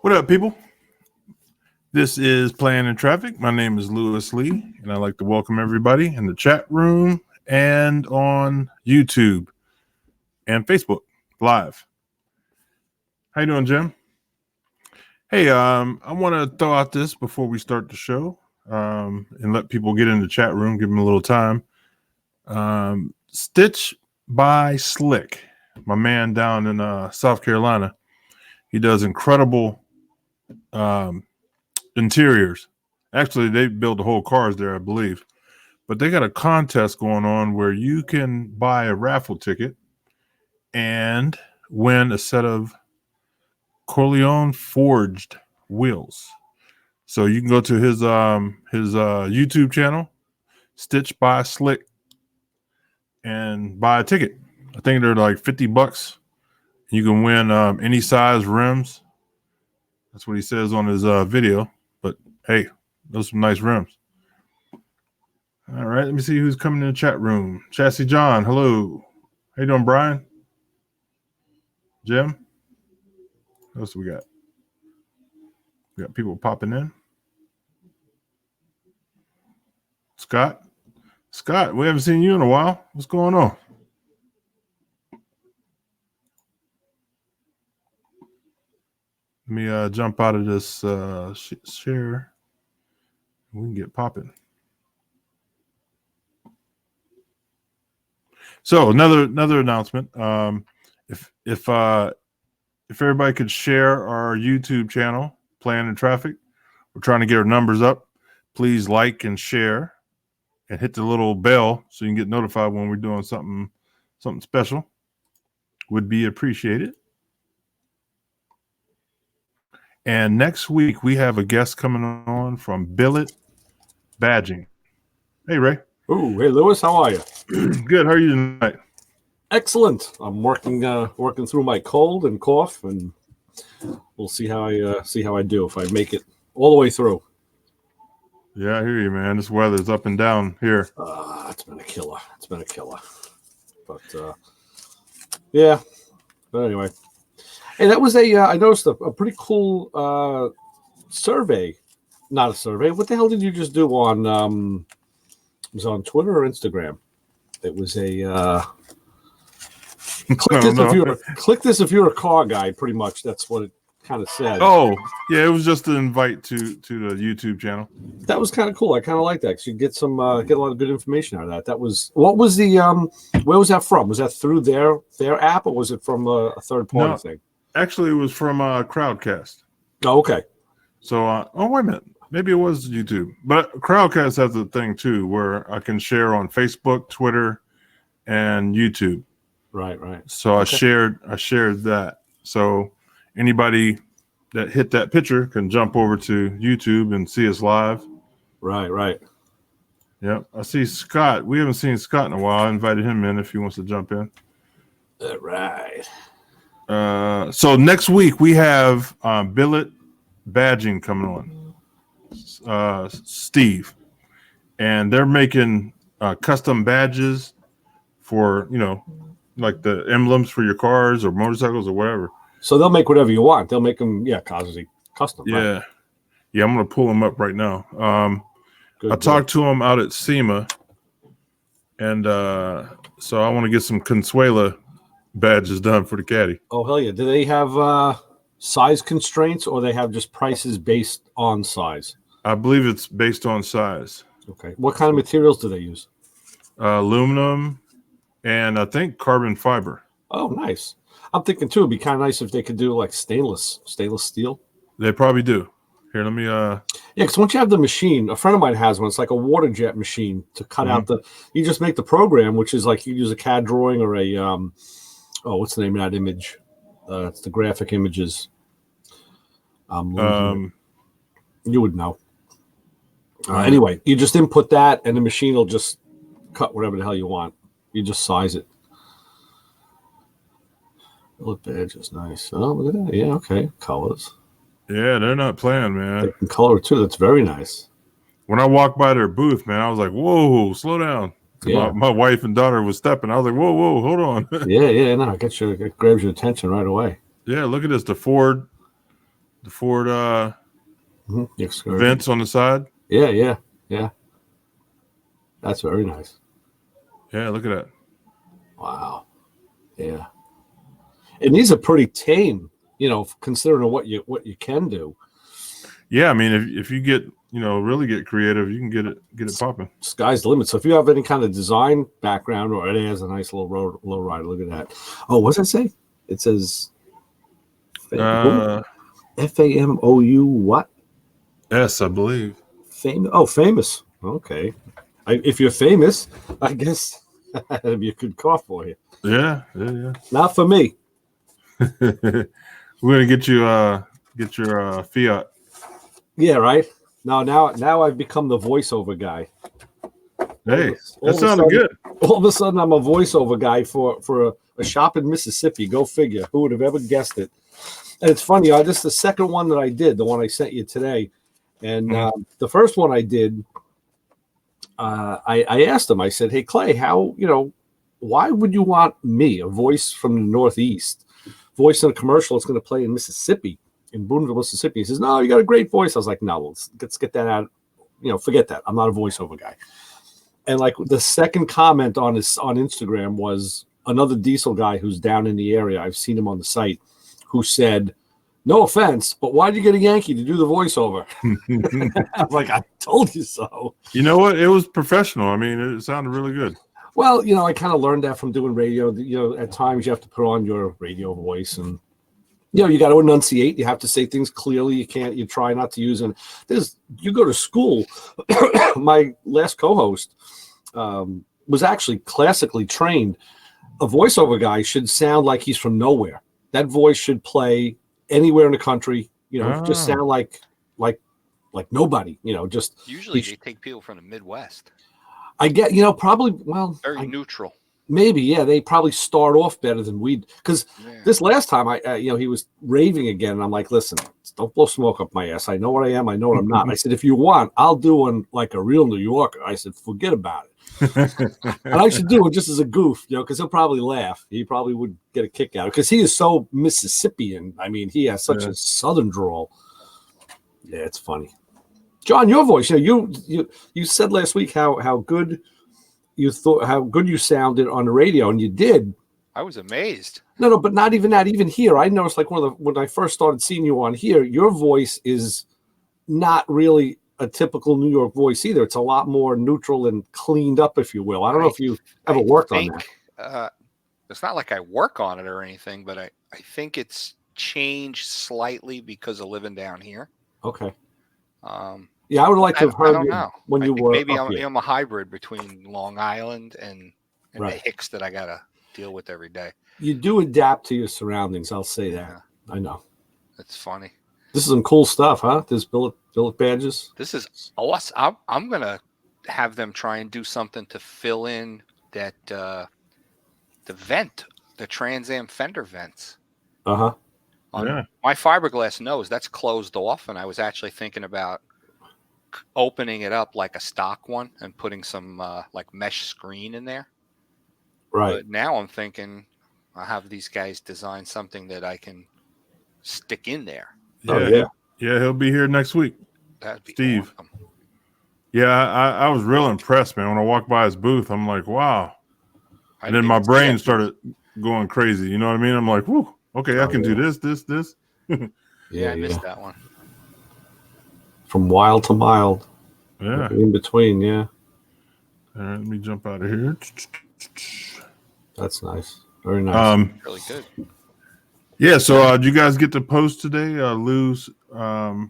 What up, people? This is Playing in Traffic. My name is Lewis Lee, and I'd like to welcome everybody in the chat room and on YouTube and Facebook Live. How you doing, Jim? Hey, I want to throw out this before we start the show and let people get in the chat room, give them a little time. Stitch by Slick, my man down in South Carolina. He does incredible interiors. Actually, they build the whole cars there, I believe. But they got a contest going on where you can buy a raffle ticket and win a set of Corleone forged wheels. So you can go to his YouTube channel, Stitch by Slick, and buy a ticket. I think they're like $50. You can win any size rims. That's what he says on his video. But hey, those are some nice rims. All right, let me see who's coming in the chat room. Chassis John, hello. How you doing, Brian? Jim? What else we got? We got people popping in. Scott? Scott, we haven't seen you in a while. What's going on? Let me jump out of this share. We can get popping. So another announcement. If everybody could share our YouTube channel, Playing in Traffic, we're trying to get our numbers up. Please like and share, and hit the little bell so you can get notified when we're doing something special. Would be appreciated. And next week we have a guest coming on from Billet Badging. Hey, Ray. Oh, hey, Lewis. How are you? Good. How are you tonight? Excellent. I'm working through my cold and cough, and we'll see how I do if I make it all the way through. Yeah, I hear you, man. This weather's up and down here. It's been a killer. But yeah. But anyway, hey, that was I noticed a pretty cool survey. Not a survey. What the hell did you just do on? It was on Twitter or Instagram. It was a click this if you're a car guy. Pretty much, that's what it kind of said. Oh, yeah, it was just an invite to the YouTube channel. That was kind of cool. I kind of like that because you get a lot of good information out of that. That was what was the where was that from? Was that through their app or was it from a third party thing? Actually, it was from Crowdcast. Oh, okay. So, wait a minute. Maybe it was YouTube, but Crowdcast has a thing too where I can share on Facebook, Twitter, and YouTube. Right. So okay. I shared that. So anybody that hit that picture can jump over to YouTube and see us live. Right. Yep. I see Scott. We haven't seen Scott in a while. I invited him in if he wants to jump in. Right. So next week we have Billet Badging coming on. Steve, and they're making custom badges for like the emblems for your cars or motorcycles or whatever. So they'll make whatever you want. They'll make them custom. Yeah, right? Yeah. I'm gonna pull them up right now. I talked to them out at SEMA, and so I want to get some Consuela badges done for the caddy. Oh hell yeah! Do they have size constraints or they have just prices based on size? I believe it's based on size. Okay. What kind of materials do they use? Aluminum and I think carbon fiber. Oh, nice. I'm thinking too, it'd be kind of nice if they could do like stainless steel. They probably do. Here, let me Yeah, because once you have the machine, a friend of mine has one. It's like a water jet machine to cut out you just make the program, which is like you use a CAD drawing or a what's the name of that image? It's the graphic images. You would know. Anyway, you just input that, and the machine will just cut whatever the hell you want. You just size it. Look, badge is nice. Oh, look at that. Yeah, okay. Colors. Yeah, they're not playing, man. They can color too. That's very nice. When I walked by their booth, man, I was like, "Whoa, slow down!" Yeah. My wife and daughter was stepping. I was like, "Whoa, hold on." Yeah. No, it grabs your attention right away. Yeah, look at this. The Ford The Ford Yes, vents on the side. Yeah. That's very nice. Yeah, look at that. Wow. Yeah. And these are pretty tame, considering what you can do. Yeah, I mean, if you get really get creative, you can get it popping. Sky's the limit. So if you have any kind of design background, or it has a nice little low rider, look at that. Oh, what's that say? It says FAMOU what? Yes, I believe. Famous. Okay. If you're famous, I guess that'd be a good car for you. Yeah. Not for me. We're gonna get your Fiat. Yeah, right. Now I've become the voiceover guy. Hey, All that of a sounded sudden- good. All of a sudden, I'm a voiceover guy for a shop in Mississippi. Go figure. Who would have ever guessed it? And it's funny. This is the second one that I did, the one I sent you today. And the first one I did, I asked him, I said, hey, Clay, why would you want me, a voice from the Northeast, voice in a commercial that's going to play in Mississippi, in Boonville, Mississippi? He says, no, you got a great voice. I was like, no, let's get that out. Forget that. I'm not a voiceover guy. And like the second comment on Instagram was another diesel guy who's down in the area. I've seen him on the site, who said, no offense, but why'd you get a Yankee to do the voiceover? I'm like, I told you so. You know what? It was professional. I mean, it sounded really good. Well, I kind of learned that from doing radio. At times you have to put on your radio voice, and you got to enunciate. You have to say things clearly. You try not to use. And you go to school. My last co-host was actually classically trained. A voiceover guy should sound like he's from nowhere. That voice should play anywhere in the country. Just sound like nobody. Just usually they take people from the Midwest. I get, probably, well, Very neutral. Maybe, yeah. They probably start off better than we, because this last time he was raving again, and I'm like, listen, don't blow smoke up my ass. I know what I am. I know what I'm not. I said, if you want, I'll do one like a real New Yorker. I said, forget about it. And I should do it just as a goof, because he'll probably laugh. He probably would get a kick out, because he is so Mississippian. I mean, he has such a Southern drawl. Yeah, it's funny. John, your voice. You said last week how good you sounded on the radio, and you did. I was amazed. No, but not even that. Even here, I noticed like when I first started seeing you on here, your voice is not really a typical New York voice either. It's a lot more neutral and cleaned up, if you will. I don't know if you ever worked on that. It's not like I work on it or anything, but I think it's changed slightly because of living down here. Okay. Yeah, I would like to have heard you when you were. Maybe I'm a hybrid between Long Island and the hicks that I gotta deal with every day. You do adapt to your surroundings. I'll say that. Yeah. I know. That's funny. This is some cool stuff, huh? This billet badges. This is awesome. I'm gonna have them try and do something to fill in that the vent, the Trans Am fender vents. Uh-huh. My fiberglass nose, that's closed off, and I was actually thinking about opening it up like a stock one and putting some like mesh screen in there. Right. But now I'm thinking I have these guys design something that I can stick in there. Yeah, he'll be here next week. That'd be Steve. Awesome. Yeah, I was real impressed, man. When I walked by his booth, I'm like, wow. And then my brain started going crazy. You know what I mean? I'm like, whoo, okay, I can do this. Yeah, I missed that one. From wild to mild. Yeah. In between, yeah. All right, let me jump out of here. That's nice. Very nice. Really good. Yeah, so did you guys get to post today? Lou's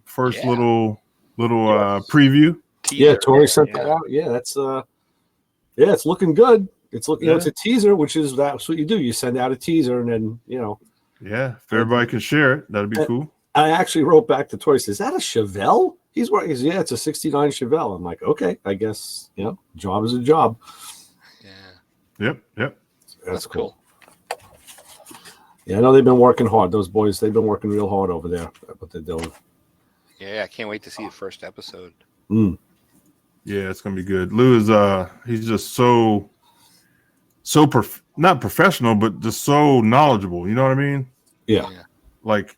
first little preview. Teaser. Yeah, Tori sent that out. Yeah, that's it's looking good. It's looking it's a teaser, which is that's what you do. You send out a teaser and then Yeah, if everybody can share it, that'd be cool. I actually wrote back to Tori, says, is that a Chevelle? He's working. Yeah, it's a 69 Chevelle. I'm like, okay, I guess, job is a job. Yeah. Yep. That's cool. Yeah, I know they've been working hard. Those boys, they've been working real hard over there at what they're doing. Yeah, I can't wait to see the first episode. Mm. Yeah, it's gonna be good. Lou is he's just so not professional, but just so knowledgeable. You know what I mean? Yeah. Like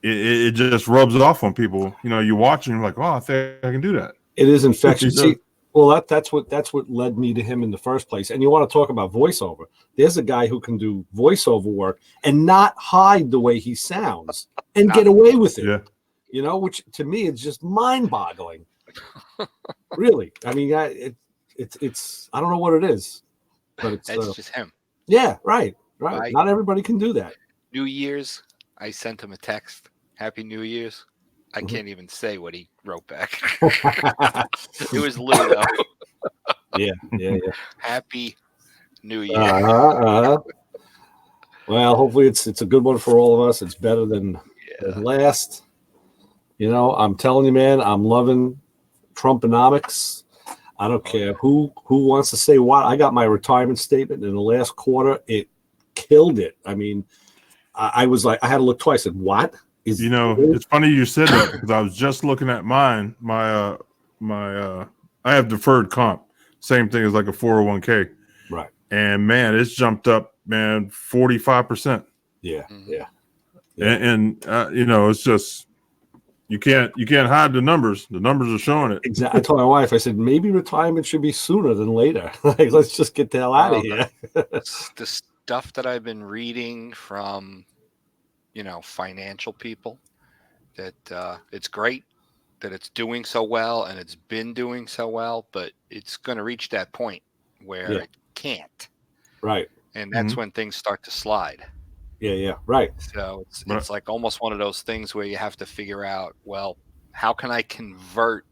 it just rubs off on people. You know, you watch and you're like, oh, I think I can do that. It is infectious. He See, does. well, that's what led me to him in the first place. And you want to talk about voiceover? There's a guy who can do voiceover work and not hide the way he sounds and get away with it. Yeah. You know, which to me is just mind-boggling. Really, I mean, it's I don't know what it is, but it's That's just him. yeah, right. Not everybody can do that. New Year's, I sent him a text. Happy New Year's. I can't even say what he wrote back. It was Ludo. Yeah. Happy New Year. Well, hopefully it's a good one for all of us. It's better than last. You know, I'm telling you, man, I'm loving Trumponomics. I don't care who wants to say what. I got my retirement statement in the last quarter. It killed it. I mean, I was like, I had to look twice. I said, what? You know, it's funny you said that because I was just looking at mine. I have deferred comp. Same thing as like a 401k. Right. And man, it's jumped up, man, 45%. Yeah. And you know, it's just you can't hide the numbers. The numbers are showing it. Exactly. I told my wife, I said, maybe retirement should be sooner than later. Like, let's just get the hell out of here. The stuff that I've been reading from, you know, financial people, that it's great that it's doing so well and it's been doing so well, but it's going to reach that point where it can't. Right. And that's when things start to slide. Yeah. Right. So it's like almost one of those things where you have to figure out, well, how can I convert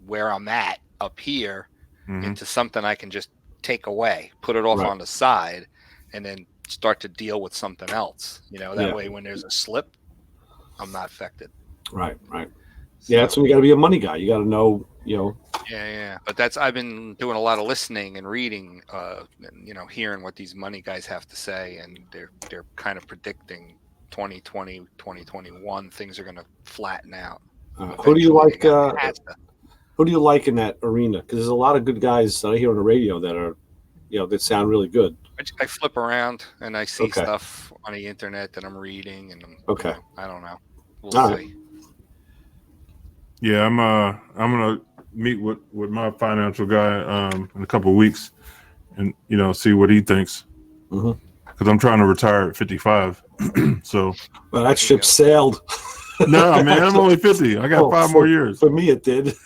where I'm at up here into something I can just take away, put it off on the side, and then start to deal with something else. You know, that way when there's a slip, I'm not affected. Right. So, yeah, that's when you got to be a money guy. You got to know, you know. Yeah. But I've been doing a lot of listening and reading, and, you know, hearing what these money guys have to say, and they're kind of predicting 2020, 2021, things are going to flatten out. Who do you like? Who do you like in that arena? Because there's a lot of good guys that I hear on the radio that are, you know, that sound really good. I flip around and I see stuff on the internet that I'm reading, and you know, I don't know. We'll see. Right. Yeah, I'm gonna meet with my financial guy in a couple of weeks, and you know, see what he thinks. Because I'm trying to retire at 55. So. Well, that ship sailed. No, man, I'm only 50. I got 5 more years. For me, it did.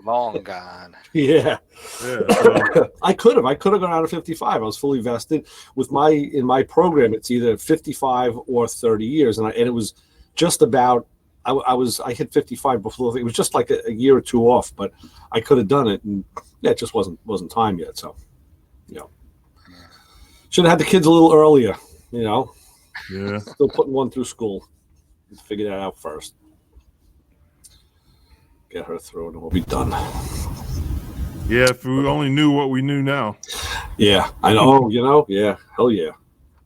Long gone. Yeah. So. I could have gone out at 55. I was fully vested with in my program. It's either 55 or 30 years, and it was just about. I hit 55 before. It was just like a year or two off, but I could have done it, and it just wasn't time yet. So, you know, should have had the kids a little earlier. You know. Yeah. Still putting one through school. Figure that out first. Get her through, and we'll be done. Yeah, if we only knew what we knew now. Yeah, I know. You know, yeah, hell yeah.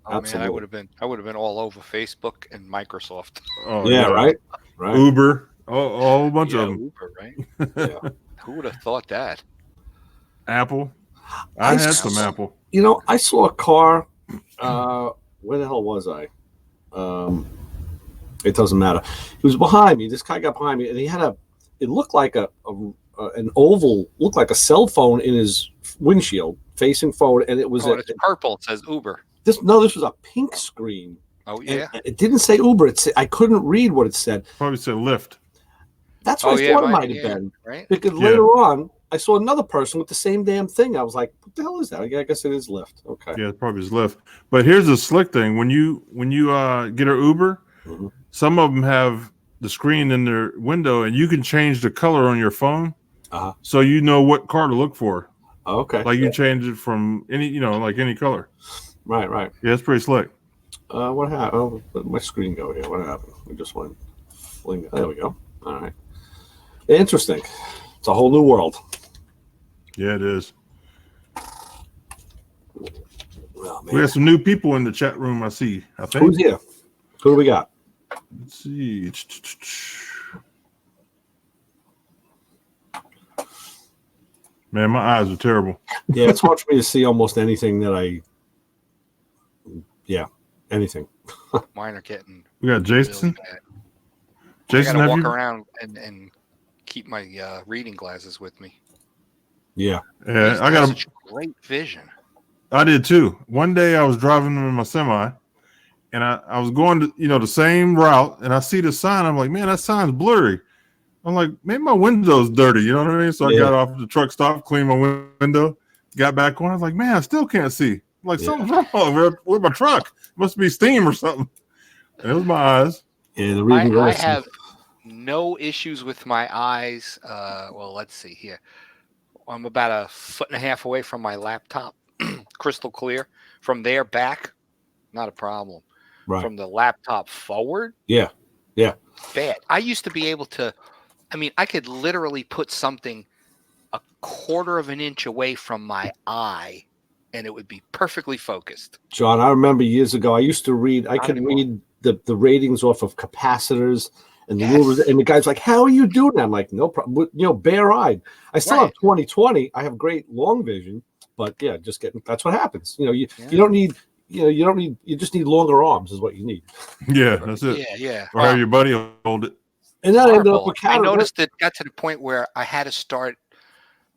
Oh man, I would have been all over Facebook and Microsoft. Oh, yeah, right. Uber, a whole bunch of them. Uber, right? Yeah. Who would have thought that? Apple. I had some Apple. You know, I saw a car. Where the hell was I? It doesn't matter. He was behind me. This guy got behind me, and he had it looked like an oval, looked like a cell phone in his windshield facing forward, and it was it's purple. It says Uber. This was a pink screen. Oh yeah. And it didn't say Uber. I couldn't read what it said. Probably said Lyft. That's what I thought it might have been. Right. Because later on, I saw another person with the same damn thing. I was like, "What the hell is that?" I guess it is Lyft. Okay. Yeah, it probably is Lyft. But here's the slick thing: when you get an Uber, some of them have the screen in their window, and you can change the color on your phone, so you know what car to look for. Okay. Like you change it from like any color. Right. Yeah, it's pretty slick. What happened? Oh, where'd my screen go here? What happened? We just went fling. There we go. All right. Interesting. It's a whole new world. Yeah, it is. Oh, man. We have some new people in the chat room. I think. Who's here? Who do we got? Let's see. Man, my eyes are terrible. Yeah, it's hard for me to see almost anything that anything. Mine are getting. We got Jason. Really Jason, I gotta have walk you? around and keep my reading glasses with me. Yeah. I Yeah, used I to have got. such great vision. I did too. One day I was driving in my semi, and I was going to the same route, and I see the sign. I'm like, man, that sign's blurry. I'm like, maybe my window's dirty. You know what I mean? So I Yeah. got off the truck stop, cleaned my window, got back on. I was like, man, I still can't see. I'm like, Yeah. something's wrong with my truck. Must be steam or something. And it was my eyes. Yeah, the reading I glasses. have no issues with my eyes. Well, let's see here. I'm about a foot and a half away from my laptop, crystal clear. From there back, not a problem. Right. From the laptop forward, Yeah. Yeah. bad. I used to be able to, I could literally put something a quarter of an inch away from my eye and it would be perfectly focused. John, I remember years ago, I used to read, I Not could anymore. read the ratings off of capacitors and the Yes. rulers, and the guy's like, how are you doing that? I'm like, no problem. Bare eyed. I still have 20/20. I have great long vision, but yeah, just that's what happens. You don't need, you just need longer arms is what you need. Yeah, that's it. Yeah. Or have your buddy hold it. And then I ended up Horrible. with I noticed it got to the point where I had to start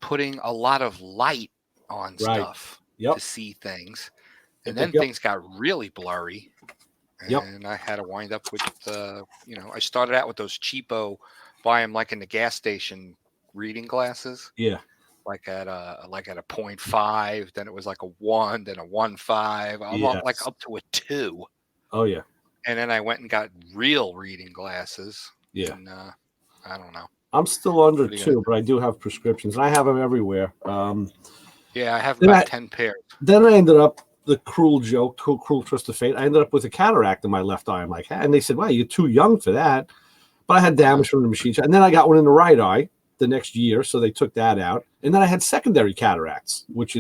putting a lot of light on stuff Yep. to see things. Yep, And then yep. things got really blurry. Yep. And I had to wind up with, I started out with those cheapo, buy them like in the gas station reading glasses. Yeah. Like at a 0.5, then it was like a 1, then a 1.5. I'm Yes. like up to a 2. Oh yeah. And then I went and got real reading glasses. Yeah. And I don't know. I'm still under What are you 2, but I do have prescriptions, and I have them everywhere. Yeah, I have Then about 10 pairs. Then I ended up the cruel twist of fate. I ended up with a cataract in my left eye. I'm like, and they said, "Wow, you're too young for that." But I had damage from the machine shot, and then I got one in the right eye the next year, so they took that out. And then I had secondary cataracts, which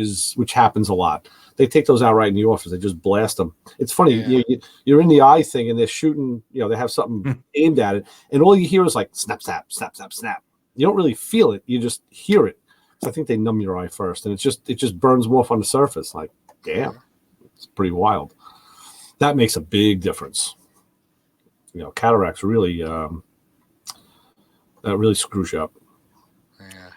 happens a lot. They take those out right in the office. They just blast them. It's funny. Yeah. You're in the eye thing, and they're shooting. They have something aimed at it, and all you hear is like snap, snap, snap, snap, snap. You don't really feel it. You just hear it. So I think they numb your eye first, and it just burns more on the surface. Like, damn, it's pretty wild. That makes a big difference. Cataracts really that really screws you up. Yeah.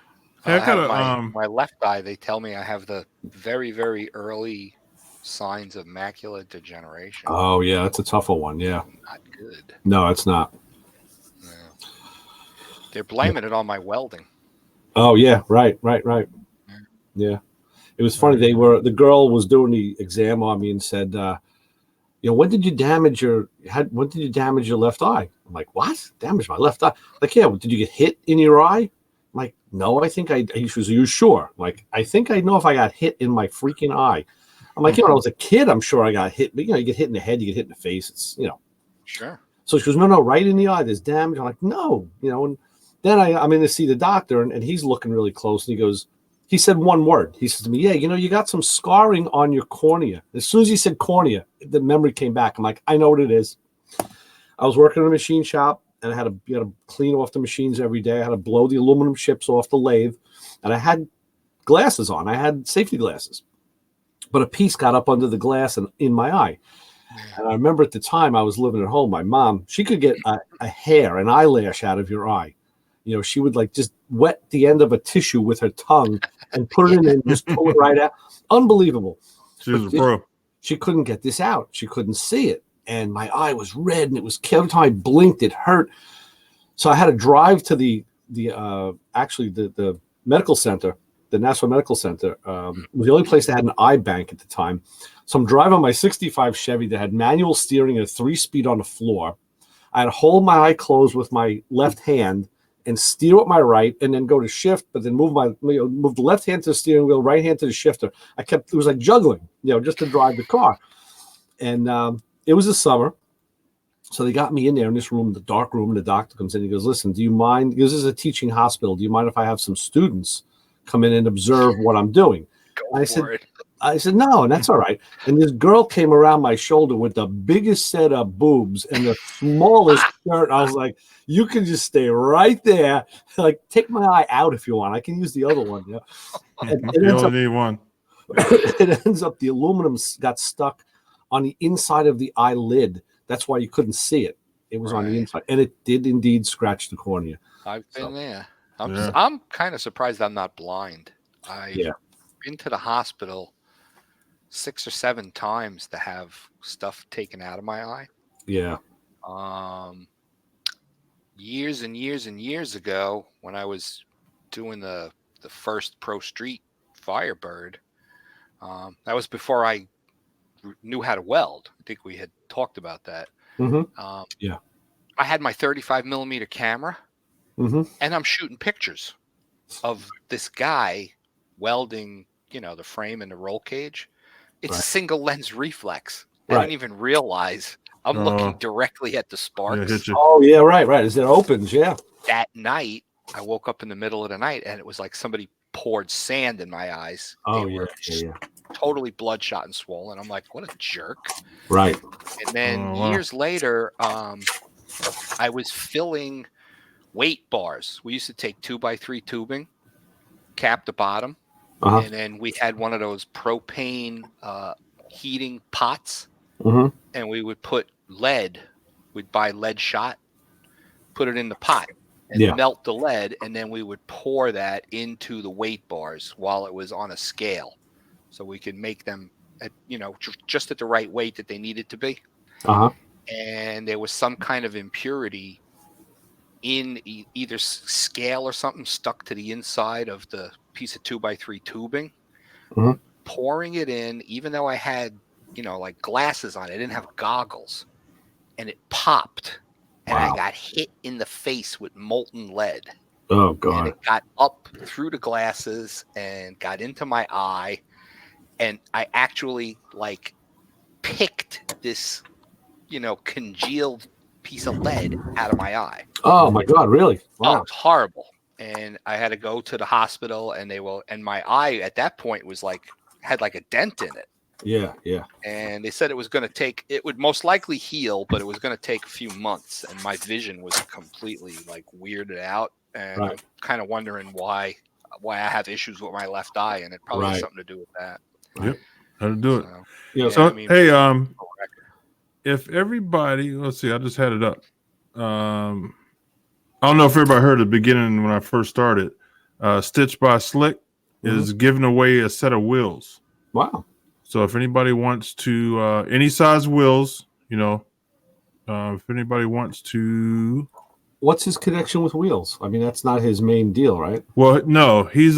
Hey, I have gotta, my left eye, they tell me I have the very, very early signs of macular degeneration. Oh yeah, that's a tougher one. Yeah, Not good. no, it's not. No. They're blaming it on my welding. Oh yeah, right. Yeah, it was funny. The girl was doing the exam on me and said, when did you damage your left eye? I'm like, what? Damage my left eye? Like, yeah. Did you get hit in your eye? I'm like, no, I think she was, are you sure? Like, I think I know if I got hit in my freaking eye. I'm like, when I was a kid, I'm sure I got hit. But, you get hit in the head, you get hit in the face. It's, Sure. So she goes, no, right in the eye, there's damage. I'm like, no, and then I'm in to see the doctor, and he's looking really close, and he said one word. He says to me, yeah, you got some scarring on your cornea. As soon as he said cornea, the memory came back. I'm like, I know what it is. I was working in a machine shop, and I had to clean off the machines every day. I had to blow the aluminum chips off the lathe, and I had glasses on. I had safety glasses. But a piece got up under the glass and in my eye. And I remember at the time I was living at home, my mom, she could get a hair, an eyelash out of your eye. She would like just wet the end of a tissue with her tongue and put it in and just pull it right out. Unbelievable. She was a pro. She couldn't get this out. She couldn't see it. And my eye was red, and it was every time I blinked, it hurt. So I had to drive to the medical center, the National Medical Center. It was the only place that had an eye bank at the time. So I'm driving my 65 Chevy that had manual steering at 3-speed on the floor. I had to hold my eye closed with my left hand and steer with my right, and then go to shift, but then move the left hand to the steering wheel, right hand to the shifter. It was like juggling, just to drive the car. And it was the summer. So they got me in there in this room, the dark room, and the doctor comes in. He goes, listen, do you mind? This is a teaching hospital. Do you mind if I have some students come in and observe what I'm doing? I said, no, and that's all right. And this girl came around my shoulder with the biggest set of boobs and the smallest shirt. I was like, you can just stay right there. Like, take my eye out if you want. I can use the other one. And You only need one. it ends up the aluminum got stuck on the inside of the eyelid. That's why you couldn't see it. It was on the Right. inside, and it did indeed scratch the cornea. I've been So, there. Yeah. I'm kind of surprised I'm not blind. I've Yeah. been to the hospital 6 or 7 times to have stuff taken out of my eye. Yeah. Years and years and years ago, when I was doing the first Pro Street Firebird, that was before I knew how to weld. I think we had talked about that. Mm-hmm. Yeah. I had my 35 millimeter camera, Mm-hmm. and I'm shooting pictures of this guy welding, the frame and the roll cage. It's Right. a single lens reflex. I Right. didn't even realize I'm looking directly at the Yeah, sparks. hit you. Oh yeah, right. As it opens, yeah. That night, I woke up in the middle of the night, and it was like somebody poured sand in my eyes. Oh They yeah, were yeah. totally bloodshot and swollen. I'm like, what a jerk. Right. And then Oh, wow. years later, I was filling weight bars. We used to take 2x3 tubing, cap the bottom, Uh-huh. and then we had one of those propane heating pots, Mm-hmm. and we would put lead. We'd buy lead shot, put it in the pot, and Yeah. melt the lead, and then we would pour that into the weight bars while it was on a scale, so we could make them at, just at the right weight that they needed to be. Uh-huh. And there was some kind of impurity in either scale or something stuck to the inside of the piece of 2x3 tubing. Mhm. Pouring it in, even though I had, like glasses on, I didn't have goggles, and it popped, and Wow. I got hit in the face with molten lead, Oh and god. it got up through the glasses and got into my eye, and I actually picked this, congealed piece of lead out of my eye. Oh my god, really? Oh, Wow. it's horrible. And I had to go to the hospital, and and my eye at that point was had a dent in it. Yeah, yeah. And they said it would most likely heal, but it was going to take a few months. And my vision was completely weirded out. And Right. I'm kind of wondering why I have issues with my left eye. And it probably has Right. something to do with that. How to do it. So, Yeah, yeah, So, I mean, hey, for the record. if everybody, let's see, I just had it up. I don't know if everybody heard at the beginning when I first started. Stitch by Slick is giving away a set of wheels. wow. So if anybody wants to, any size wheels, if anybody wants to, What's his connection with wheels? I mean, that's not his main deal, right? well, no, he's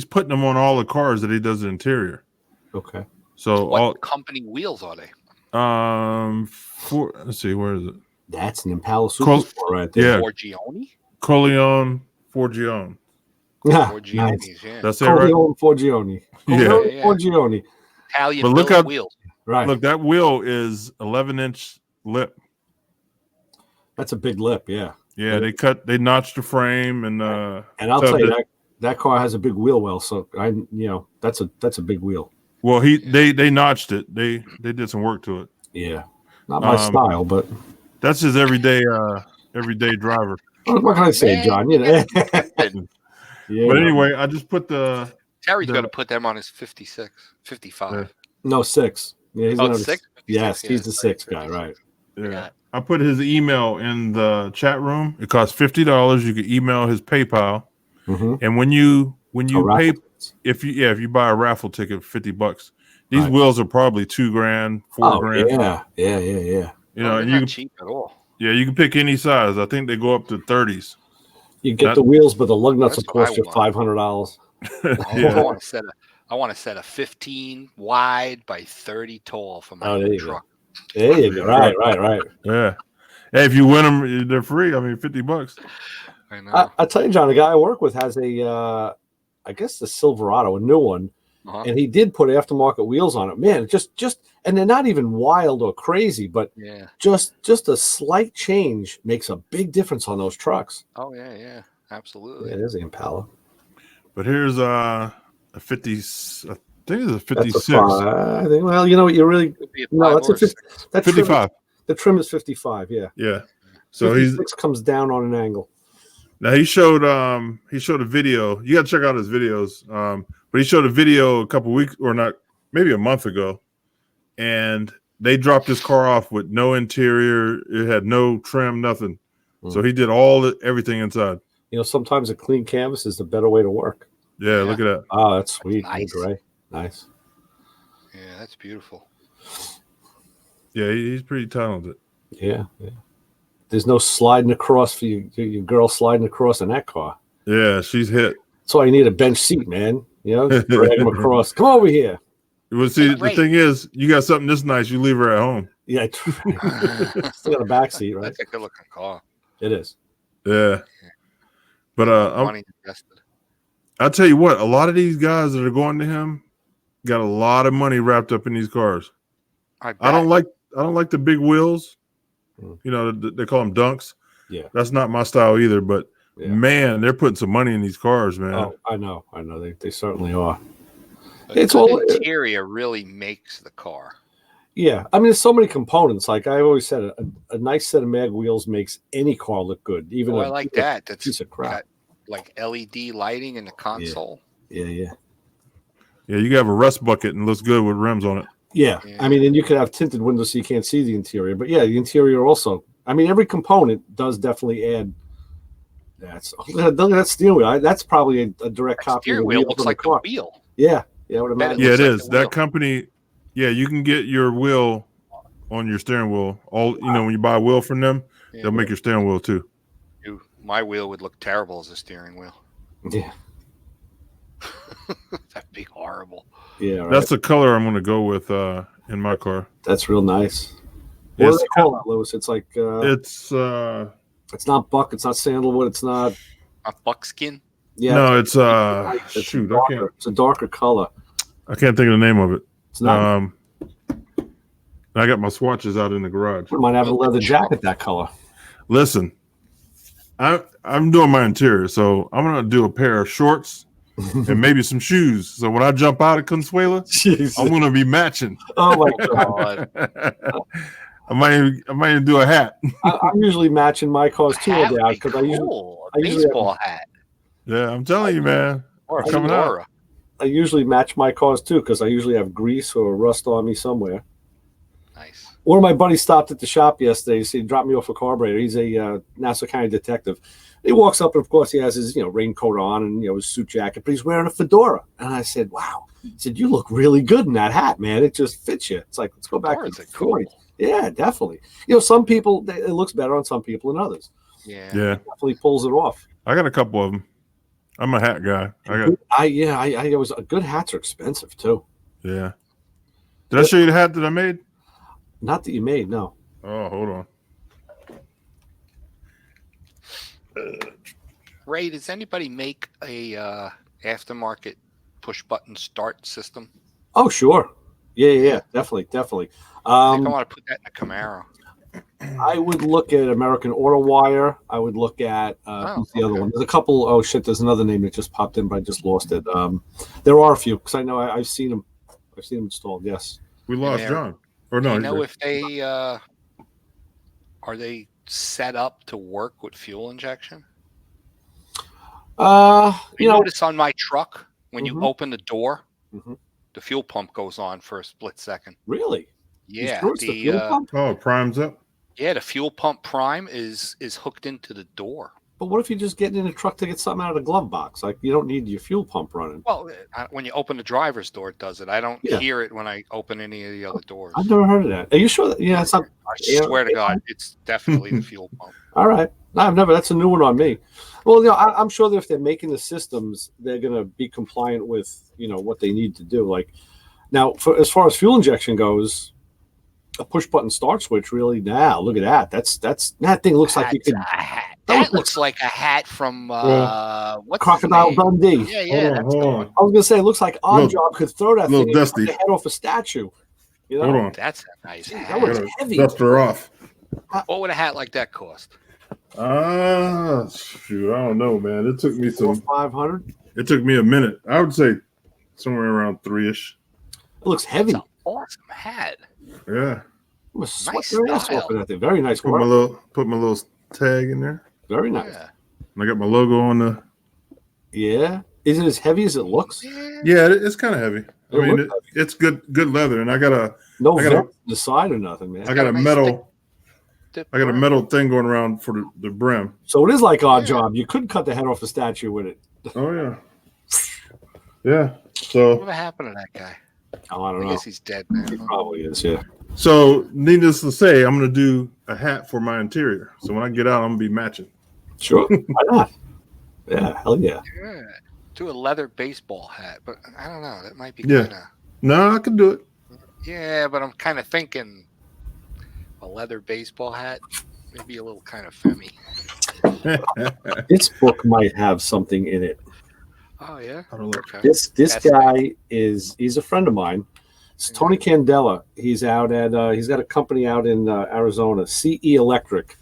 putting them on all the cars that he does the interior. Okay. So What company wheels are they? let's see, where is it? That's an Impala Supersport right there. Yeah, Forgione? Coleon Forgione. Yeah. Forgione's, yeah. That's it, right? Corleone Forgione. Yeah. Corleone Yeah. Forgione. Italian But look billet up- wheels. Right. Look, that wheel is 11-inch lip. That's a big lip, yeah. Yeah, they notched the frame and And I'll So tell you the- that car has a big wheel well, so that's a big wheel. well, they notched it. They did some work to it. Yeah. Not my style, but That's his everyday driver. what can I say, John? Yeah. But anyway, I just put the Terry's The- going to put them on his 56, 55. No, 6. Yeah, he's Oh, gonna- 6? Yes, 56, he's yeah. the 6 guy, right? yeah. I put his email in the chat room. It costs $50. You can email his PayPal, Mm-hmm. and when you pay, Tickets. if you buy a raffle ticket, $50. These Right. wheels are probably $2,000, $4,000. Yeah. You Oh, know, they're and not you cheap at all. you can pick any size. I think they go up to 30s. You get That- the wheels, but the lug nuts will That's what cost I you want. $500. Yeah. I want to set a 15 wide by 30 tall for my Oh, there you go. truck. There you go. Right. Yeah. Hey, if you win them, they're free. I mean, $50. I know. I tell you, John, the guy I work with has I guess the Silverado, a new one, Uh-huh. and he did put aftermarket wheels on it. Man, just and they're not even wild or crazy, but Yeah. just a slight change makes a big difference on those trucks. Oh, yeah. Absolutely. Yeah, it is the Impala. But here's a 50. I think it's a That's 56. a 5. I think. Well, you know what? You really Could be a no. 5 That's a or a 50, 6. that trim, 55. the trim is 55. Yeah. Yeah. So he's 56 comes down on an angle. now he showed a video. You got to check out his videos. But he showed a video a couple weeks or not, maybe a month ago, and they dropped this car off with no interior. It had no trim, nothing. So he did everything inside. You know, sometimes a clean canvas is the better way to work. Yeah, look at that. Oh, that's sweet. Nice. Gray. Nice. Yeah, that's beautiful. Yeah, he's pretty talented. Yeah. There's no sliding across for your girl sliding across in that car. Yeah, she's hit. That's why you need a bench seat, man. You know, drag them across. Come over here. Well, see, the Great. thing is, you got something this nice, you leave her at home. Yeah. Still got a back seat, right? That's a good looking car. It is. Yeah. But Money invested. I'll tell you what, a lot of these guys that are going to him got a lot of money wrapped up in these cars. I don't like the big wheels. You know, they call them dunks. Yeah. That's not my style either, but man, they're putting some money in these cars, man. Oh, I know. They certainly are. It's all interior really makes the car. Yeah, I mean, there's so many components. Like I always said, a nice set of mag wheels makes any car look good. Even I like that. That's piece of crap. got like LED lighting in the console. Yeah. Yeah, you can have a rust bucket and looks good with rims on it. Yeah, I mean, and you could have tinted windows so you can't see the interior. But yeah, the interior also. I mean, every component does definitely add. Look at that steering wheel. That's probably a direct copy. Steering of the wheel wheel looks from the like car. a wheel. Yeah, I would imagine. Yeah, it like is. the wheel. That company. Yeah, you can get your wheel on your steering wheel. When you buy a wheel from them, they'll make your steering wheel too. My wheel would look terrible as a steering wheel. Yeah. That'd be horrible. Yeah, right. That's the color I'm going to go with in my car. That's real nice. What do they call it, Lewis? It's like it's not buck, it's not sandalwood, it's not A buckskin. yeah. no, it's shoot, it's a darker color. I can't think of the name of it. It's not. I got my swatches out in the garage. Might have a leather jacket that color. Listen, I'm doing my interior, so I'm gonna do a pair of shorts and maybe some shoes. So when I jump out at Consuela, Jesus. I'm gonna be matching. Oh my god. I might even do a hat. I'm usually matching my cars too Hat would now be because cool. I A usually baseball hat. Yeah, I'm telling you, man. Or a Coming out. fedora. I usually match my cars too because I usually have grease or rust on me somewhere. Nice. One of my buddies stopped at the shop yesterday. He dropped me off a carburetor. He's a Nassau County detective. He walks up and of course he has his raincoat on and his suit jacket, but he's wearing a fedora. And I said, "Wow." He said, "You look really good in that hat, man. It just fits you." It's like, let's go back to the cool. Yeah, definitely. Some people it looks better on some people than others. Yeah. Yeah, Definitely pulls it off. I got a couple of them. I'm a hat guy. I was good hats are expensive too. Yeah. Did I show you the hat that I made? Not that you made, no. Oh, hold on. Ray, does anybody make a aftermarket push button start system? Oh, sure. Yeah, definitely. I think I want to put that in a Camaro. I would look at American Auto Wire. I would look at who's the other one. There's a couple. Oh shit! There's another name that just popped in, but I just lost it. There are a few because I know I've seen them. I've seen them installed. Yes. We lost Yeah. John. Or no, Do you know if they are they set up to work with fuel injection? Notice on my truck when you open the door, the fuel pump goes on for a split second. Really? Yeah, Sure it's the fuel pump? oh, it primes up. Yeah, the fuel pump prime is hooked into the door. But what if you're just getting in a truck to get something out of the glove box? Like you don't need your fuel pump running. Well, when you open the driver's door, it does it. I don't hear it when I open any of the other doors. I've never heard of that. Are you sure that? Yeah, it's not. I swear to God, it's definitely the fuel pump. All right. No, I've never. That's a new one on me. Well, I'm sure that if they're making the systems, they're going to be compliant with what they need to do. Like now, as far as fuel injection goes, a push button start switch really. Now, look at that. That thing looks like you could. A hat. That looks like a hat from what's Crocodile his name? Dundee. Yeah, that's the one. I was gonna say, it looks like Oddjob could throw that thing and dusty. cut the head off a statue. Hold on. That's a nice That hat. looks heavy. Dust her off. What would a hat like that cost? Shoot, I don't know, man. It took me 500. It took me a minute. I would say somewhere around 3-ish. It looks heavy. It's an awesome hat. Yeah. I'm gonna sweat Nice your ass style. off of that thing. Very nice Put work. my little tag in there. Very nice. Yeah. And I got my logo on the. Yeah. Is it as heavy as it looks? Yeah, it's kind of heavy. I mean, it's good leather, and I got a the side or nothing, man. I got a nice metal. Tip I got a brim. metal thing going around for the brim. So it is like our Yeah. job. You could cut the head off a statue with it. Oh yeah, yeah. So Whatever happened to that guy? Oh, I don't I know. guess he's dead now. He probably is. Yeah. needless to say, I'm gonna do a hat for my interior. So when I get out, I'm gonna be matching. Sure. Why not? Yeah. Hell yeah. Yeah. Do a leather baseball hat, but I don't know. That might be Yeah. kind of. No, I can do it. Yeah, but I'm kind of thinking a leather baseball hat, maybe a little kind of femmy. This book might have something in it. Oh yeah. I don't know. Okay. This That's guy he's a friend of mine. It's Tony Candela. He's out at he's got a company out in Arizona, CE Electric.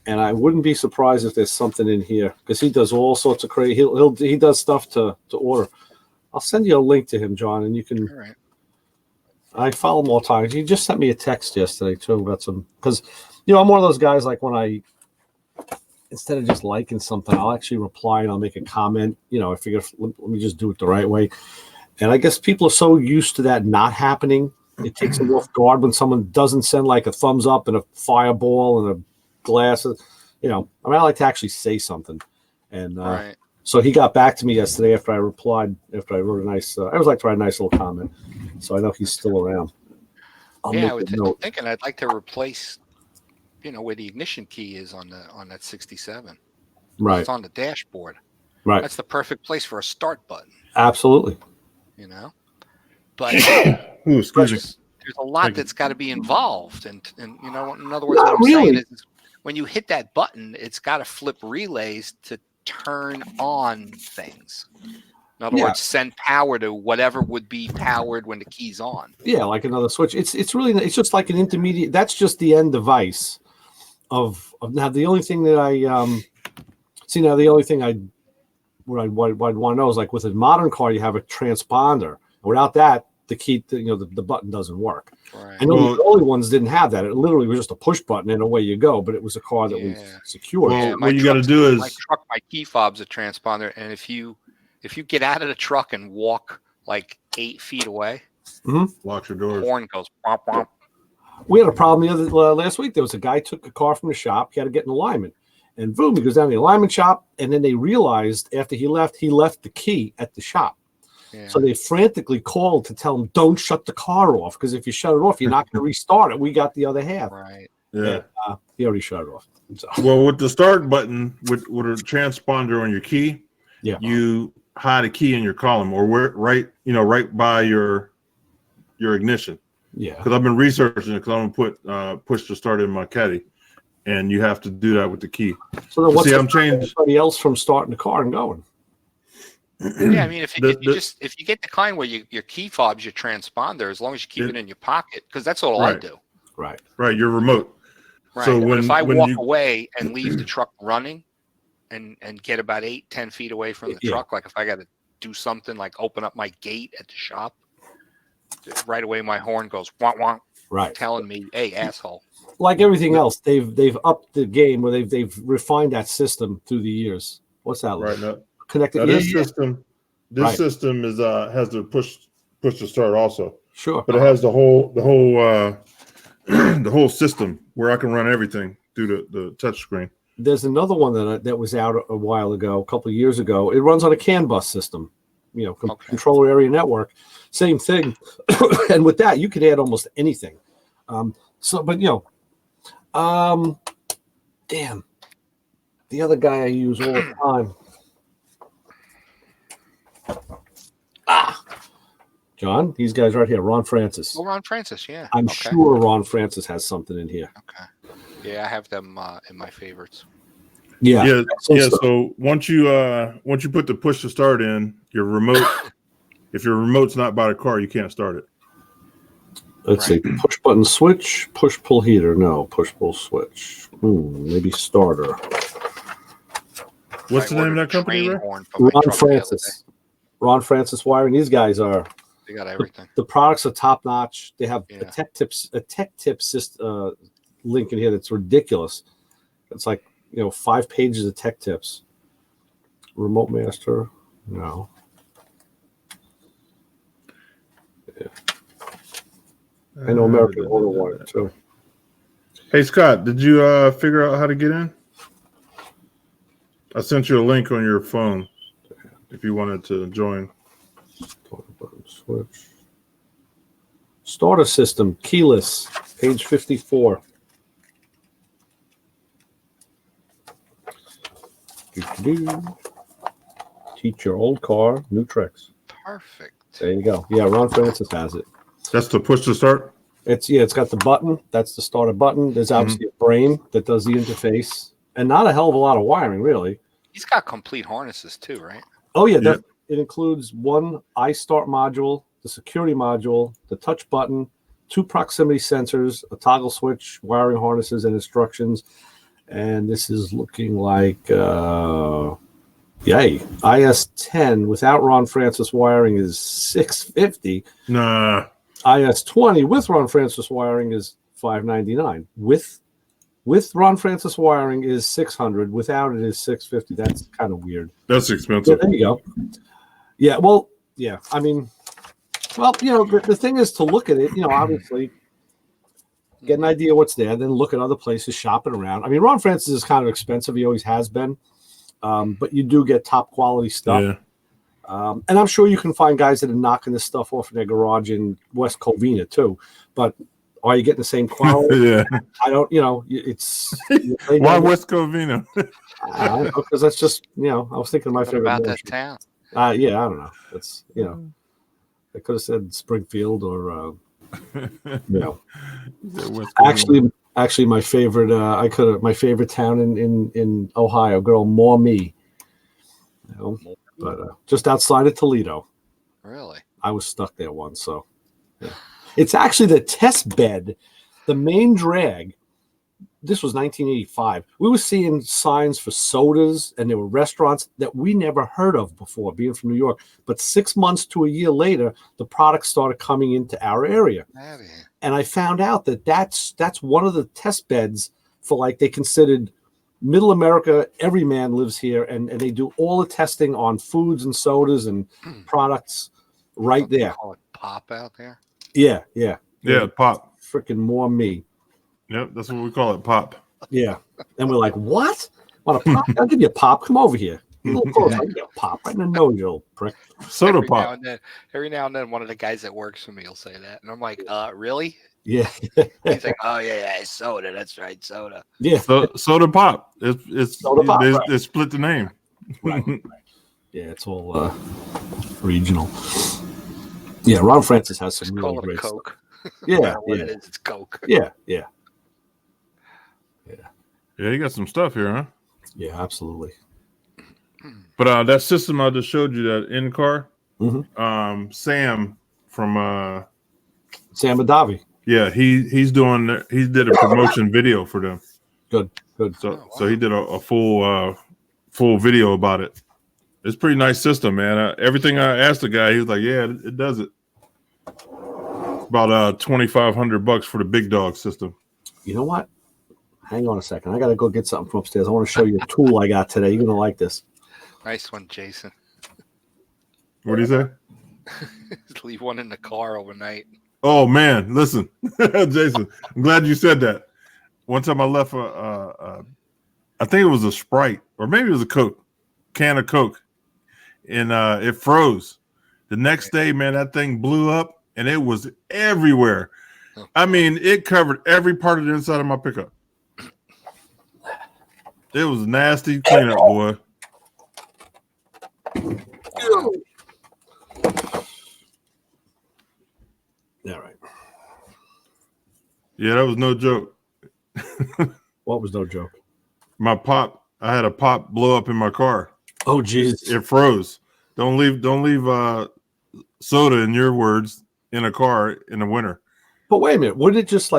And I wouldn't be surprised if there's something in here because he does all sorts of crazy. He does stuff to order. I'll send you a link to him, John, and you can. All right. I follow him all the time. He just sent me a text yesterday too about some because I'm one of those guys like when I instead of just liking something, I'll actually reply and I'll make a comment. I figure let me just do it the right way. And I guess people are so used to that not happening, it takes them off guard when someone doesn't send like a thumbs up and a fireball and a glasses. I like to actually say something. And Right. so he got back to me yesterday after I replied, after I wrote a nice, I always like to write a nice little comment. So I know he's still around. I'll Yeah, make a I'm note. thinking I'd like to replace, where the ignition key is on that 67. Right, It's on the dashboard. right. That's the perfect place for a start button. Absolutely. But Ooh, excuse me. there's a lot Thank you. that's got to be involved, and in other words, Not what I'm really. saying is when you hit that button, it's got to flip relays to turn on things. In other Yeah. words, send power to whatever would be powered when the key's on. Yeah, like another switch. It's just like an intermediate. That's just the end device of now. The only thing that I the only thing I'd want to know is like with a modern car, you have a transponder. Without that, the key, the button doesn't work. Right. I know Well- the early ones didn't have that. It literally was just a push button and away you go. But it was a car that was Yeah. secure. Well, my what you gotta truck's- do is- my truck, my key fob's a transponder, and if you get out of the truck and walk like 8 feet away, Lock your the doors. horn goes womp womp. We had a problem last week. There was a guy took a car from the shop. He had to get an alignment, and boom, he goes down to the alignment shop. And then they realized after he left the key at the shop. Yeah. So they frantically called to tell him, "Don't shut the car off because if you shut it off, you're not going to restart it. We got the other half." Right. Yeah. He already shut it off. So, Well, with the start button, with a transponder on your key, yeah, you hide a key in your column or right by your ignition. yeah. Because I've been researching it because I'm gonna put push to start in my caddy, and you have to do that with the key. So then, what's See, to I'm stop changed. anybody else from starting the car and going? Yeah, I mean, if The- you get the kind where your key fob's your transponder, as long as you keep it in your pocket, because that's all Right. I do. Right. Right, your remote. Right. So But if I when walk you- away and leave the truck running, and get about 8-10 feet away from the Yeah. truck, like if I got to do something like open up my gate at the shop, right away my horn goes wonk wonk, Right. telling me, "Hey, asshole." Like everything else, they've upped the game where they've refined that system through the years. What's that? Right Like? now, Connected. now Yeah, this yeah, system Right. is has the push to start also, sure. but it has the whole the whole system where I can run everything through the touch screen. There's another one that was out a while ago, a couple of years ago. It runs on a CAN bus system, Okay. controller area network, same thing. And with that, you could add almost anything. Damn, the other guy I use all the time. John, these guys right here, Ron Francis. Oh, Ron Francis, yeah. I'm Okay. sure Ron Francis has something in here. Okay. Yeah, I have them in my favorites. Yeah. Same stuff. So once you put the push to start in your remote, if your remote's not by the car, you can't start it. Let's see. Push button switch, push pull heater. No, push pull switch. Maybe starter. What's the I name of ordered that company, train Ray? horn for my Ron truck the other Francis. Ron Francis Wiring. These guys are day. They got everything. the products are top notch. They have Yeah. a tech tips link in here that's ridiculous. It's like 5 pages of tech tips. Remote master. No. I know American Auto wanted too. Hey Scott, did you figure out how to get in? I sent you a link on your phone if you wanted to join. Switch. Starter system, keyless, page 54. Teach your old car new tricks. Perfect. There you go. Yeah, Ron Francis has it. That's the push to start? It's got the button. That's the starter button. There's obviously a brain that does the interface, and not a hell of a lot of wiring, really. He's got complete harnesses too, right? Oh yeah, Yep. it includes one iStart module, the security module, the touch button, 2 proximity sensors, a toggle switch, wiring harnesses, and instructions. And this is looking like, yay, IS-10 without Ron Francis wiring is $650. Nah. IS-20 with Ron Francis wiring is $599. With Ron Francis wiring is $600. Without it is $650. That's kind of weird. That's Yeah, expensive. there you go. Yeah, well, yeah. I mean, well, the thing is to look at it. Obviously, get an idea what's there, then look at other places, shop it around. I mean, Ron Francis is kind of expensive. He always has been, but you do get top quality stuff. Yeah. And I'm sure you can find guys that are knocking this stuff off in their garage in West Covina too. But are you getting the same quality? Yeah. I don't. It's Why West Covina? because that's just I was thinking of my What favorite about marshal. that town? Yeah, I don't know. It's I could have said Springfield or West Covina. Actually, my favorite my favorite town in Ohio, girl, Maumee. But just outside of Toledo. Really? I was stuck there once, so yeah. It's actually the test bed, the main drag. This was 1985. We were seeing signs for sodas, and there were restaurants that we never heard of before, being from New York. But 6 months to a year later, the product started coming into our area, and I found out that that's one of the test beds for they considered Middle America. Every man lives here, and they do all the testing on foods and sodas and products right there. Call it pop out there. Yeah. Yeah, pop. Freaking more me. Yep, that's what we call it, pop. Yeah. And we're like, what? Want a pop? I'll give you a pop. Come over here. A little close. I'll give you a pop right in the nose, you little prick. Soda Every pop. every now and then, one of the guys that works for me will say that, and I'm like, really? Yeah. He's like, oh yeah, soda. That's right, soda. Yeah. Soda pop. It's Soda pop, they, right. they split the name. Right. Yeah, it's all regional. Yeah, Ron Francis has some Just really call it a great stuff. Coke. Yeah, No matter what yeah. it is, it's Coke. Yeah. Yeah, you got some stuff here, huh? Yeah, absolutely. But that system I just showed you, that in car, Mhm. Sam from Sam Adavi. yeah, he did a promotion video for them. Good. So he did a full video about it. It's a pretty nice system, man. Everything I asked the guy, he was like, "Yeah, it does it." About $2,500 for the big dog system. You know what? Hang on a second. I got to go get something from upstairs. I want to show you a tool I got today. You're going to like this. Nice one, Jason. What do you say? Leave one in the car overnight. Oh man, listen, Jason, I'm glad you said that. One time I left I think it was a Sprite or maybe it was a Coke, can of Coke, and it froze. The next day, man, that thing blew up and it was everywhere. I mean, it covered every part of the inside of my pickup. It was nasty cleanup, boy. All right. Yeah, that was no joke. What was no joke? I had a pop blow up in my car. Oh, Jesus. It froze. Don't leave soda, in your words, in a car in the winter. But wait a minute. Wouldn't it just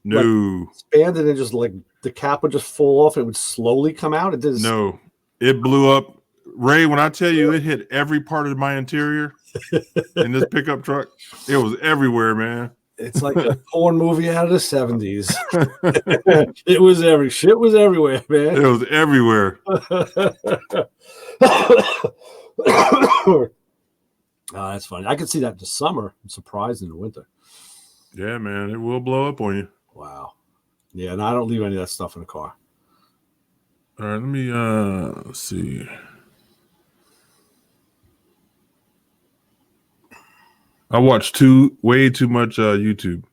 No, expand and then just the cap would just fall off? It would slowly come out? It did. no, it blew up. Ray, when I tell you it hit every part of my interior in this pickup truck, it was everywhere, man. It's like a porn movie out of the 70s. It was shit was everywhere, man. It was everywhere. Oh, that's funny. I could see that in the summer. I'm surprised in the winter. Yeah, man, it will blow up on you. Wow. Yeah, and I don't leave any of that stuff in the car. All right, let me let's see. I watch way too much YouTube.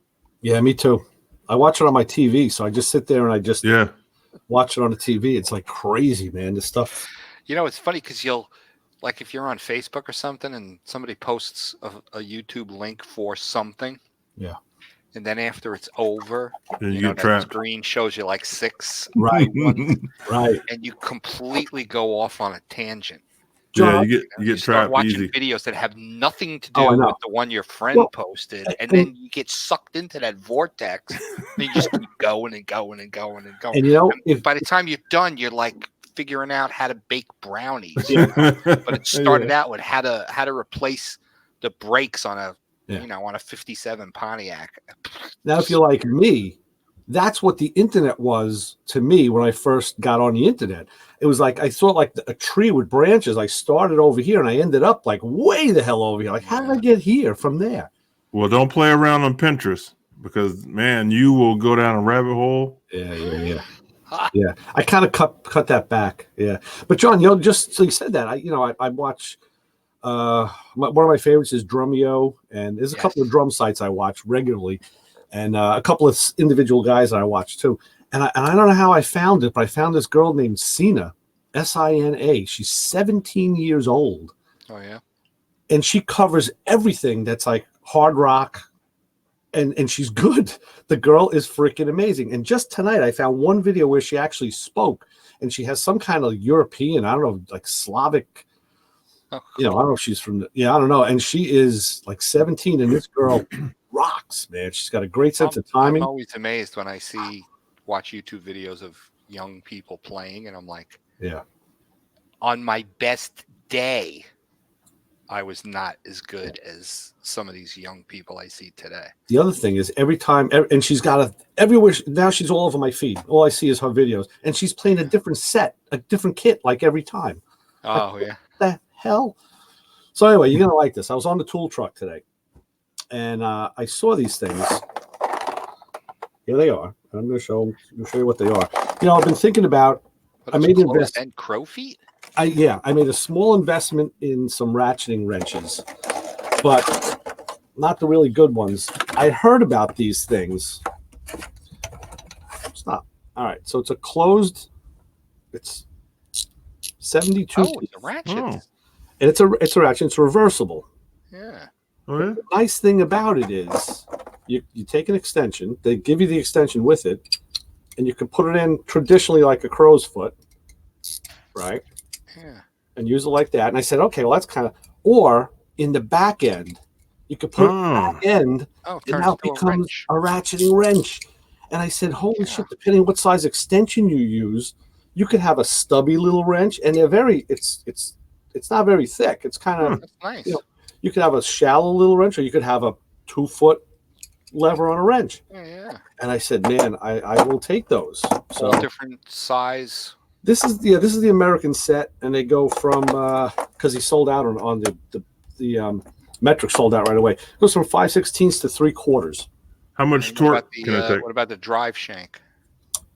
Yeah, me too. I watch it on my TV, so I just sit there and I just watch it on the TV. It's like crazy, man. This stuff. You know, it's funny because like if you're on Facebook or something and somebody posts a YouTube link for something. Yeah. And then after it's over, and you know, get that trapped. screen shows you like 6. Right. Right. And you completely go off on a tangent. John, you get start trapped watching easy. videos that have nothing to do with the one your friend posted, and then you get sucked into that vortex, and you just keep going and going and going and going. And you know, and by the time you're done, you're like figuring out how to bake brownies. But it started out with how to replace the brakes on a on a 57 Pontiac. Now, if you're like me, that's what the internet was to me when I first got on the internet. It was like I saw like a tree with branches. I started over here and I ended up like way the hell over here. Like, how did I get here from there? Well, don't play around on Pinterest because, man, you will go down a rabbit hole. Yeah. Yeah, I kind of cut that back. Yeah, but John, just so you said that, I watch. One of my favorites is Drumeo, and there's a couple of drum sites I watch regularly, and a couple of individual guys that I watch too. And I don't know how I found it, but I found this girl named Sina, Sina. She's 17 years old. Oh yeah, and she covers everything that's like hard rock. And she's good. The girl is freaking amazing. And just tonight, I found one video where she actually spoke, and she has some kind of European, I don't know, like Slavic, I don't know if she's from, I don't know. And she is like 17, and this girl rocks, man. She's got a great sense of timing. I'm always amazed when I watch YouTube videos of young people playing, and I'm like, on my best day, I was not as good as some of these young people I see today. The other thing is every time, and she's got everywhere. Now she's all over my feed. All I see is her videos, and she's playing a different set, a different kit, like every time. Oh, like, what the hell? So anyway, you're going to like this. I was on the tool truck today, and I saw these things. Here they are. I'm going to show you what they are. I've been thinking about, I made an investment. And crow feet? I made a small investment in some ratcheting wrenches, but not the really good ones. I heard about these things. Stop. All right. So it's a closed, it's 72. Oh, it's a ratchet. Oh. And it's a ratchet. It's reversible. Yeah. Oh, yeah. The nice thing about it is you take an extension. They give you the extension with it, and you can put it in traditionally like a crow's foot, right? Yeah. And use it like that. And I said, okay, well, that's kind of, or in the back end, you could put it in the back end, and now it becomes a ratcheting wrench. And I said, holy shit, depending on what size extension you use, you could have a stubby little wrench, and they're it's not very thick. It's kind of nice. You could have a shallow little wrench, or you could have a 2-foot lever on a wrench. Yeah. And I said, man, I will take those. So all different size. This is the American set, and they go from because he sold out on the metric sold out right away. It goes from 5/16 to 3/4. How much torque can it take? What about the drive shank?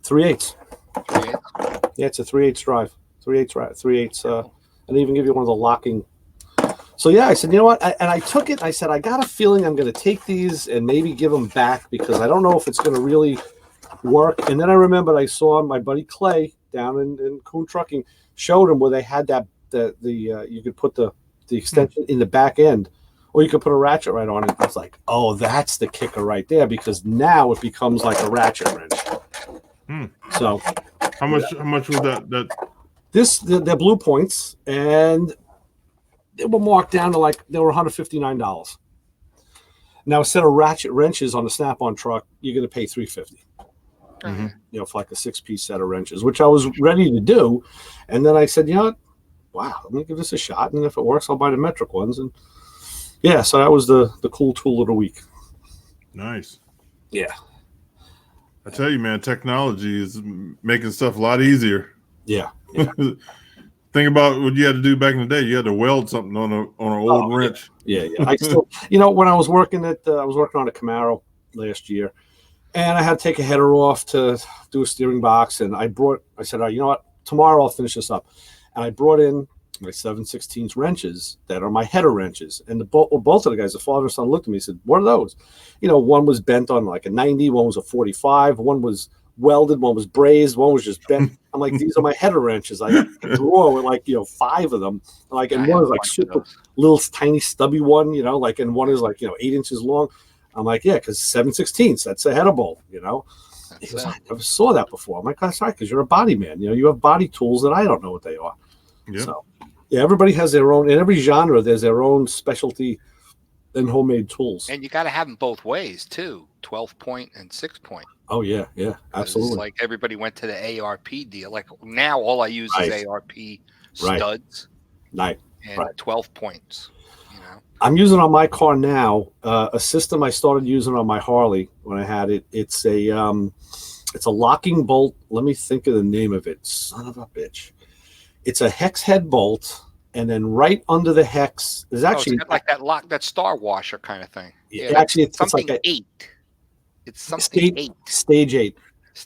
3/8. 3/8. Yeah, it's a 3/8 drive. 3/8. And they even give you one of the locking. So yeah, I said, you know what? I took it. I said, I got a feeling I'm going to take these and maybe give them back because I don't know if it's going to really work. And then I remembered I saw my buddy Clay down in Coon Trucking showed him where they had you could put the extension in the back end, or you could put a ratchet right on it. I was like, oh, that's the kicker right there, because now it becomes like a ratchet wrench. So how much was that? They're blue points, and they were marked down to they were $159. Now, a set of ratchet wrenches on the Snap-on truck, you're going to pay $350. For like a 6-piece set of wrenches, which I was ready to do. And then I said, wow, let me give this a shot. And if it works, I'll buy the metric ones. And yeah, so that was the cool tool of the week. Nice. Yeah. I tell you, man, technology is making stuff a lot easier. Yeah. Think about what you had to do back in the day. You had to weld something on an old wrench. Yeah. I still, when I was working on a Camaro last year, and I had to take a header off to do a steering box, and I said, you know what, tomorrow I'll finish this up, and I brought in my 7/16 wrenches that are my header wrenches, and both of the guys, the father and son, looked at me and said, "What are those?" One was bent on like a 90, one was a 45, one was welded, one was brazed, one was just bent. I'm like, these are my header wrenches. I got a drawer with 5 of them, and one is like super little tiny stubby one, and one is 8 inches long. I'm like, yeah, because 7/16, that's a header bolt, He goes, I never saw that before. I'm like, that's right, because you're a body man. You have body tools that I don't know what they are. Yeah. So, yeah, everybody has their own. In every genre, there's their own specialty and homemade tools. And you got to have them both ways too, 12-point and 6-point. Oh yeah, absolutely. Like everybody went to the ARP deal. Like now, all I use is ARP studs, and 12 points. I'm using on my car now a system I started using on my Harley when I had it. It's a locking bolt. Let me think of the name of it. Son of a bitch. It's a hex head bolt, and then right under the hex is actually it's like that star washer kind of thing. Yeah, actually, it's something like 8. It's something 8. Stage 8.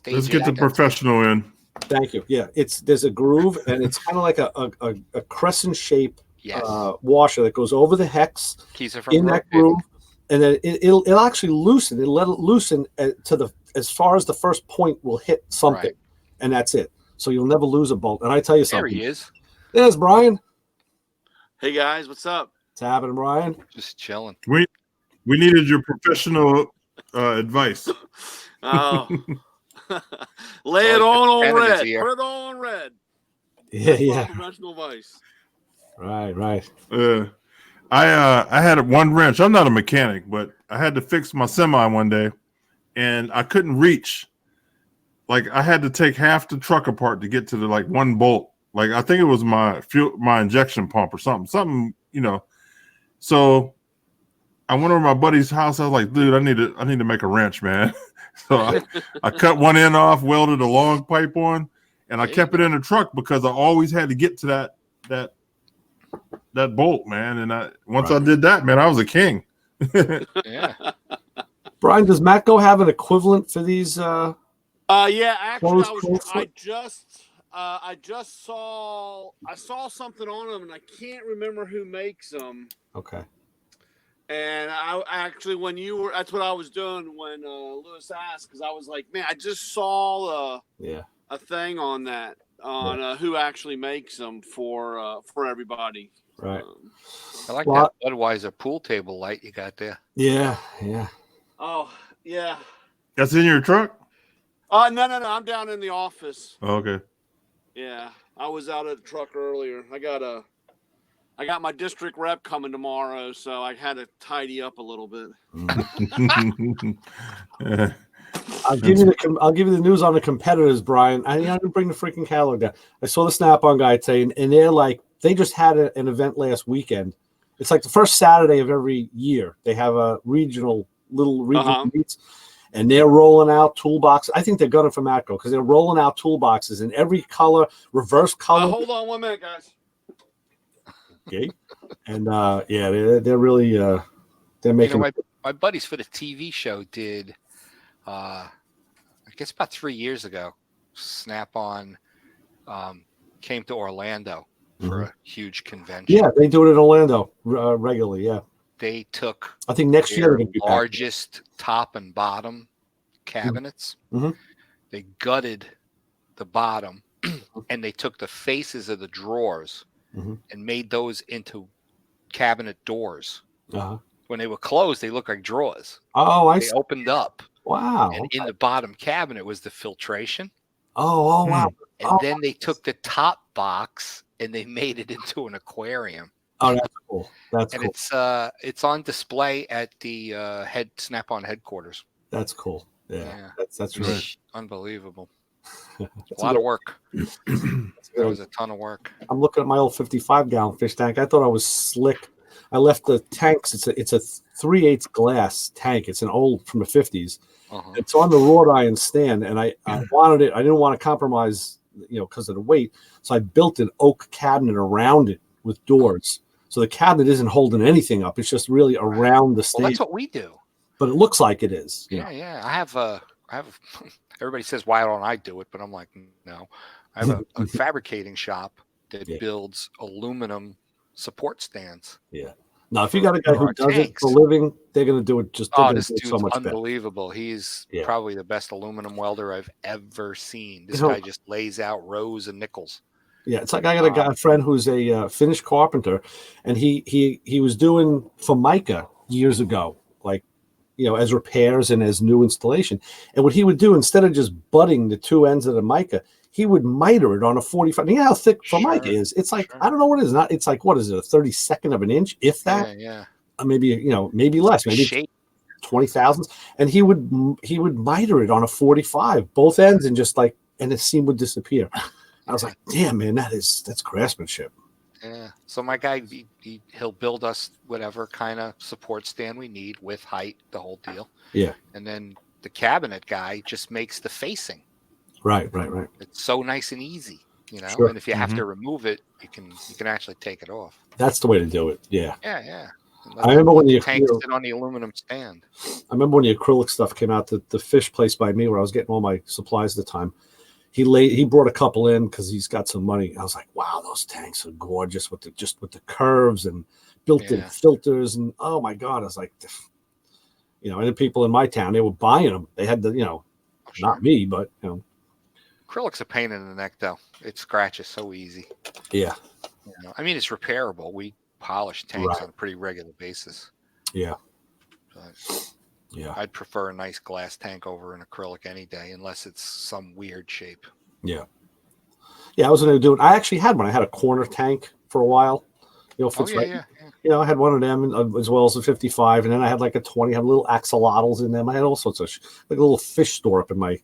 Let's get the professional in. Thank you. Yeah, there's a groove, and it's kind of like a crescent shape washer that goes over the hex in that groove, and then it'll actually loosen. It'll let it loosen as far as the first point will hit something, and that's it. So you'll never lose a bolt. And I tell you something. There he is. There's Brian. Hey guys, what's up? What's happening, Brian? Just chilling. We needed your professional advice. Oh, lay it on red. Put it all on red. Yeah. Professional advice. Right. I had one wrench. I'm not a mechanic, but I had to fix my semi one day, and I couldn't reach. Like I had to take half the truck apart to get to the one bolt. Like I think it was my injection pump or something. So I went over to my buddy's house. I was like, dude, I need to make a wrench, man. So I cut one end off, welded a long pipe on, and I kept it in the truck because I always had to get to that bolt, man. And once I did that, man, I was a king. Yeah. Brian, does Matco have an equivalent for these? Yeah, actually, I just saw something on them, and I can't remember who makes them. Okay. And I actually, that's what I was doing when Lewis asked, because I was like, man, I just saw a thing on that who actually makes them for everybody. Right. I like that Budweiser pool table light you got there. Yeah. Oh yeah. That's in your truck? No. I'm down in the office. Oh, okay. Yeah, I was out at the truck earlier. I got my district rep coming tomorrow, so I had to tidy up a little bit. I'll give you the news on the competitors, Brian. I didn't bring the freaking catalog down. I saw the Snap-on guy today, and they just had an event last weekend. It's like the first Saturday of every year. They have a regional meets. And they're rolling out toolboxes. I think they're gunning for Matco because they're rolling out toolboxes in every color, reverse color. Hold on 1 minute, guys. Okay. And they're really they're making. My buddies for the TV show did, I guess about 3 years ago. Snap-on came to Orlando for a huge convention. Yeah, they do it in Orlando regularly. Yeah. They took, I think next year, the largest top and bottom cabinets. Mm-hmm. They gutted the bottom, and they took the faces of the drawers and made those into cabinet doors. Uh-huh. When they were closed, they looked like drawers. Oh, they opened up. Wow! And in the bottom cabinet was the filtration. Oh, wow! And then they took the top box and they made it into an aquarium. Oh, that's cool. It's on display at the Snap-on headquarters. That's cool. Yeah. That's really unbelievable. A lot of work. It was a ton of work. I'm looking at my old 55-gallon fish tank. I thought I was slick. I left the tanks. It's a 3/8 glass tank. It's an old from the 50s. It's on the wrought iron stand, and I wanted it. I didn't want to compromise because of the weight. So I built an oak cabinet around it with doors. So the cabinet isn't holding anything up. It's just really around the stage. Well, that's what we do. But it looks like it is. Yeah. I have everybody says, why don't I do it? But I'm like, no. I have a fabricating shop that builds aluminum support stands. Yeah. Now, if you got a guy who does it for a living, they're going to do it this dude's so much unbelievable. Better. He's probably the best aluminum welder I've ever seen. This guy just lays out rows of nickels. Yeah, it's like I got a friend who's a Finnish carpenter, and he was doing Formica years ago, like, as repairs and as new installation. And what he would do, instead of just butting the two ends of the mica, he would miter it on a 45. You know how thick Formica is? It's like, I don't know what it is. It's like, what is it, a 32nd of an inch, if that? Yeah. Maybe less, maybe 20 thousandths. And he would miter it on a 45, both ends, and and the seam would disappear. I was like, damn, man, that's craftsmanship. Yeah. So my guy, he'll build us whatever kind of support stand we need with height, the whole deal. Yeah. And then the cabinet guy just makes the facing. Right. It's so nice and easy, Sure. And if you have to remove it, you can actually take it off. That's the way to do it. Yeah. Yeah. I remember when the tank sit on the aluminum stand. I remember when the acrylic stuff came out. The fish place by me, where I was getting all my supplies at the time, he brought a couple in because he's got some money. I was like, wow, those tanks are gorgeous with the curves and built-in filters, and oh my god, I was like, and the people in my town, they were buying them. They had not me, but Acrylic's a pain in the neck, though. It scratches so easy. Yeah. I mean, it's repairable. We polish tanks on a pretty regular basis. Yeah. But I'd prefer a nice glass tank over an acrylic any day, unless it's some weird shape. Yeah. Yeah, I was going to do it. I actually had one. I had a corner tank for a while. I had one of them as well as a 55, and then I had like a 20. I had little axolotls in them. I had all sorts of like a little fish store up in my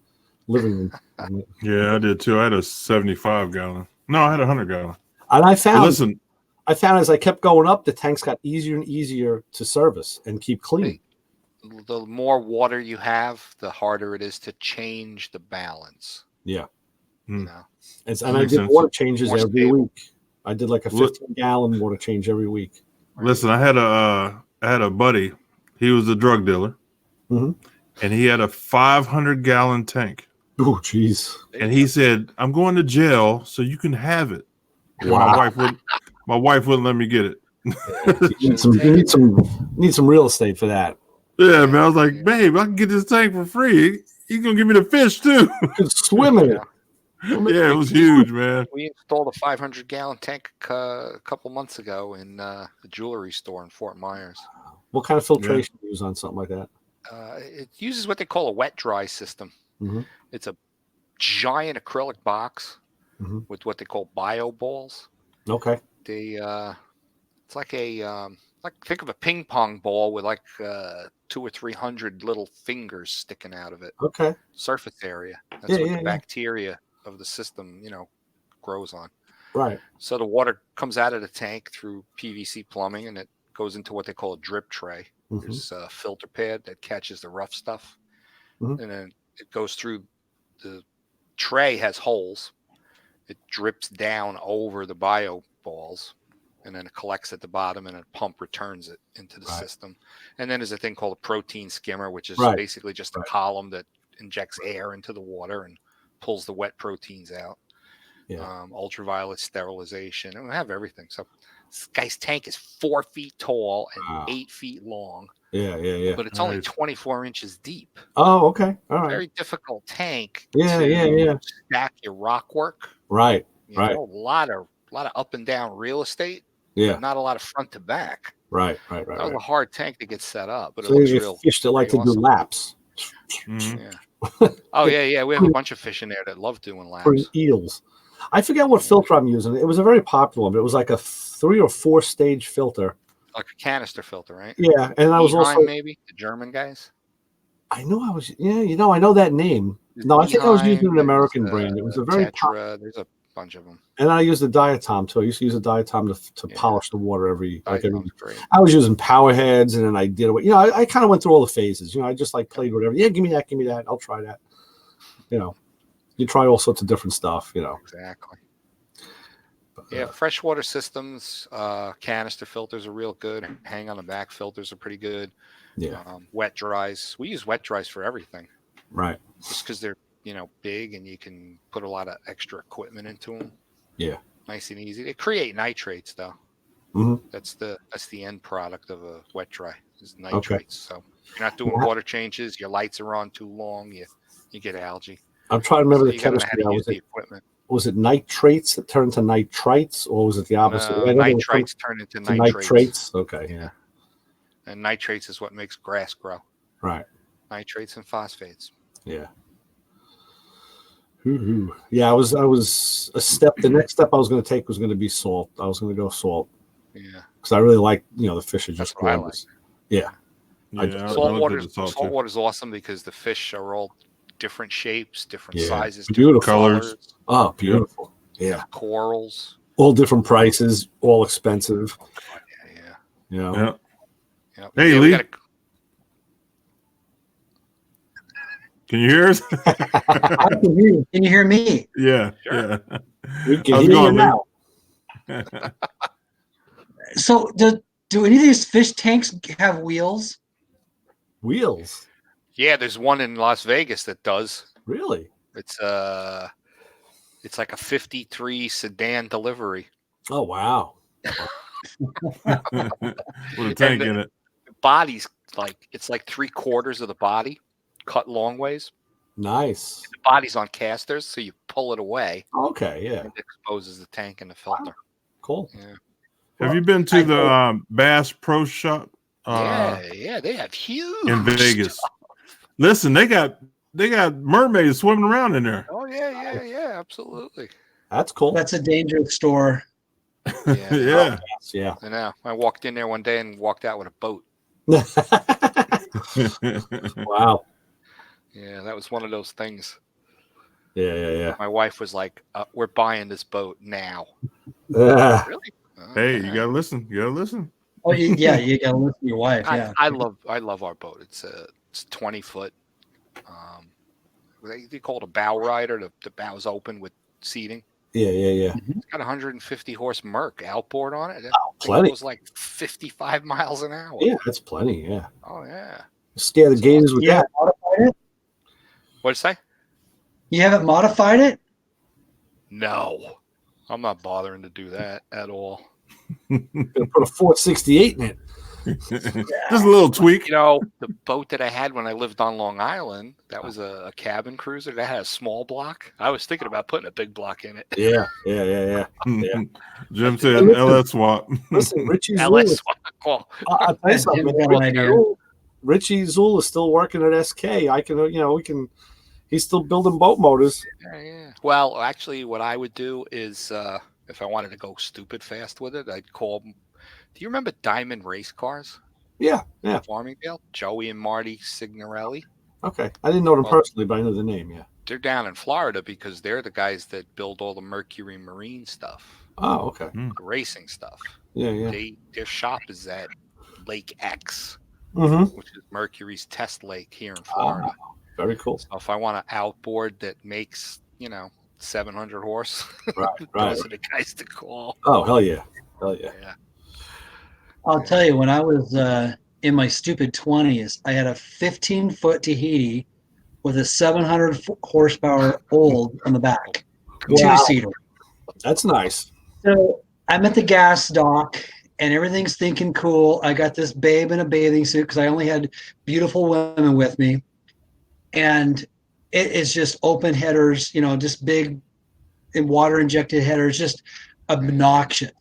living room. Yeah, I did too. I had a 75 gallon. No, I had a 100 gallon. And I found as I kept going up, the tanks got easier and easier to service and keep clean. The more water you have, the harder it is to change the balance. Yeah. And I did water changes every week. I did like a 15-gallon water change every week. Listen, I had a buddy. He was a drug dealer, and he had a 500-gallon tank. Oh, jeez! And he said, "I'm going to jail, so you can have it." Wow. My wife wouldn't let me get it. You need some real estate for that. Yeah, man. I was like, babe, I can get this tank for free. He's gonna give me the fish too. You can swim in it. Yeah, it was huge, man. We installed a 500-gallon tank a couple months ago in a jewelry store in Fort Myers. What kind of filtration do you use on something like that? It uses what they call a wet dry system. It's a giant acrylic box with what they call bio balls. Okay. It's like think of a ping pong ball with like 200 or 300 little fingers sticking out of it. Okay. Surface area. That's what the bacteria of the system, grows on. Right. So the water comes out of the tank through PVC plumbing, and it goes into what they call a drip tray. There's a filter pad that catches the rough stuff, and then it goes through. The tray has holes. It drips down over the bio balls, and then it collects at the bottom, and a pump returns it into the system. And then there's a thing called a protein skimmer, which is basically just a column that injects air into the water and pulls the wet proteins out. Ultraviolet sterilization, and we have everything. So this guy's tank is 4 feet tall and 8 feet long. Yeah. But it's only 24 inches deep. Oh, okay. All right. Very difficult tank. Yeah. Stack your rock work. Right. A lot of up and down real estate. Yeah. Not a lot of front to back. Right. That was a hard tank to get set up, but so it looks real. Fish that like to do laps. Yeah. Oh yeah. We have a bunch of fish in there that love doing laps. For eels. I forget what filter I'm using. It was a very popular one, but it was like a 3 or 4 stage filter. Like a canister filter, right? Yeah, and I was also maybe the German guys. I know I was. Yeah, I know that name. No, I think I was using an American brand. It was a very Tetra. There's a bunch of them. And I used a diatom too. I used to use a diatom to polish the water every. I was using power heads, and then I did it. I kind of went through all the phases. I just played whatever. Yeah, give me that. I'll try that. you try all sorts of different stuff, you know. Exactly. Yeah, freshwater systems, canister filters are real good. Hang on the back filters are pretty good. Yeah. Wet dries. We use wet dries for everything. Right. Just because they're, big and you can put a lot of extra equipment into them. Yeah. Nice and easy. They create nitrates though. Mm-hmm. That's the end product of a wet dry is nitrates. Okay. So you're not doing water changes. Your lights are on too long. You get algae. I'm trying to remember the chemistry. Was it nitrates that turned to nitrites, or was it the opposite? Nitrites turn into nitrates. Okay. Yeah. And nitrates is what makes grass grow. Right. Nitrates and phosphates. Yeah. Yeah, I was a step. The next step I was going to take was going to be salt. I was going to go salt. Yeah. Because I really like, the fish are just what I like. Yeah. Salt water is awesome because the fish are all different shapes, different sizes, beautiful colors. Oh, beautiful. Yeah. Corals. All different prices, all expensive. Yeah. Hey, Lee. Can you hear us? I can hear you. Can you hear me? Yeah. Sure. Yeah. We can hear you now. So, do any of these fish tanks have wheels? Wheels? Yeah, there's one in Las Vegas that does. Really? It's like a 53 sedan delivery. Oh wow. With a tank in it. The body's it's like 3/4 of the body cut long ways. Nice. The body's on casters, so you pull it away. Okay, yeah. It exposes the tank and the filter. Wow. Cool. Yeah. Have you been to the Bass Pro Shop? Yeah, they have huge in Vegas. stuff. Listen, they got mermaids swimming around in there. Oh yeah, absolutely. That's cool. That's a dangerous store. Yeah. Yeah. I know. I walked in there one day and walked out with a boat. Wow. Yeah, that was one of those things. Yeah. My wife was like, "We're buying this boat now." Really? Hey, you gotta listen. You gotta listen. Oh yeah, you gotta listen to your wife. Yeah. I love our boat. It's 20 foot. They call it a bow rider. The bow's open with seating. Yeah. It's got 150 horse Merc outboard on it. Plenty. It was like 55 miles an hour. Yeah, that's plenty. Yeah. Oh yeah. Scare the gators with that. Modified it? What'd you say? You haven't modified it? No, I'm not bothering to do that at all. Gonna put a 468 in it. Just a little tweak. The boat that I had when I lived on Long Island, that was a cabin cruiser that had a small block. I was thinking about putting a big block in it. Yeah. Jim said LS swap. Listen, Richie LS Zool. swap. I'll tell you something. Richie Zool is still working at SK. He's still building boat motors. Yeah. Well, actually, what I would do is if I wanted to go stupid fast with it, I'd call. Do you remember Diamond Race Cars? Yeah. Farmingdale, Joey and Marty Signorelli. Okay, I didn't know them personally, but I know the name. Yeah, they're down in Florida because they're the guys that build all the Mercury Marine stuff. Oh, okay. The racing stuff. Yeah. Their shop is at Lake X, which is Mercury's test lake here in Florida. Very cool. So if I want an outboard that makes 700 horse, right. Those are the guys to call. Oh hell yeah. I'll tell you, when I was in my stupid 20s, I had a 15-foot Tahiti with a 700 horsepower old on the back, two-seater. That's nice. So I'm at the gas dock, and everything's thinking cool. I got this babe in a bathing suit because I only had beautiful women with me, and it is just open headers, just big and water-injected headers, just obnoxious.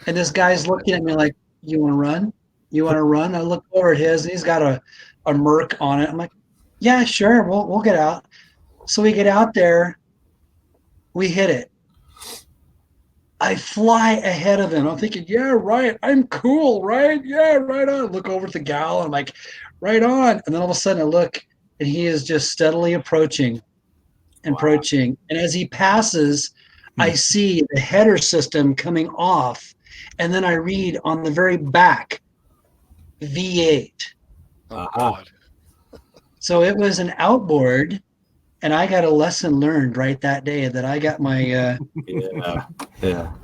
And this guy's looking at me like, "You want to run? You want to run?" I look over at his, and he's got a Merc on it. I'm like, "Yeah, sure, we'll get out." So we get out there, we hit it. I fly ahead of him. I'm thinking, "Yeah, right. I'm cool, right? Yeah, right on." Look over at the gal, and I'm like, "Right on." And then all of a sudden, I look, and he is just steadily approaching. And as he passes, I see the header system coming off. And then I read on the very back, V8. Oh, God. So it was an outboard And I got a lesson learned right that day that I got my Yeah.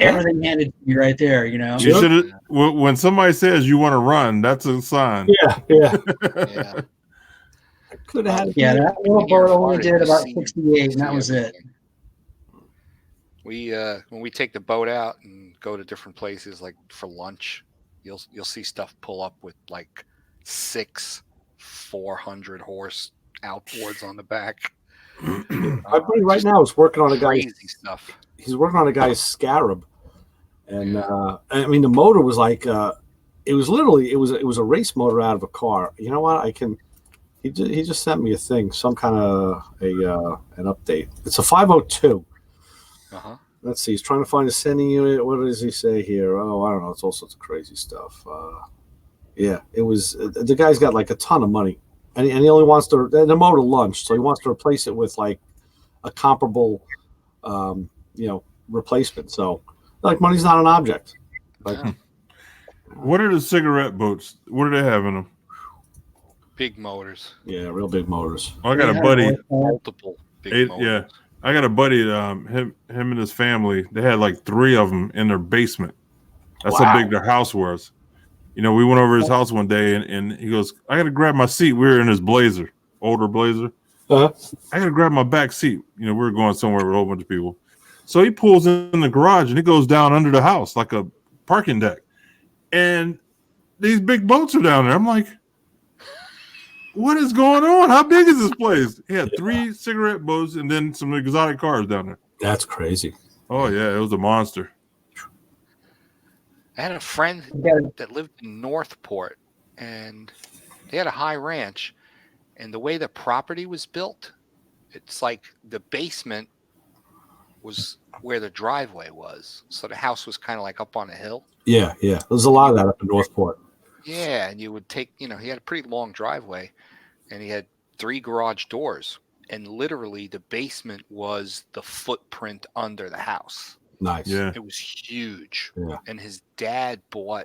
everything handed to me right there. You know, You should. When somebody says you want to run, that's a sign. Yeah. Yeah. Yeah. Could have had. yeah, that little Here in boat only Florida, did you about see- 68, and that see was it. everything. We when we take the boat out and go to different places like for lunch, you'll see stuff pull up with like 6 400 horse outboards on the back. My buddy right now is working on a guy's. Crazy stuff. He's working on a guy's Scarab, and I mean the motor was like it was literally it was a race motor out of a car. You know what? He just sent me a thing, some kind of an update. It's a 502. Uh-huh. Let's see. He's trying to find a sending unit. What does he say here? Oh, I don't know. It's all sorts of crazy stuff. Yeah, it was. The guy's got like a ton of money, and he only wants to. The motor lunged, so he wants to replace it with like a comparable, replacement. So, like, money's not an object. Like, Yeah. What are the cigarette boats? What do they have in them? Big motors. yeah, real big motors. I got Yeah, a buddy. Multiple big motors. Yeah, I got a buddy. Him and his family. They had like 3 of them in their basement. That's how Wow. big their house was. You know, we went over his house one day, and he goes, "I got to grab my seat." We were in his Blazer, older Blazer. Uh-huh. I got to grab my back seat. You know, we were going somewhere with a whole bunch of people. So he pulls in the garage, and it goes down under the house like a parking deck. And these big boats are down there. I'm like, what is going on? How big is this place? He had 3 cigarette boats and then some exotic cars down there. That's crazy. Oh, yeah, it was a monster. I had a friend Yeah. that lived in Northport, and they had a high ranch, and the way the property was built, it's like the basement was where the driveway was, so the house was kind of like up on a hill. Yeah. There's a lot of that up in Northport. Yeah, and you would take, he had a pretty long driveway, and he had 3 garage doors, and literally the basement was the footprint under the house. Nice. Yeah. It was huge. Yeah. And his dad bought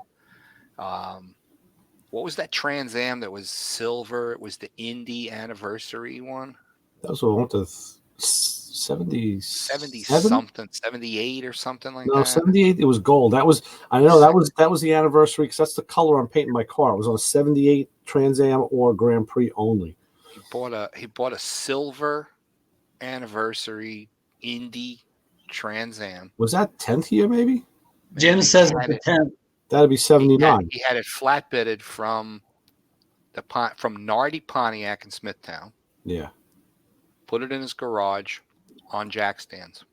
what was that Trans Am that was silver? It was the Indy anniversary one. That was what I went to 70 something, 78 or something like No, that. 78. It was gold. That was that was the anniversary because that's the color I'm painting my car. It was on a 78 Trans Am or Grand Prix only. He bought a silver anniversary Indy Trans Am. Was that 10th year maybe? Jim says it's the 10th. That'd be 79. He had it flatbedded from Nardi Pontiac in Smithtown. Yeah. Put it in his garage on jack stands.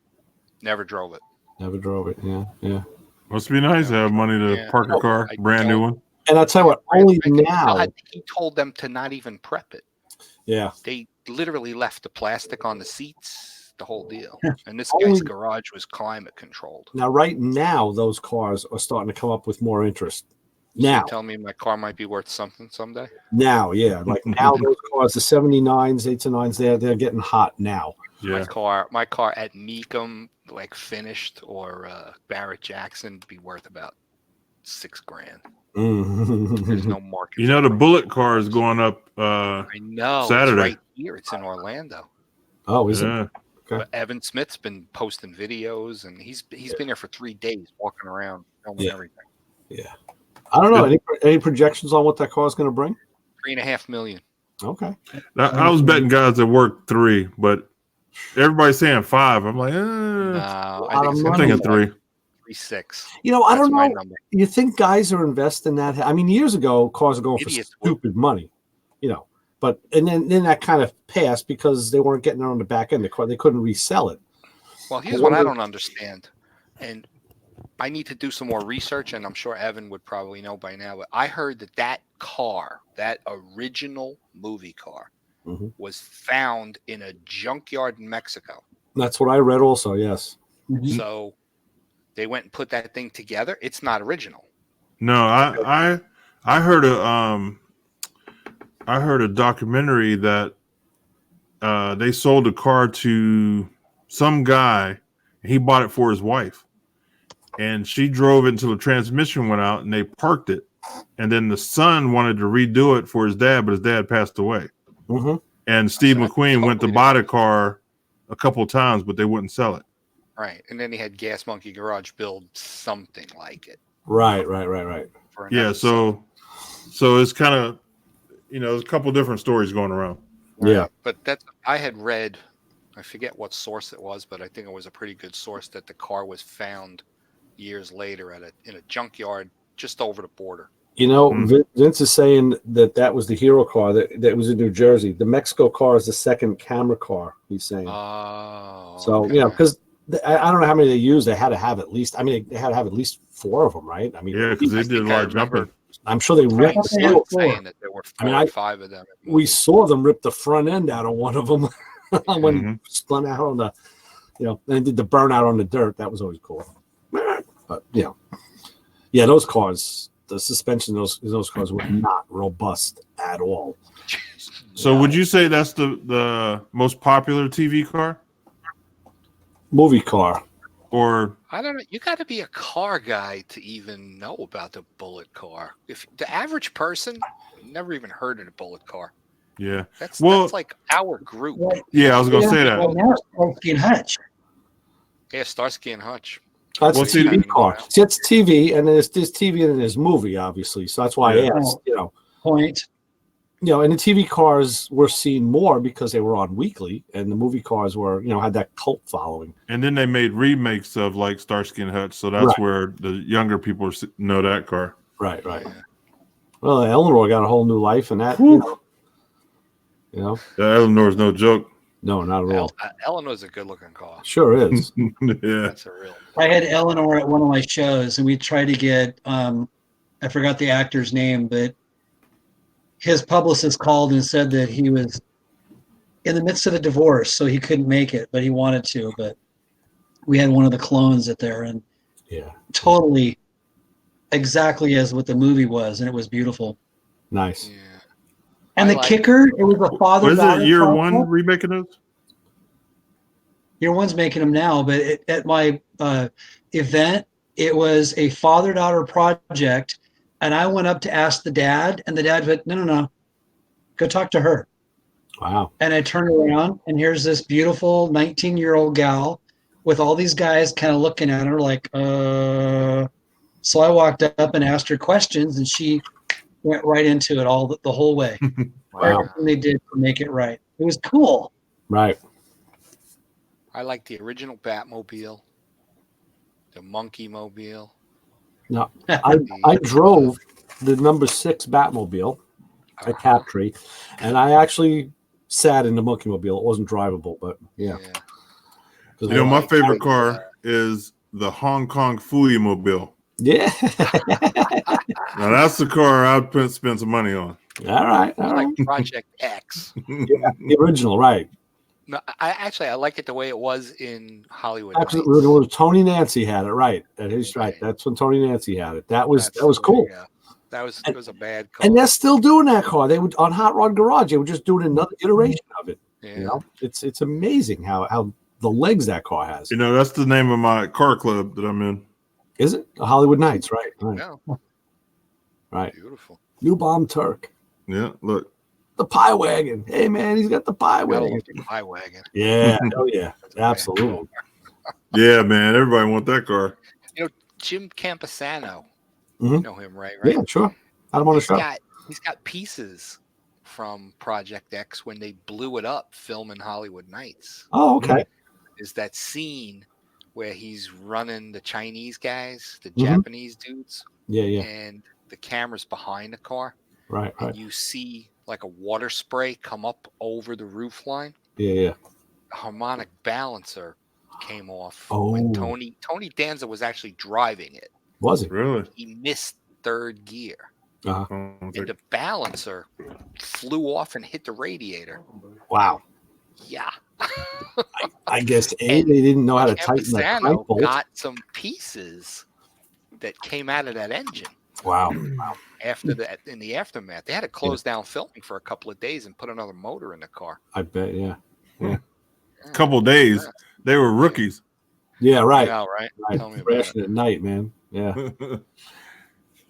Never drove it. Never drove it. Yeah. Must be nice to have money to Yeah. park a car, I brand new don't- one. And I'll tell you what, only now. I think he told them to not even prep it. Yeah. They literally left the plastic on the seats, the whole deal. And this Only- guy's garage was climate controlled. Now, right now, those cars are starting to come up with more interest. So Now, you tell me my car might be worth something someday. yeah. Like now, those cars, the 79s, 8s, and 9s, they're getting hot now. Yeah. My car at Mecum, like finished, or Barrett Jackson, be worth about $6,000. There's no market. You know, for the it. bullet car is going up. I know. Saturday. It's right here. It's in Orlando. Oh, is it? Yeah. Okay. But Evan Smith's been posting videos, and he's been there for 3 days, walking around, filming Yeah. everything. I don't know. Any projections on what that car is going to bring? $3.5 million. Okay. I was betting guys that work 3, but everybody's saying 5. I'm like, No, lot I think of it's money. I'm thinking 3. 3.6. You know, I That's don't my know. number. You think guys are investing that? I mean, years ago, cars were going Idiots for stupid money, But and then that kind of passed because they weren't getting it on the back end. They couldn't resell it. Well, here's what I don't understand, and I need to do some more research, and I'm sure Evan would probably know by now. But I heard that car, that original movie car, Mhm. was found in a junkyard in Mexico. That's what I read. Also, yes. So they went and put that thing together. It's not original. No, I heard a documentary that they sold a car to some guy. He bought it for his wife, and she drove it until the transmission went out, and they parked it. And then the son wanted to redo it for his dad, but his dad passed away. Mm-hmm. And Steve So I McQueen went to totally buy the car a couple of times, but they wouldn't sell it. Right. And then he had Gas Monkey Garage build something like it. Right. For Yeah, another so it's kind of, there's a couple different stories going around. Right. Yeah. But I had read, I forget what source it was, but I think it was a pretty good source that the car was found years later in a junkyard just over the border. Vince is saying that was the Hero car that was in New Jersey. The Mexico car is the second camera car, he's saying. Oh. So, okay. because I don't know how many they used. They had to have at least 4 of them, right? I mean, Yeah, because they did a lot of jumping. I'm sure they ripped the Yeah. front. saying that there were 5 of them. We saw them rip the front end out of one of them when Mhm. he spun out on the, and did the burnout on the dirt. That was always cool. But yeah, those cars, the suspension in those cars were not robust at all. So would you say that's the most popular TV car? Movie car. Or I don't know. You got to be a car guy to even know about the Bullitt car. If the average person never even heard of the Bullitt car, yeah. that's Well- like our group. Right. Yeah, I was gonna say that. Right now, it's Starsky and Hutch. Yeah, Starsky and Hutch. That's Well, a see, TV car. See, that's TV, and then there's TV and then there's movie, obviously. So that's why Yeah. I asked, Point. and the TV cars were seen more because they were on weekly, and the movie cars were, had that cult following. And then they made remakes of like Starsky and Hutch, so that's Right. where the younger people know that car. Right. Yeah. Well, Eleanor got a whole new life, and that, Whew. Yeah, Eleanor's no joke. no, not at all. Eleanor's a good looking car. Sure is. Yeah. That's a real. I had Eleanor at one of my shows, and we tried to get I forgot the actor's name, but his publicist called and said that he was in the midst of a divorce, so he couldn't make it, but he wanted to. But we had one of the clones at there, and Yeah, totally exactly as what the movie was, and it was beautiful. nice. Yeah. And I the like- kicker, it was a father. What is daughter it? Year couple. one remaking those? Year one's making them now, but at my event, it was a father-daughter project, and I went up to ask the dad, and the dad said, "No, go talk to her." Wow. And I turned around, and here's this beautiful 19-year-old gal with all these guys kind of looking at her like, So I walked up and asked her questions, and she went right into it all the whole way. Wow. Everything they did to make it right. It was cool. Right. I like the original Batmobile, the Monkey Mobile. No, I drove the number 6 Batmobile at Captree, and I actually sat in the Monkey Mobile. It wasn't drivable, but yeah. 'Cause My like favorite that. car is the Hong Kong Fooey Mobile. Yeah. Now that's the car I'd spend some money on. All right. I like Project X. The original, right? No, I like it the way it was in Hollywood. Absolutely. Nights. When Tony Nancy had it, right? That is right. Right. That's when Tony Nancy had it. That was That's- cool. yeah. It was a bad car. And they're still doing that car. They would on Hot Rod Garage. They were just doing another iteration of it. yeah. It's amazing how the legs that car has. That's the name of my car club that I'm in. Is it the Hollywood Nights? Right. Right. Yeah. Right. Beautiful. New Bomb Turk. Yeah, look. The Pie Wagon. Hey man, he's got the Pie Gotta Wagon. love the Pie Wagon. Yeah. Oh yeah. Absolutely. Yeah, man, everybody want that car. Jim Camposano. Mhm. You know him, right? Yeah. Sure. Had him on the show. He's got pieces from Project X when they blew it up filming Hollywood Nights. Oh, okay. Is that scene where he's running the Chinese guys, the Mhm. Japanese dudes, Yeah. Yeah. and the camera's behind the car, Right. and Right. you see like a water spray come up over the roof line. Yeah. Yeah. The harmonic balancer came off Oh. when Tony Danza was actually driving it. Was it? Really? He missed third gear, Uh-huh. Oh, and the balancer flew off and hit the radiator. Wow. Yeah. I guess And they didn't know how to tighten that Camposano crank bolt. got some pieces that came out of that engine Wow. after that in the aftermath. They had to close down filming for a couple of days and put another motor in the car. I bet. Yeah. couple days. They were rookies. Yeah. Right. Yeah, right. Right. Tell me about Crashing at night, man. Yeah.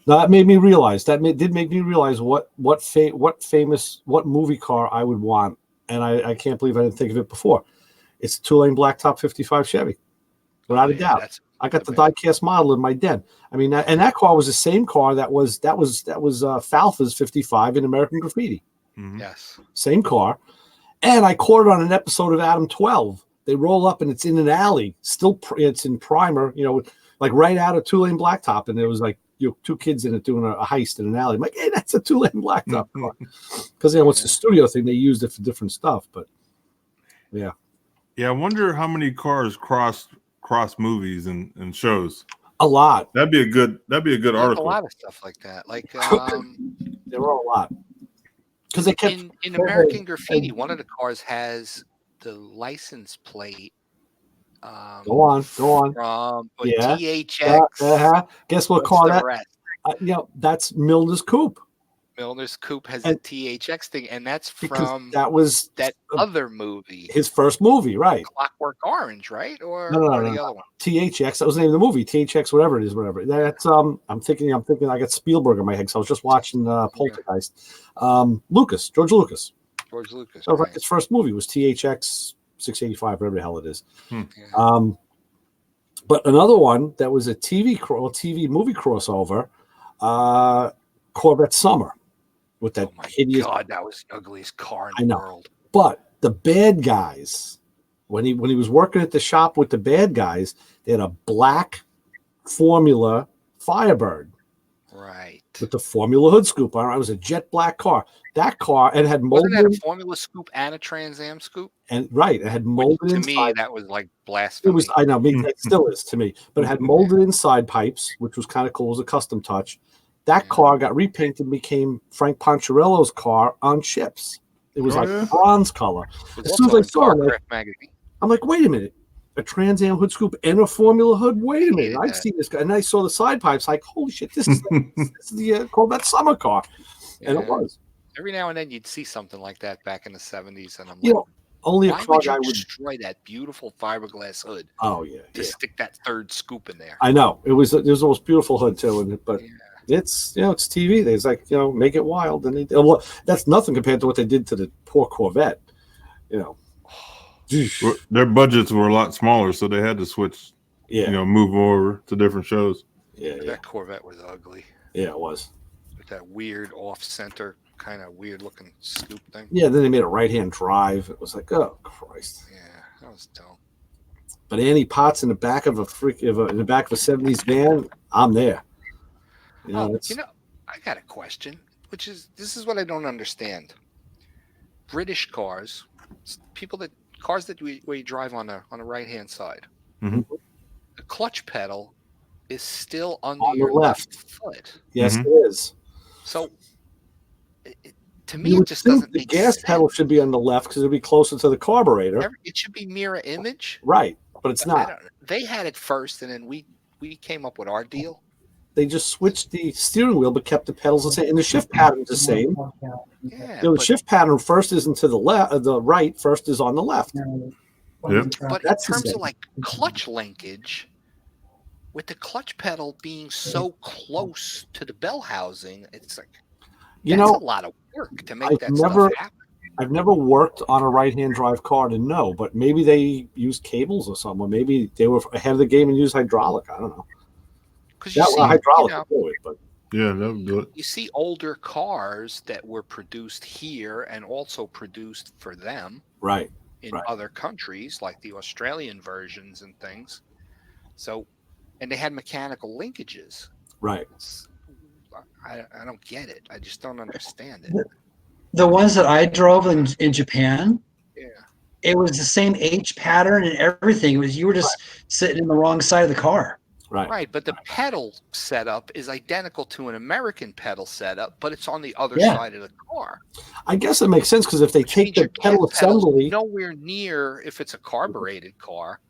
That made me realize. Did make me realize what movie car I would want and I can't believe I didn't think of it before. It's a 2-lane blacktop 55 Chevy, without a doubt. I got the die-cast model in my den. I mean, and that car was the same car that was Falfa's 55 in American Graffiti. Mhm. Yes. Same car. And I caught it on an episode of Adam 12. They roll up and it's in an alley. Still, it's in primer, like right out of 2-lane blacktop. And there was like two kids in it doing a heist in an alley. I'm like, hey, that's a 2-lane blacktop car. Because, it's a studio thing. They used it for different stuff. But, yeah. Yeah, I wonder how many cars cross movies and shows. A lot. That'd be a good There's article. a lot of stuff like that. Like There were a lot. Because they kept in American Graffiti, one of the cars has the license plate. Go on. From Yeah. THX. Guess what What's car the that? rest? That's Milner's Coupe. Milner's Coupe has And- the THX thing, and that's Because from that was that other movie, his first movie, right? Clockwork Orange, right? Or, No, or the no. other one? THX. That was the name of the movie. THX, whatever it is, whatever. That's I'm thinking. I got Spielberg in my head because I was just watching Poltergeist. George Lucas. George Lucas. That was like right. his first movie was THX 685, whatever the hell it is. Yeah. But another one that was a TV movie crossover, Corvette Summer, with that Oh my hideous. God, that was the ugliest car I in the know. world. But the bad guys, when he was working at the shop with the bad guys, they had a black Formula Firebird Right. with the Formula hood scoop on it. It was a jet black car. That car, it had Wasn't molded that a Formula Scoop and a Trans Am Scoop? and right, it had Which, molded to inside. me, that was like It blasphemy. was, I know, it still is to me, but it had molded inside pipes, which was kind of cool. It was a custom touch. That Yeah. car got repainted and became Frank Poncherello's car on chips. It was Oh, like yeah? bronze color. It was as soon as also I in saw it, Carcraft magazine. I'm like, wait a minute. A Trans Am hood scoop and a Formula hood? Wait a minute. Hated I've that. seen this guy. And I saw the side pipes, like, holy shit, this is the Corvette Summer car. And it Yeah. was. Every now and then you'd see something like that back in the 70s, and I'm You like, know, only a why car would guy you would. destroy that beautiful fiberglass hood Oh, yeah. to Yeah. stick that third scoop in there? I know. It was the most beautiful hood, too. But Yeah. it's, it's TV. It's like, make it wild. And well, that's nothing compared to what they did to the poor Corvette. Their budgets were a lot smaller, so they had to switch. Yeah. Move over to different shows. Yeah. That Corvette was ugly Yeah, it was. with that weird off-center, kind of weird-looking scoop thing. Yeah, then they made a right-hand drive. It was like, oh, Christ. Yeah, that was dumb. But Annie Potts in the back of a 70s van, I'm there. I got a question, which is this is what I don't understand. British cars, where you drive on the right-hand side. Mhm. The clutch pedal is still under On the your left. foot. Yes, Mhm. it is. So, to me, You it would just think doesn't the make gas sense. pedal should be on the left because it'd be closer to the carburetor. It should be mirror image. Right, but it's But I not. don't- They had it first, and then we came up with our deal. They just switched the steering wheel but kept the pedals the same. And the shift pattern's the same. Yeah, The but, shift pattern first isn't to the left, the right, first is on the left. Yep. but in That's the terms same. of like clutch linkage, with the clutch pedal being so close to the bell housing, it's like that's a lot of work to make I've that never- stuff happen. I've never worked on a right-hand drive car to know, but maybe they used cables or something. Or maybe they were ahead of the game and used hydraulic. I don't know. Because That you well, hydraulic see, would do it, but Yeah, that would do it. you see older cars that were produced here and also produced for them right. in Right. other countries, like the Australian versions and things. So, and they had mechanical linkages. Right. I don't get it. I just don't understand it. The ones that I drove in Japan, Yeah. it was the same H pattern and everything. It was you were just sitting in the wrong side of the car. Right. Right, but the pedal setup is identical to an American pedal setup, but it's on the other Yeah. side of the car. I guess it makes sense because if they Which take means the your pedal gas pedal's assembly, nowhere near if it's a carbureted car,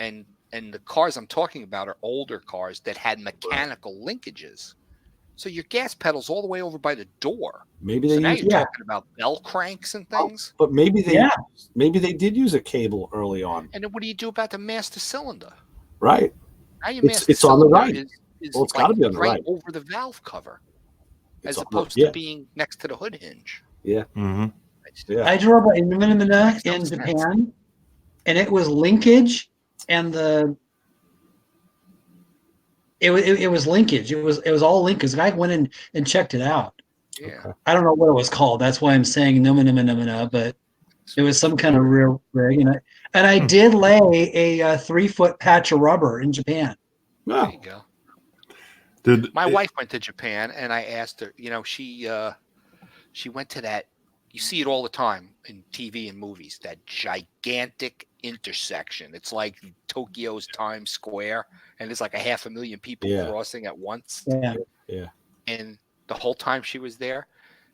and the cars I'm talking about are older cars that had mechanical linkages. So your gas pedal's all the way over by the door. maybe So they now use, you're Yeah. talking about bell cranks and things. but maybe they Yeah. maybe they did use a cable early on. And then what do you do about the master cylinder? Right. Now your It's- master it's on the cylinder right. is Well, it's gotta like be on the right. over the valve cover, It's as on the- opposed yeah. to being next to the hood hinge. Mm-hmm. Yeah. I drove in Makes no in sense. Japan, and it was linkage, and it was linkage. It was all linkage. The guy went in and checked it out. Yeah. I don't know what it was called. That's why I'm saying no, but it was some kind of real rig, and I did lay a 3-foot patch of rubber in Japan. There you go. My wife went to Japan, and I asked her. She went to that. You see it all the time in TV and movies. That gigantic intersection. It's like Tokyo's Times Square, and there's like 500,000 people crossing at once. Yeah. And the whole time she was there,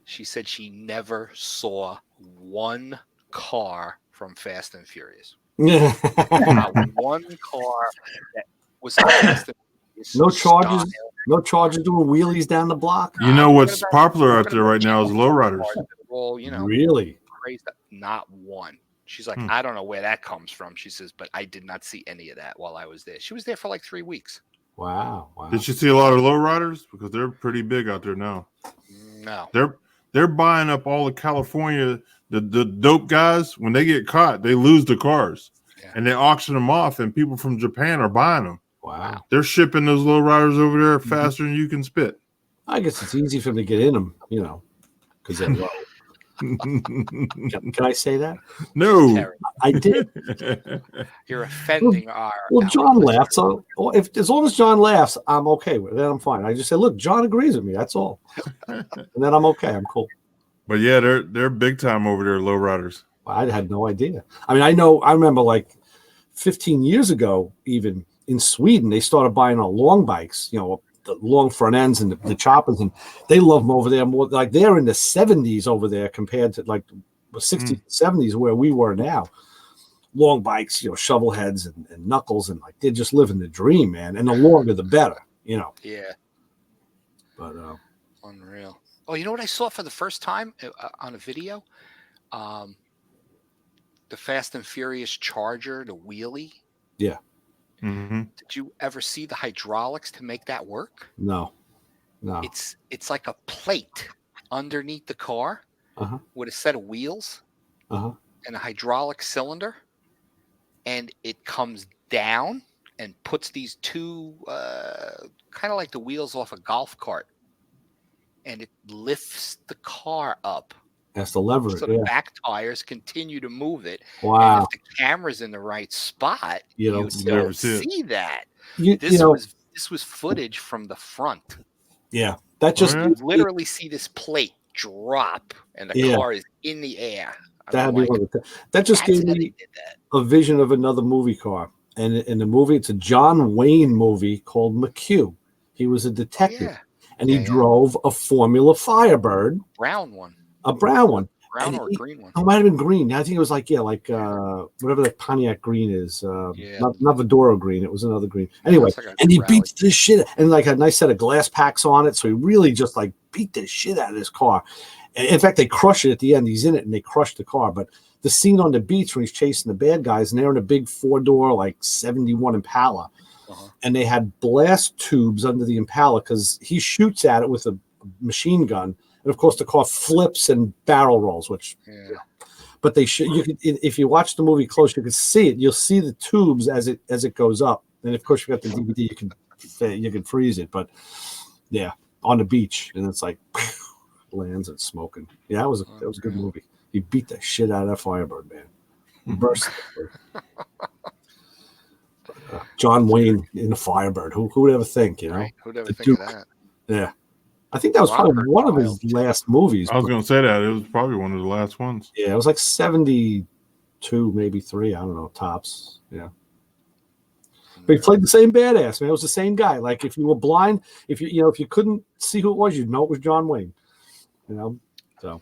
she said she never saw one car from Fast and Furious. Yeah. Not one car that was Fast and Furious. No charges. style. No charges doing wheelies down the block. You know what's What about- popular what out there about right now is cheap lowriders. cars that are all, Really? crazed up? Not one. She's like, Hmm. I don't know where that comes from. She says, but I did not see any of that while I was there. She was there for like 3 weeks. Wow. Did you see a lot of lowriders? Because they're pretty big out there now. No. They're buying up all of California. The dope guys, when they get caught, they lose the cars. Yeah. And they auction them off, and people from Japan are buying them. Wow. They're shipping those lowriders over there faster than you can spit. I guess it's easy for them to get in them, because they're low. Can I say that? No. Terry, I did. you're offending our. Well, our John listeners. laughs. So as long as John laughs, I'm okay with it. Then I'm fine. I just say, look, John agrees with me. That's all. And then I'm okay. I'm cool. But yeah, they're big time over there, lowriders. I had no idea. I mean, I remember like 15 years ago, even in Sweden, they started buying long bikes, the long front ends and the choppers, and they love them over there more. Like they're in the 70s over there compared to like the 60s, 70s where we were now. Long bikes, shovel heads and knuckles, and like they're just living the dream, man. And the longer, the better, Yeah. But Unreal. Oh, you know what I saw for the first time on a video? The Fast and Furious Charger, the wheelie. Mm-hmm. Did you ever see the hydraulics to make that work? no. It's like a plate underneath the car Uh-huh. with a set of wheels Uh-huh. and a hydraulic cylinder, and it comes down and puts these two kind of like the wheels off a golf cart, and it lifts the car up. That's the lever. So the back tires continue to move it. And Wow. if the camera's in the right spot, You you don't never don't see it. see that. You This know, was footage from the front. yeah. That just yeah? You literally see this plate drop, and the Yeah. car is in the air. And that'd I'm be like, one of the, that just that's gave how they me did that. a vision of another movie car. And in the movie, it's a John Wayne movie called McHugh. He was a detective, Yeah, and he Yeah, yeah. drove a Formula Firebird, brown one, a brown one. brown And or he- green one. It might have been green. I think it was like whatever the Pontiac green is. Yeah. Not Vidoro green. It was another green. Anyway, That's like a and he rally. beats the shit, and like a nice set of glass packs on it. So he really just like beat the shit out of this car. In fact, they crush it at the end. He's in it, and they crush the car. But the scene on the beach when he's chasing the bad guys, and they're in a big 4-door like 71 Impala, Uh-huh. and they had blast tubes under the Impala because he shoots at it with a machine gun, and of course the car flips and barrel rolls, which. Yeah. But they should. You could, if you watch the movie close, you can see it. You'll see the tubes as it goes up, and of course you got the DVD. You can freeze it, but yeah, on the beach, and it's like lands and smoking. Yeah, that was a good movie. He beat the shit out of that Firebird, man. Burst. John Wayne in a Firebird. Who would ever think? Right. Who'd ever The think Duke. of that? Yeah, I think that was probably Robert one of his Wild. last movies. I was but- going to say that. It was probably one of the last ones. Yeah, it was like 72, maybe 3. I don't know, tops. Yeah. But he played the same badass, man. It was the same guy. Like if you were blind, if you couldn't see who it was, you'd know it was John Wayne. So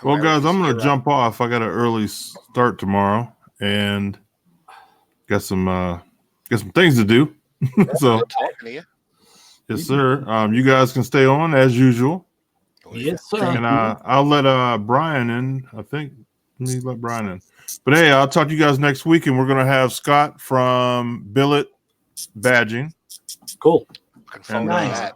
Well, guys, I'm going to Hilarious. jump off. I got an early start tomorrow and got some things to do. So, Good talking to you. yes, sir. You guys can stay on as usual. yes, sir. And I'll let Brian in. I think let me let Brian in. But hey, I'll talk to you guys next week, and we're gonna have Scott from Billet Badging. Cool. Looking forward Nice. to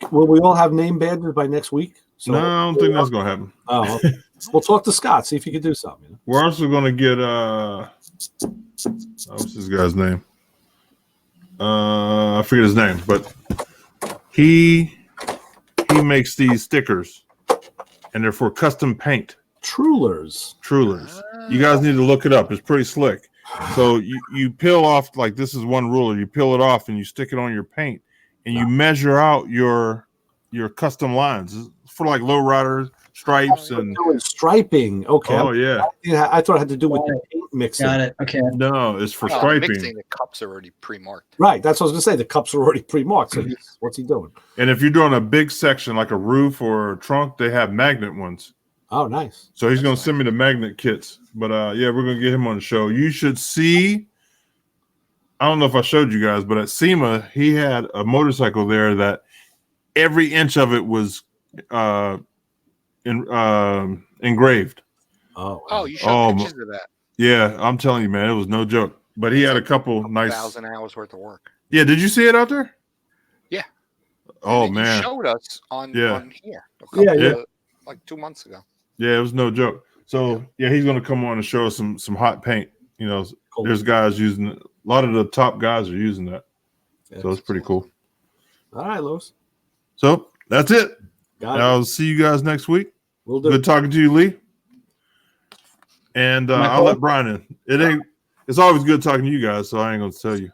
that. Will we all have name badges by next week? So, No, I don't think that's gonna happen. Oh, okay. We'll talk to Scott, see if he can do something. You know? We're also going to get what's this guy's name? I forget his name, but he makes these stickers, and they're for custom paint. Trulers. You guys need to look it up. It's pretty slick. So you peel off, like this is one ruler. You peel it off and you stick it on your paint, and you measure out your custom lines. It's for like lowriders, stripes, and doing striping. Okay. Oh yeah. I thought it had to do with the paint mixing. Got it. Okay. No, it's for Oh, striping. mixing, the cups are already pre-marked. Right. That's what I was gonna say. The cups are already pre-marked. So what's he doing? And if you're doing a big section like a roof or a trunk, they have magnet ones. Oh, nice. So he's going to send me the magnet kits. But yeah, we're going to get him on the show. You should see. I don't know if I showed you guys, but at SEMA, he had a motorcycle there that every inch of it was engraved. Oh, Oh, you showed pictures of that. Yeah, I'm telling you, man, it was no joke. But he had a couple nice 1,000 hours worth of work. Yeah, did you see it out there? Yeah. Oh And man, you showed us on here a Yeah, couple yeah. of, like 2 months ago. yeah, it was no joke. So yeah, he's going to come on and show us some hot paint. You know, Cool. there's guys using it. A lot of the top guys are using that. So it's pretty cool. All right, Lewis. So that's it. Got it. I'll see you guys next week. We'll do. Good talking to you, Lee. And I'll let Brian in. It's always good talking to you guys, so I ain't gonna tell you.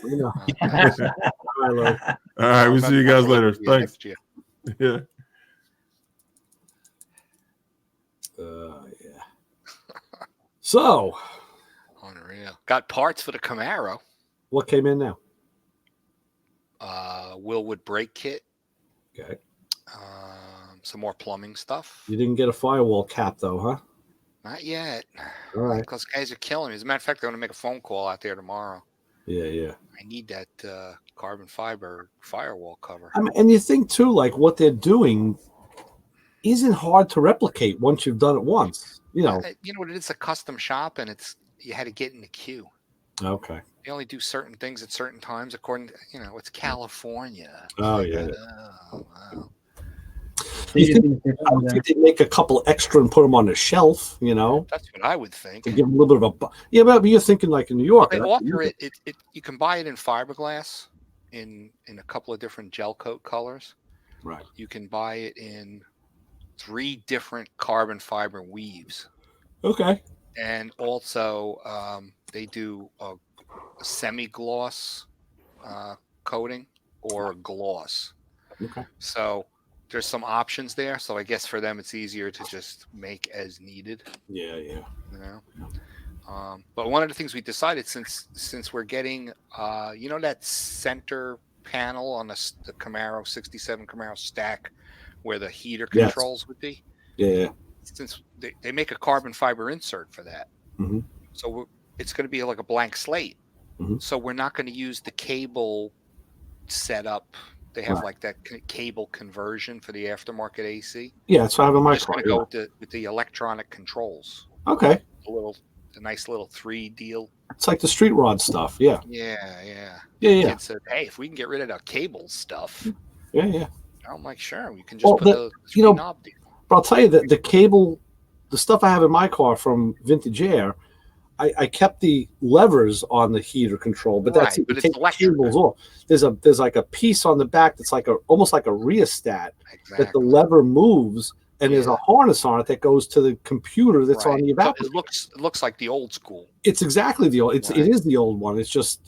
You know. All right, Lewis. All right, we'll see you guys later. Thanks. Next year. Yeah. Yeah. So, Unreal. Got parts for the Camaro. what came in now? Willwood brake kit. Okay. Some more plumbing stuff. You didn't get a firewall cap though, huh? Not yet. All right. Because guys are killing me. As a matter of fact, I'm going to make a phone call out there tomorrow. Yeah. I need that carbon fiber firewall cover. I mean, and you think too, like what they're doing isn't hard to replicate once you've done it once. You know. You know what? It's a custom shop, and you had to get in the queue. Okay. They only do certain things at certain times, according to it's California. Oh yeah. Oh, wow. You think, I would think they'd make a couple extra and put them on the shelf, you know, That's what I would think. to give them a little bit of a. Yeah, but you're thinking like in New York. They right? offer it. You can buy it in fiberglass, in a couple of different gel coat colors. Right. You can buy it in 3 different carbon fiber weaves, Okay. and also they do a semi-gloss coating or a gloss. Okay. So there's some options there. So I guess for them it's easier to just make as needed. Yeah. You know. But one of the things we decided, since we're getting that center panel on the Camaro 67 Camaro stack where the heater Yes. controls would be, Yeah. since they make a carbon fiber insert for that, Mhm. so it's going to be like a blank slate. Mhm. So we're not going to use the cable setup. They have Right. like that cable conversion for the aftermarket AC. Yeah. That's what I have in We're my just car. going to go with the electronic controls. Yeah. Okay. The nice little 3 deal. It's like the street rod stuff. Yeah. Yeah. Yeah. Kid said, "Hey, if we can get rid of the cable stuff," Yeah. I'm like, "Sure, we can just Well, put the- the you know, knob deal." But I'll tell you that the cable, the stuff I have in my car from Vintage Air, I kept the levers on the heater control, but that's Right, it. but You it's take the electric. cables off. There's like a piece on the back that's like almost like a rheostat that the Exactly. lever moves, and there's Yeah. a harness on it that goes to the computer that's on Right. the So evaporator. it looks like the old school. It's exactly the old. It Right. is the old one. It just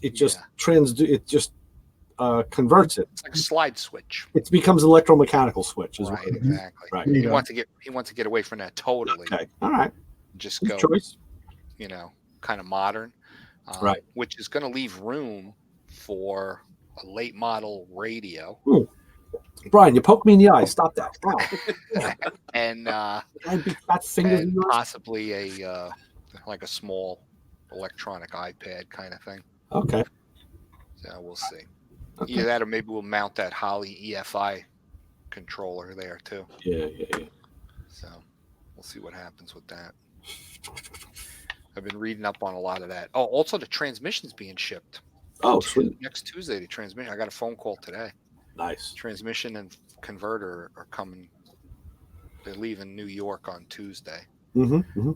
converts it. It's like a slide switch. It becomes an electromechanical switch. Is Right, what exactly. Right. He wants to get away from that totally. Okay. All right. Just Good go, choice. kind of modern. Right. Which is going to leave room for a late model radio Brian, you poke me in the eye. Stop that. Wow. and I big fat fingers in and yours. possibly a like a small electronic iPad kind of thing. Okay. So we'll see. Okay. Either that or maybe we'll mount that Holley EFI controller there too. Yeah. So we'll see what happens with that. I've been reading up on a lot of that. Oh, also the transmission's being shipped. Oh, sweet. Next Tuesday, the transmission. I got a phone call today. Nice. Transmission and converter are coming. They're leaving New York on Tuesday, Mm-hmm.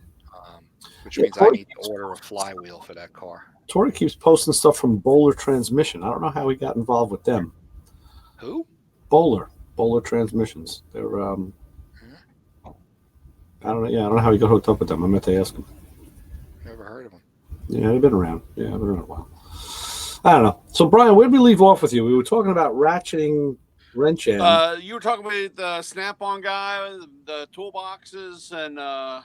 which Yeah, means I need to order a flywheel for that car. Tori keeps posting stuff from Bowler Transmission. I don't know how he got involved with them. Who? Bowler Transmissions. They're I don't know. Yeah, I don't know how he got hooked up with them. I meant to ask him. Never heard of him. Yeah, they've been around. Yeah, they've been around a while. I don't know. So, Brian, where did we leave off with you? We were talking about ratcheting wrench end. You were talking about the Snap-on guy, the toolboxes, and I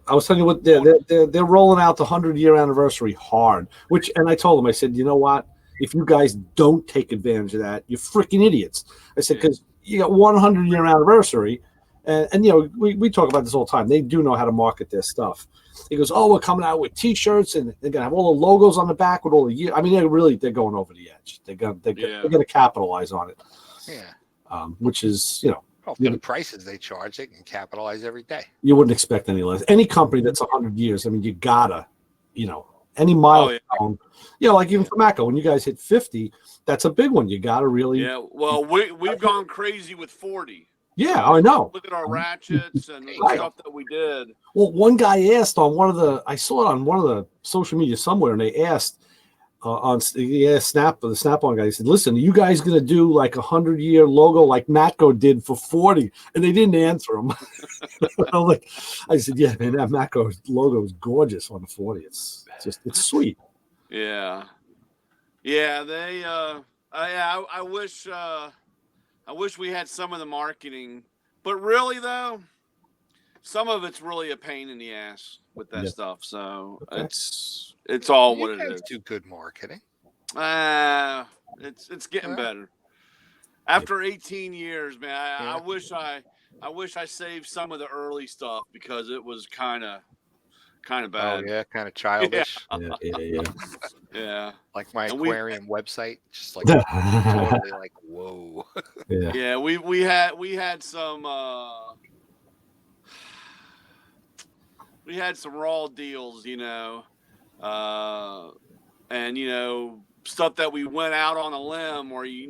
was telling you what they're rolling out the 100-year anniversary hard. And I told them, I said, you know what? If you guys don't take advantage of that, you're freaking idiots. I said, because you got 100-year anniversary, and you know we talk about this all the time. They do know how to market their stuff. He goes, oh, we're coming out with T-shirts, and they're gonna have all the logos on the back with all the year. I mean, they're going over the edge. They're gonna capitalize on it. Yeah. Which is Well, for the prices they charge, they can capitalize every day. You wouldn't expect any less. Any company that's 100 years, I mean, you gotta, any milestone, like even for Mako, when you guys hit 50, that's a big one. You gotta really. Yeah. Well, we've gone crazy with 40. Yeah, I know. Look at our ratchets and stuff that we did. Well, one guy asked on I saw it on one of the social media somewhere, and they asked the Snap-on guy. He said, "Listen, are you guys gonna do like 100-year logo like Matco did for 40?" And they didn't answer him. I said, "Yeah, man, that Matco logo is gorgeous on the 40. It's sweet." Yeah, yeah. They. I wish we had some of the marketing, but really though, some of it's really a pain in the ass with that stuff. So it's all what it is. Do good marketing. It's getting better. After 18 years, man, I wish I saved some of the early stuff because it was kind of bad. Oh yeah, kind of childish. Yeah. Like my aquarium website, just like totally like whoa. Yeah, we had some raw deals, and stuff that we went out on a limb, or you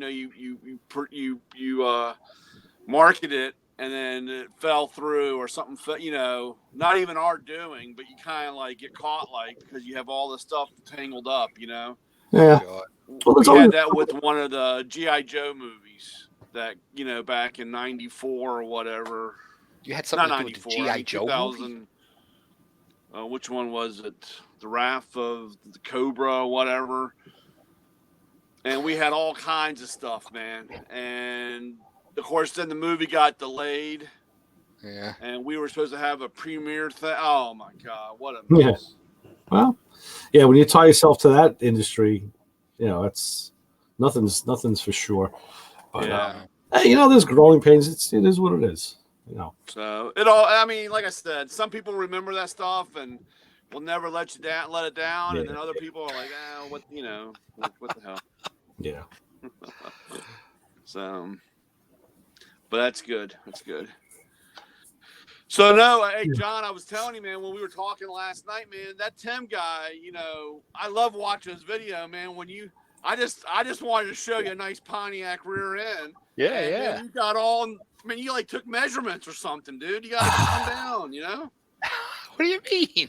market it and then it fell through or something, not even our doing, but you kind of like get caught because you have all the stuff tangled up, Yeah. Well, we had that with one of the G.I. Joe movies that, back in 94 or whatever. You had something not to do 94, with the G.I. Joe 2000. Which one was it? The Wrath of the Cobra, whatever. And we had all kinds of stuff, man. And of course, then the movie got delayed. Yeah. And we were supposed to have a premiere thing. Oh my God, what a mess. Yeah. Well, yeah, when you tie yourself to that industry, it's nothing's for sure. But there's growing pains. It is what it is. So it all. I mean, like I said, some people remember that stuff and will never let it down, and then other people are like, what the hell? Yeah. So, but that's good. That's good. So no, hey John, I was telling you, man, when we were talking last night, man, that Tim guy, I love watching his video, man. I just wanted to show you a nice Pontiac rear end. Yeah, and you got all. I mean, you took measurements or something, dude. You got to calm down, What do you mean?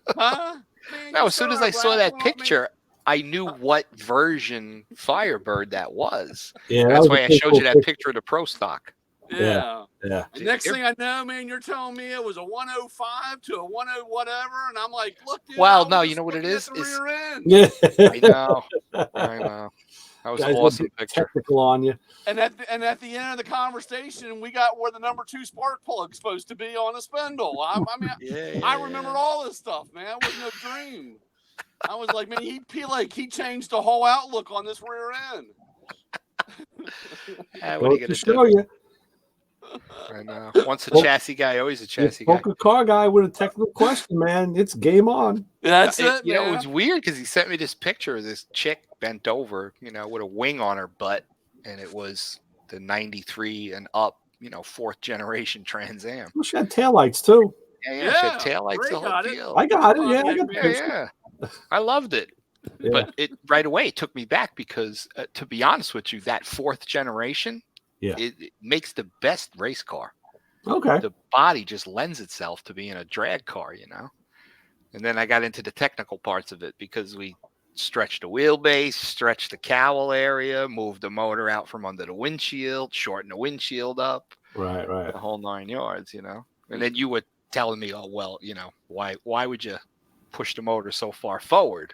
Huh? Man, No, as soon as I saw that picture, I knew what version Firebird that was. Yeah, that's why I showed you that picture of the Pro Stock. Yeah. Yeah. And next thing I know, man, you're telling me it was a 105 to a 10 whatever, and I'm like, look, dude. Well, no, you know what it is? Rear end. Yeah. I know. That was an awesome picture. Technical on you. And at the end of the conversation, we got where the number 2 spark plug's supposed to be on a spindle. I remembered all this stuff, man. It was no dream. I was like, man, he changed the whole outlook on this rear end. What are you gonna show you? I know. Once a chassis guy, always a chassis guy. A car guy with a technical question, man. It's game on. That's it. It was weird because he sent me this picture of this chick bent over, with a wing on her butt, and it was the 93 and up, 4th generation Trans Am. Well, she had taillights too. Yeah, she had taillights, the whole deal. I got it. Yeah, I got it. Yeah. I loved it. Yeah. But it right away took me back because, to be honest with you, that 4th generation, it makes the best race car. Okay. The body just lends itself to being a drag car, you know. And then I got into the technical parts of it because we stretched the wheelbase, stretched the cowl area, moved the motor out from under the windshield, shortened the windshield up, Right. the whole 9 yards, you know. And then you were telling me, oh well, you know, why would you push the motor so far forward?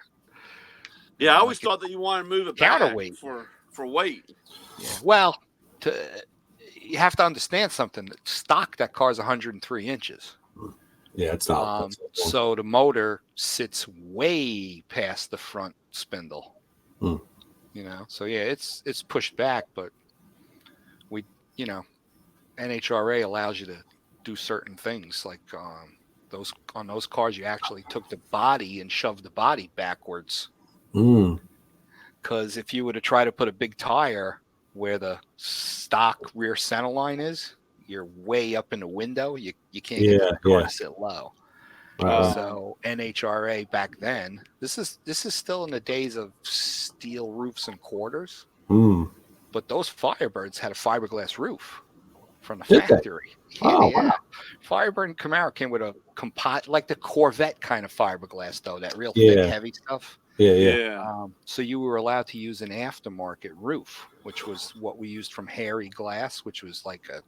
Yeah, I always thought that you wanted to move it back Counterweight for weight. Yeah. Well, you have to understand something. Stock, that car's 103 inches. Yeah, it's not. So the motor sits way past the front spindle. You know, so yeah, it's pushed back, but we, you know, NHRA allows you to do certain things like those cars. You actually took the body and shoved the body backwards. Because if you were to try to put a big tire where the stock rear center line is, you're way up in the window. You can't get the car to sit low. So NHRA back then, this is still in the days of steel roofs and quarters. But those Firebirds had a fiberglass roof from the factory. Yeah. Firebird and Camaro came with a like the Corvette kind of fiberglass, though, that real thick, heavy stuff. So you were allowed to use an aftermarket roof, which was what we used from Harry Glass, which was like a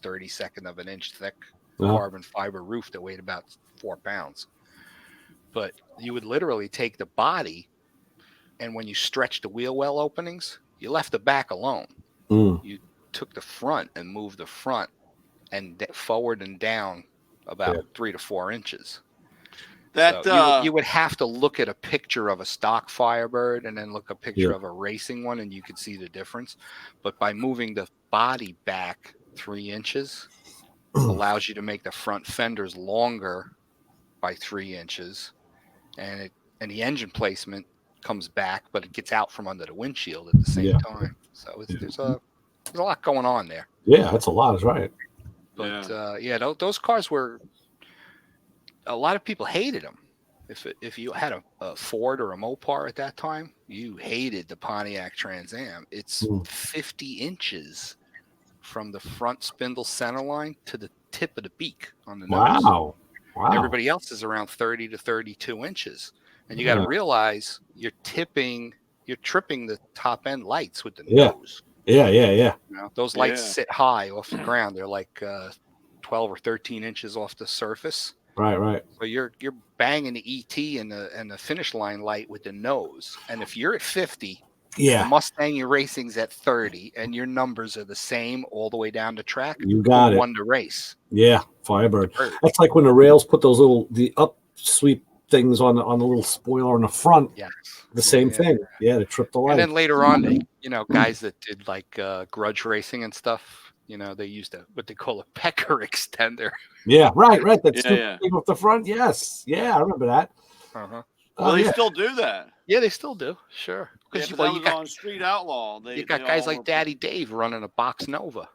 32nd of an inch thick carbon fiber roof that weighed about 4 pounds. But you would literally take the body, and when you stretched the wheel well openings, you left the back alone. You took the front and moved the front and forward and down about 3 to 4 inches. That so you would have to look at a picture of a stock Firebird and then look a picture of a racing one, and you could see the difference. But by moving the body back 3 inches allows you to make the front fenders longer by 3 inches, and the engine placement comes back, but it gets out from under the windshield at the same time. So there's a lot going on there. Yeah, that's a lot, is right. But those cars were. A lot of people hated them. If you had a Ford or a Mopar at that time, you hated the Pontiac Trans Am. It's 50 inches from the front spindle center line to the tip of the beak on the nose. Wow. Everybody else is around 30 to 32 inches. And you got to realize you're tripping the top end lights with the nose. Yeah. You know, those lights sit high off the ground. They're like 12 or 13 inches off the surface. Right. So you're banging the ET and the finish line light with the nose. And if you're at 50, the Mustang you're racing's at 30, and your numbers are the same all the way down the track, you got it. Won the race. Yeah, Firebird. That's like when the rails put those the up sweep things on the little spoiler on the front. Yeah, the same thing. Yeah, to trip the light. And then later on, guys that did like grudge racing and stuff. You know, they used what they call a pecker extender. Yeah, right. That's thing off the front. Yes. Yeah, I remember that. Well, they still do that. Yeah, they still do. Sure. Because you got on Street Outlaw. You got guys like Daddy Dave running a Box Nova.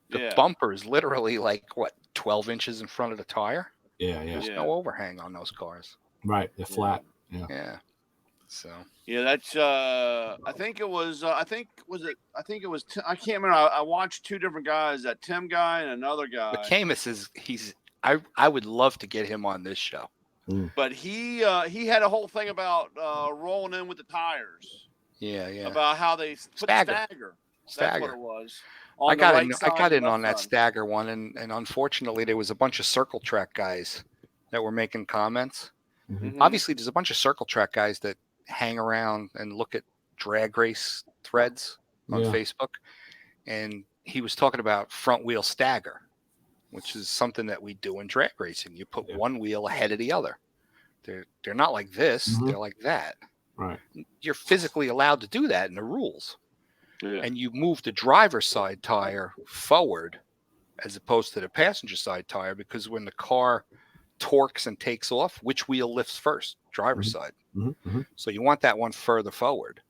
The bumper is literally like 12 inches in front of the tire. Yeah. There's no overhang on those cars. Right, they're flat. Yeah. So. Yeah, that's. I think it was. I think it was. I can't remember. I watched two different guys. That Tim guy and another guy. But Camus is. I would love to get him on this show. But he had a whole thing about rolling in with the tires. Yeah. About how they put stagger. That's what it was. I got in on that stagger one, and unfortunately there was a bunch of circle track guys that were making comments. Obviously, there's a bunch of circle track guys that hang around and look at drag race threads on Facebook, and he was talking about front wheel stagger, which is something that we do in drag racing. You put one wheel ahead of the other. They're not like this, they're like that. Right. You're physically allowed to do that in the rules. And you move the driver's side tire forward as opposed to the passenger side tire, because when the car torques and takes off, which wheel lifts first? Driver's side. So you want that one further forward.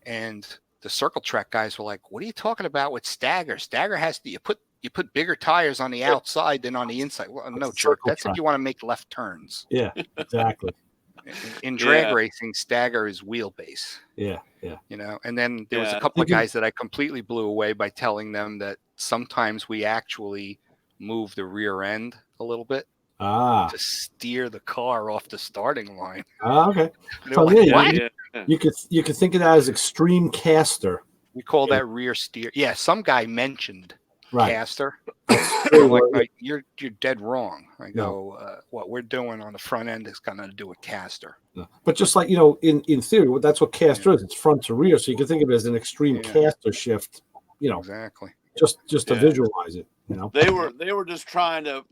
And the circle track guys were like, what are you talking about with stagger? Stagger has to, you put bigger tires on the outside than on the inside. Well, no, jerk. That's if you want to make left turns. Yeah, exactly. In drag racing, stagger is wheelbase. Yeah. You know, and then there was a couple of guys that I completely blew away by telling them that sometimes we actually move the rear end a little bit Ah. to steer the car off the starting line. Okay. They're So like, yeah, what? Yeah. you could think of that as extreme caster. We call that rear steer. Yeah, some guy mentioned Right. caster. True, I'm like, right. you're dead wrong. I go, what we're doing on the front end is going to do a caster. But just like, in theory, that's what caster is. It's front to rear. So you can think of it as an extreme caster shift, Exactly. just to visualize it, They were just trying to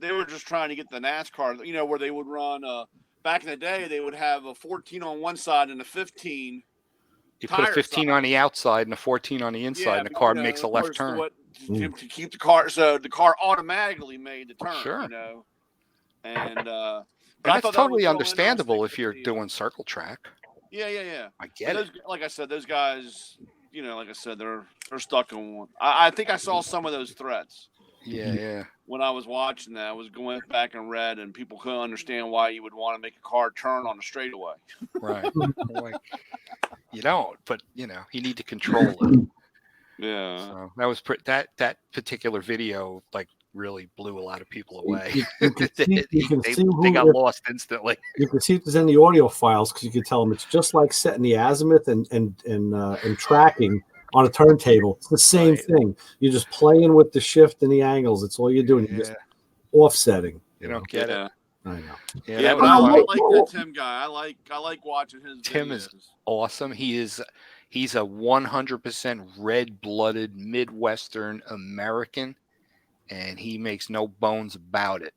get the NASCAR, where they would run back in the day, they would have a 14 on one side and a 15. You put a 15 side on the outside and a 14 on the inside, and the car makes a left turn. To keep the car, so the car automatically made the turn. Sure. And that's totally understandable if you're doing circle track. Yeah. I get it. Like I said, those guys, like I said, they're stuck on one. I think I saw some of those threats. Yeah. When I was watching that, I was going back and read, and people couldn't understand why you would want to make a car turn on a straightaway. Right. Like, you don't, but you need to control it. Yeah. So that was that particular video really blew a lot of people away. You can see they got lost instantly. You can see if there's any audio files because you can tell them it's just like setting the azimuth and tracking on a turntable. It's the same thing. You're just playing with the shift and the angles. It's all you're doing. You're just offsetting. You don't get it. I know. Yeah, but I like that Tim guy. I like watching his. Tim videos. is awesome. He's a 100% red-blooded Midwestern American, and he makes no bones about it.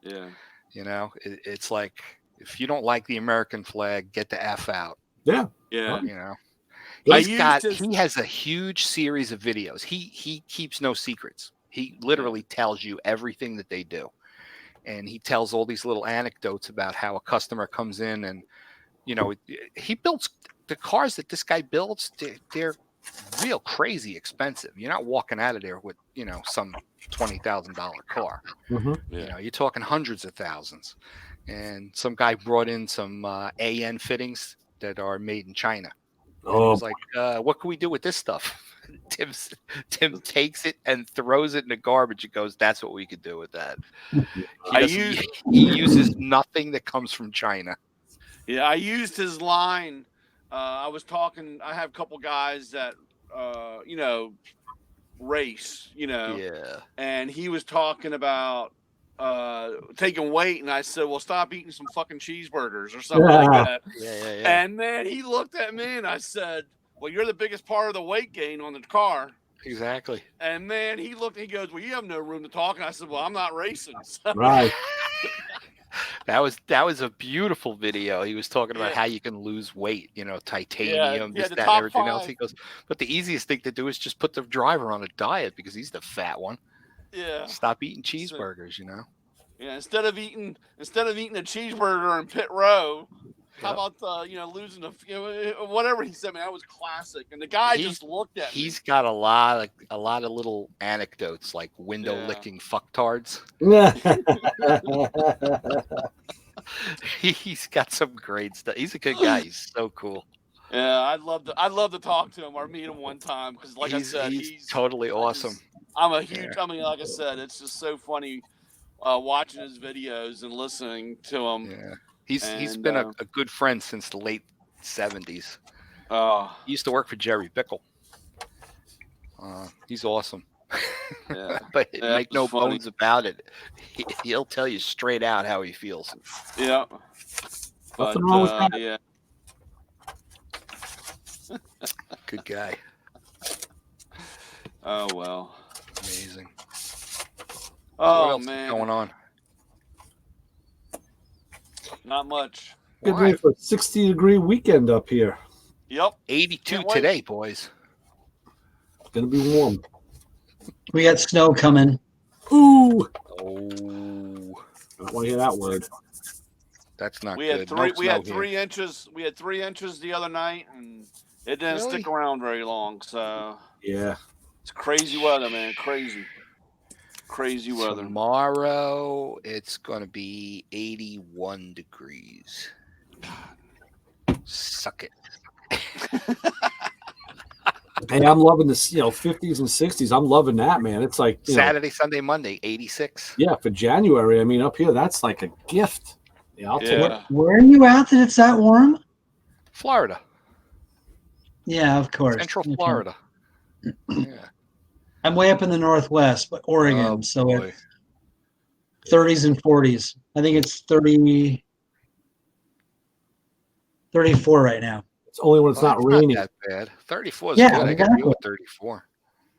Yeah. It's like, if you don't like the American flag, get the F out. Yeah. Yeah. He has a huge series of videos. He keeps no secrets. He literally tells you everything that they do. And he tells all these little anecdotes about how a customer comes in and, he builds the cars that this guy builds. They're real crazy expensive. You're not walking out of there with, some $20,000 car. Mm-hmm. You're talking hundreds of thousands. And some guy brought in some AN fittings that are made in China. Oh, I was like, what can we do with this stuff? Tim takes it and throws it in the garbage. He goes, that's what we could do with that. He uses nothing that comes from China. Yeah, I used his line. I have a couple guys that, race, Yeah. And he was talking about taking weight, and I said, well, stop eating some fucking cheeseburgers or something like that. Yeah. And then he looked at me and I said, well, you're the biggest part of the weight gain on the car. Exactly. And then he goes, well, you have no room to talk. And I said, well, I'm not racing. So. Right. That was a beautiful video. He was talking about how you can lose weight, titanium, this, that, and everything else. He goes, but the easiest thing to do is just put the driver on a diet because he's the fat one. Yeah. Stop eating cheeseburgers, Yeah, instead of eating a cheeseburger in pit row, how about losing whatever he said? Man, that was classic. And the guy just looked at me. He's got a lot of little anecdotes like window licking fucktards. He's got some great stuff. He's a good guy. He's so cool. Yeah, I'd love to talk to him or meet him one time because, like I said, he's totally awesome. I'm a huge. I mean, like I said, it's just so funny watching his videos and listening to him. Yeah. He's been a good friend since the late 70s. He used to work for Jerry Bickle. He's awesome. Yeah. But make no bones about it. He'll tell you straight out how he feels. Yeah. Nothing wrong with that. Yeah. Good guy. Oh well. Amazing. Oh what else man. Is going on? Not much. Good day for a 60-degree weekend up here. Yep. 82 today, boys. It's gonna be warm. We got snow coming. Ooh. Oh. I don't want to hear that word. That's not we good. Had three, no we had here. 3 inches. We had 3 inches the other night, and it didn't stick around very long. So yeah, it's crazy weather, man. Crazy weather. Tomorrow it's going to be 81 degrees. Suck it. Hey, I'm loving this, 50s and 60s. I'm loving that, man. It's like Saturday, Sunday, Monday, 86. Yeah, for January. I mean, up here, that's like a gift. Yeah, I'll take it. Where are you at that it's that warm? Florida. Yeah, of course. Central Florida. Yeah. I'm way up in the Northwest, but Oregon. So boy. it's 30s and 40s. I think it's 34 right now. It's only when it's not raining. Not that bad. 34 is Yeah, good. I can exactly. deal with 34.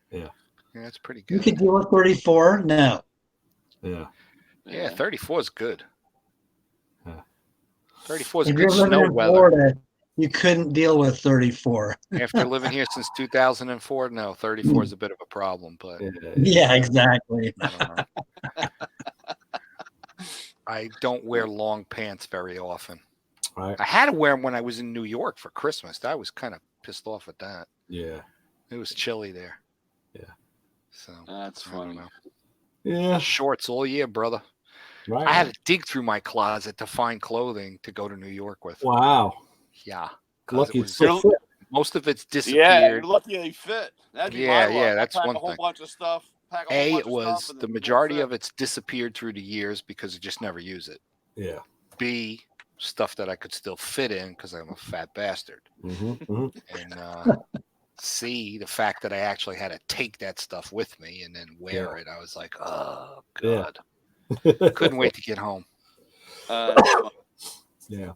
Yeah. Yeah, that's pretty You good. could deal with 34? No. Yeah. Yeah, 34 is good. Yeah. 34 is If good you're living snow in weather. Florida, you couldn't deal with 34. After living here since 2004, no, 34 is a bit of a problem, but Yeah, exactly. I don't know. I don't wear long pants very often. Right. I had to wear them when I was in New York for Christmas. I was kind of pissed off at that. Yeah. It was chilly there. Yeah. So That's I don't funny. know. Yeah. Shorts all year, brother. Right. I had to dig through my closet to find clothing to go to New York with. Wow. Yeah. 'Cause Lucky it it's was, still fit. most of it's Yeah, disappeared. you're lucky they fit. That'd be Yeah, my yeah, luck. that's I pack one a whole thing. bunch of stuff. Pack a A, whole it bunch of was stuff, and the it won't majority fit. of it's disappeared through the years because I just never use it. Yeah. B, stuff that I could still fit in because I'm a fat bastard. Mm-hmm. And C, the fact that I actually had to take that stuff with me and then wear it. I was like, oh, God. Couldn't wait to get home, Yeah.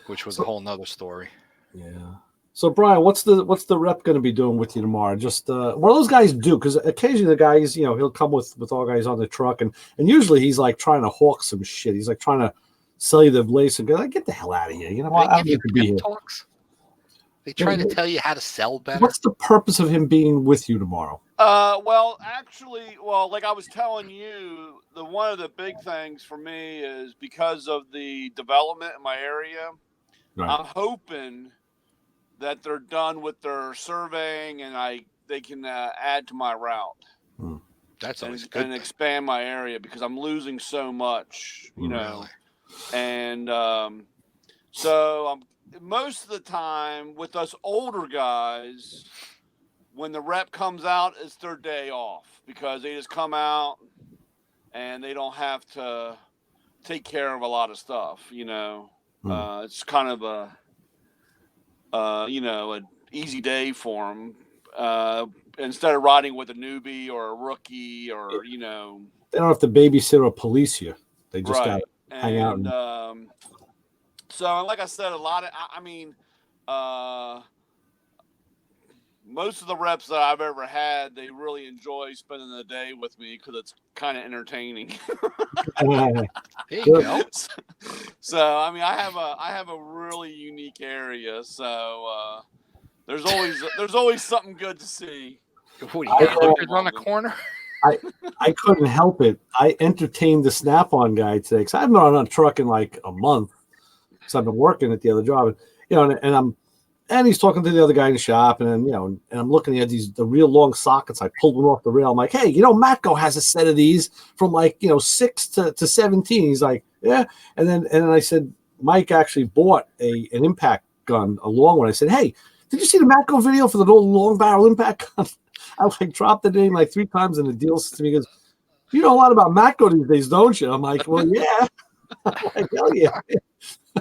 which was a whole nother story. Yeah. So Brian, what's the rep going to be doing with you tomorrow? Just what do those guys do? Because occasionally the guys, he'll come with all guys on the truck, and usually he's like trying to hawk some shit. He's like trying to sell you the lace and go, like, get the hell out of here. They give you pep talks. They try to tell you how to sell better. What's the purpose of him being with you tomorrow? Well, actually, like I was telling you, one of the big things for me is because of the development in my area. Right. I'm hoping that they're done with their surveying and they can add to my route. That's always good. And expand my area because I'm losing so much, know. And so I'm most of the time with us older guys, when the rep comes out, it's their day off because they just come out and they don't have to take care of a lot of stuff, It's kind of an easy day for them. Instead of riding with a newbie or a rookie or, They don't have to babysit or police you. They just got to hang out. And so, like I said, most of the reps that I've ever had, they really enjoy spending the day with me because it's kind of entertaining. There you go. So, I have a really unique area. So, there's always something good to see. What, you got hookers on the corner? I couldn't help it. I entertained the Snap-on guy today because I haven't been on a truck in like a month because I've been working at the other job, and he's talking to the other guy in the shop, and then and I'm looking at the real long sockets. I pulled one off the rail. I'm like, hey, Matco has a set of these from 6 to 17. He's like, yeah, and then I said, Mike actually bought an impact gun, a long one. I said, hey, did you see the Matco video for the old long barrel impact gun? I dropped the name 3 times in the deal system. He goes, you know a lot about Matco these days, don't you? I'm like, well, yeah. I'm like, hell yeah.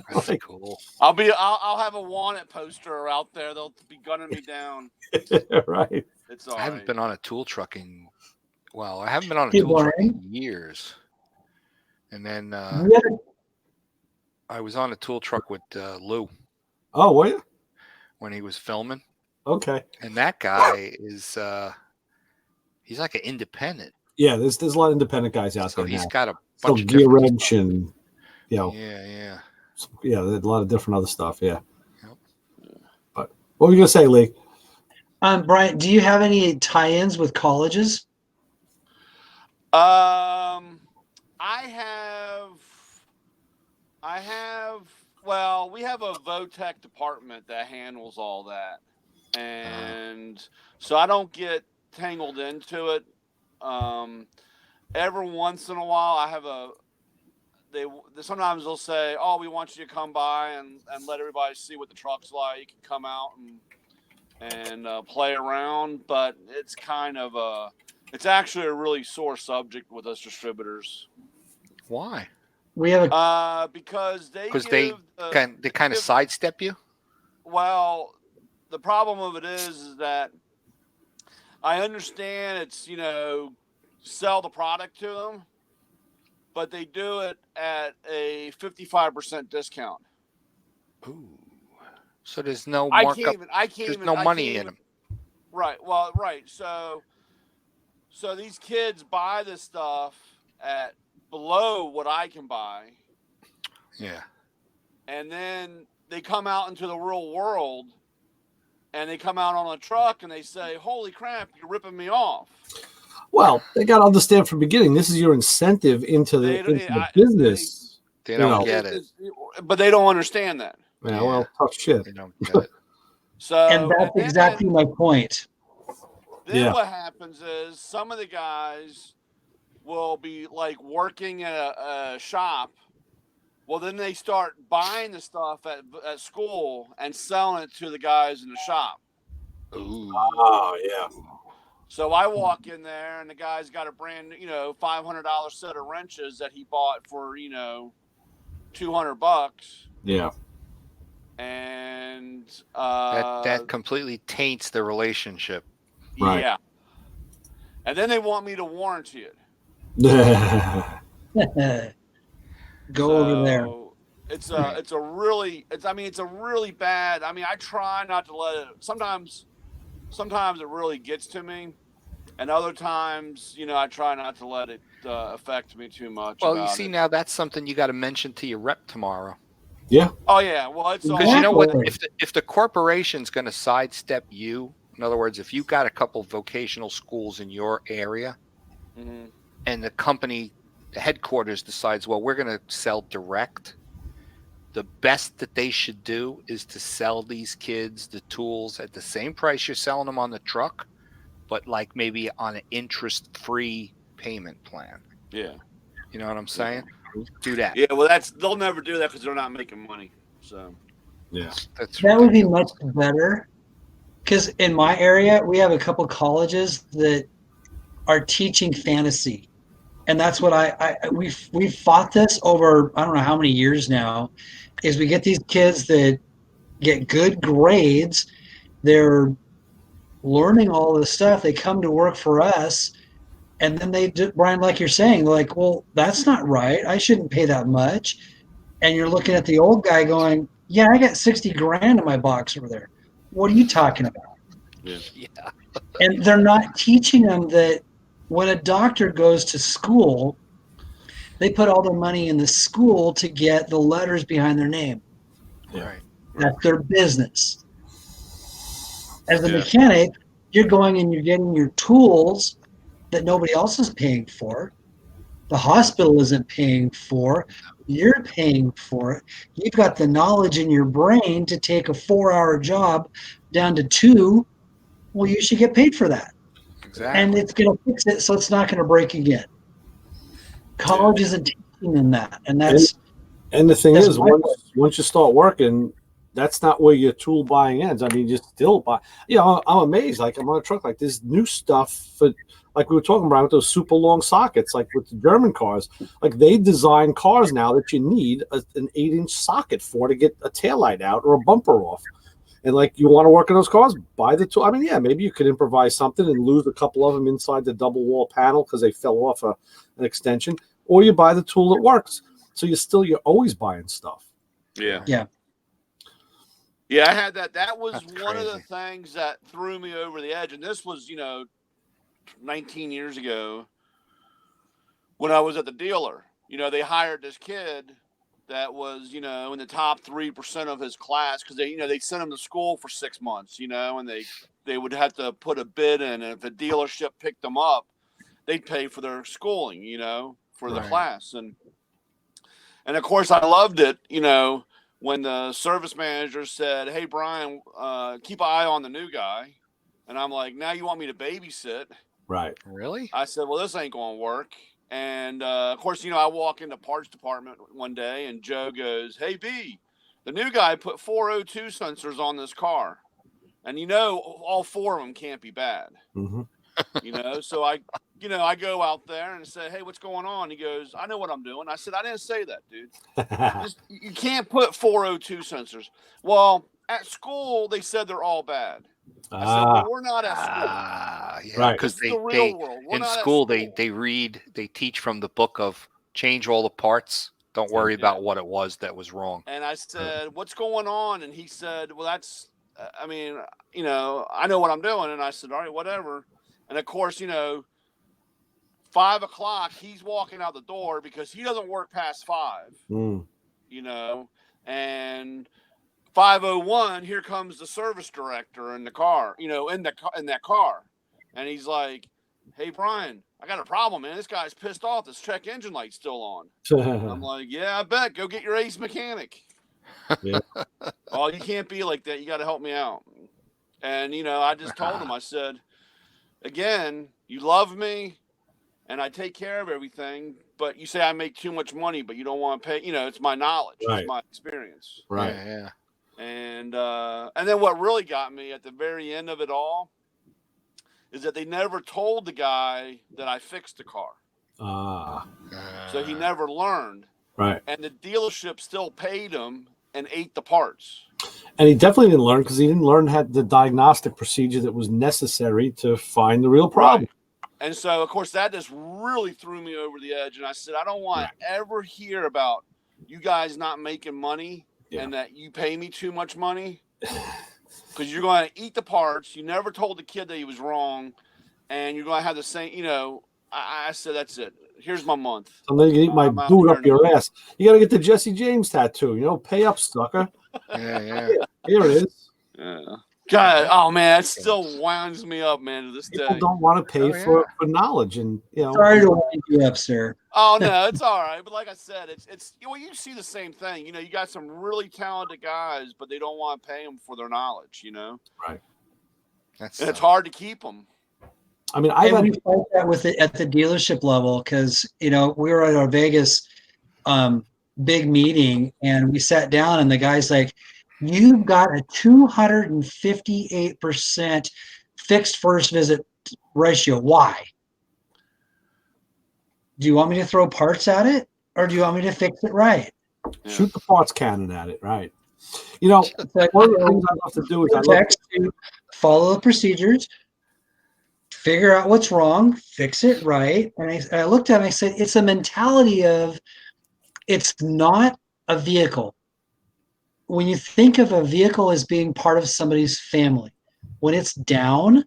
That's cool. I'll have a wanted poster out there. They'll be gunning me down. Right. It's all I haven't right. been on a tool truck in years. And then I was on a tool truck with Lou. Oh, were you? When he was filming. Okay. And that guy is he's like an independent. Yeah, there's a lot of independent guys out there. He's now. got a bunch of gear wrench and yeah, there's a lot of different other stuff. Yeah. Yep. But what were you gonna say, Lee? Brian, do you have any tie-ins with colleges? I have. Well, we have a VOTEC department that handles all that, and so I don't get tangled into it. Every once in a while, I have sometimes they'll say, "Oh, we want you to come by and let everybody see what the truck's like. Come out and and play around, but it's it's actually a really sore subject with us distributors. Why? We have a Because Because they kind of sidestep you. Well, the problem of it is that I understand it's, sell the product to them, but they do it at a 55% discount. Ooh. So there's no I markup. can't There's even, no I money can't in even, them. right. Well, right. So these kids buy this stuff at below what I can buy, Yeah. and then they come out into the real world and they come out on a truck and they say, "Holy crap, you're ripping me off." Well, they got to understand from the beginning. This is your incentive into the business. They don't get it. But they don't understand that. Yeah, well, tough shit. They don't get it. So, and that's exactly my point. Then what happens is some of the guys will be like working at a shop. Well, then they start buying the stuff at school and selling it to the guys in the shop. Ooh. Oh, yeah. So I walk in there and the guy's got a brand, $500 set of wrenches that he bought for, $200. Yeah. And that completely taints the relationship. Right. Yeah. And then they want me to warranty it. Go over there. It's a really bad. I try not to let it. Sometimes it really gets to me, and other times, I try not to let it affect me too much. Well, you see, now that's something you got to mention to your rep tomorrow. Yeah. Oh yeah. Well, it's because you know what? If the corporation's going to sidestep you, in other words, if you got a couple vocational schools in your area, mm-hmm. and the company, the headquarters decides, well, we're going to sell direct, the best that they should do is to sell these kids the tools at the same price you're selling them on the truck, but like maybe on an interest-free payment plan. Yeah. You know what I'm saying? Do that. Yeah, well, they'll never do that because they're not making money. So, yeah, that would be much better. Because in my area, we have a couple colleges that are teaching fantasy, and that's what we've fought this over. I don't know how many years now. Is we get these kids that get good grades, they're learning all this stuff. They come to work for us. And then Brian, like you're saying, they're like, well, that's not right. I shouldn't pay that much. And you're looking at the old guy going, yeah, I got 60 grand in my box over there. What are you talking about? Yeah. And they're not teaching them that when a doctor goes to school, they put all their money in the school to get the letters behind their name. Right. That's their business. As a mechanic, you're going and you're getting your tools that nobody else is paying for. The hospital isn't paying for. You're paying for it. You've got the knowledge in your brain to take a 4-hour job down to 2. Well, you should get paid for that. Exactly. And it's going to fix it so it's not going to break again. College isn't teaching them that. And that's. And the thing is, once you start working, that's not where your tool buying ends. I mean, you still buy. I'm amazed. Like, I'm on a truck, like this new stuff for, like we were talking about with those super long sockets, like with the German cars. Like, they design cars now that you need an 8-inch socket for to get a taillight out or a bumper off. And like, you want to work in those cars, buy the tool. I mean, yeah, maybe you could improvise something and lose a couple of them inside the double wall panel because they fell off an extension, or you buy the tool that works. So you're always buying stuff. Yeah. Yeah. Yeah, I had that. That was That's one crazy. of the things that threw me over the edge. And this was, 19 years ago when I was at the dealer. They hired this kid that was, in the top 3% of his class because they sent him to school for 6 months, and they would have to put a bid in. And if the dealership picked them up, they'd pay for their schooling, for the class. And of course, I loved it, when the service manager said, "Hey, Brian, keep an eye on the new guy." And I'm like, "Now you want me to babysit?" Right. Really? I said, "Well, this ain't going to work." And of course, I walk into parts department one day and Joe goes, "Hey, B, the new guy put 402 sensors on this car." and all 4 of them can't be bad. Mm-hmm. So I go out there and say, hey, what's going on? He goes, I know what I'm doing. I said, I didn't say that, dude. You can't put 402 sensors. Well, at school they said they're all bad. I said, well, we're not at school. Yeah, Right. because This is the real world. We're in not at school school. they teach from the book of change all the parts. Don't worry about what it was that was wrong. And I said, what's going on? And he said, well, that's, I know what I'm doing. And I said, all right, whatever. And of course, 5 o'clock, he's walking out the door because he doesn't work past 5, and 5:01, here comes the service director in the car, in that car. And he's like, hey, Brian, I got a problem, man. This guy's pissed off. This check engine light's still on. I'm like, yeah, I bet. Go get your ace mechanic. Yeah. Oh, you can't be like that. You got to help me out. And, I just told him, I said, again, you love me and I take care of everything, but you say I make too much money, but you don't want to pay. It's my knowledge. Right. It's my experience. Right. Yeah. And then what really got me at the very end of it all is that they never told the guy that I fixed the car. So he never learned. Right. And the dealership still paid him and ate the parts. And he definitely didn't learn because he didn't learn the diagnostic procedure that was necessary to find the real problem. Right. And so, of course, that just really threw me over the edge. And I said, I don't want to ever hear about you guys not making money and that you pay me too much money because you're going to eat the parts. You never told the kid that he was wrong, and you're going to have the same, I said, that's it. Here's my month. I'm going to eat my boot up your ass. You got to get the Jesse James tattoo, pay up, sucker. Yeah. Here it is. Yeah. God, oh man, it still winds me up, man, to this day. People don't want to pay for knowledge, and Sorry to wind you up, sir. Oh no, it's all right. But like I said, it's you see the same thing. You got some really talented guys, but they don't want to pay them for their knowledge. Right. And it's hard to keep them. I mean, we fight that with it at the dealership level because we were at our Vegas big meeting and we sat down and the guy's like, you've got a 258% fixed first visit ratio. Why? Do you want me to throw parts at it or do you want me to fix it right? Shoot the parts cannon at it, right? One of the things I love to do is follow the procedures, figure out what's wrong, fix it right. And I looked at him and I said, it's a mentality of it's not a vehicle. When you think of a vehicle as being part of somebody's family, when it's down,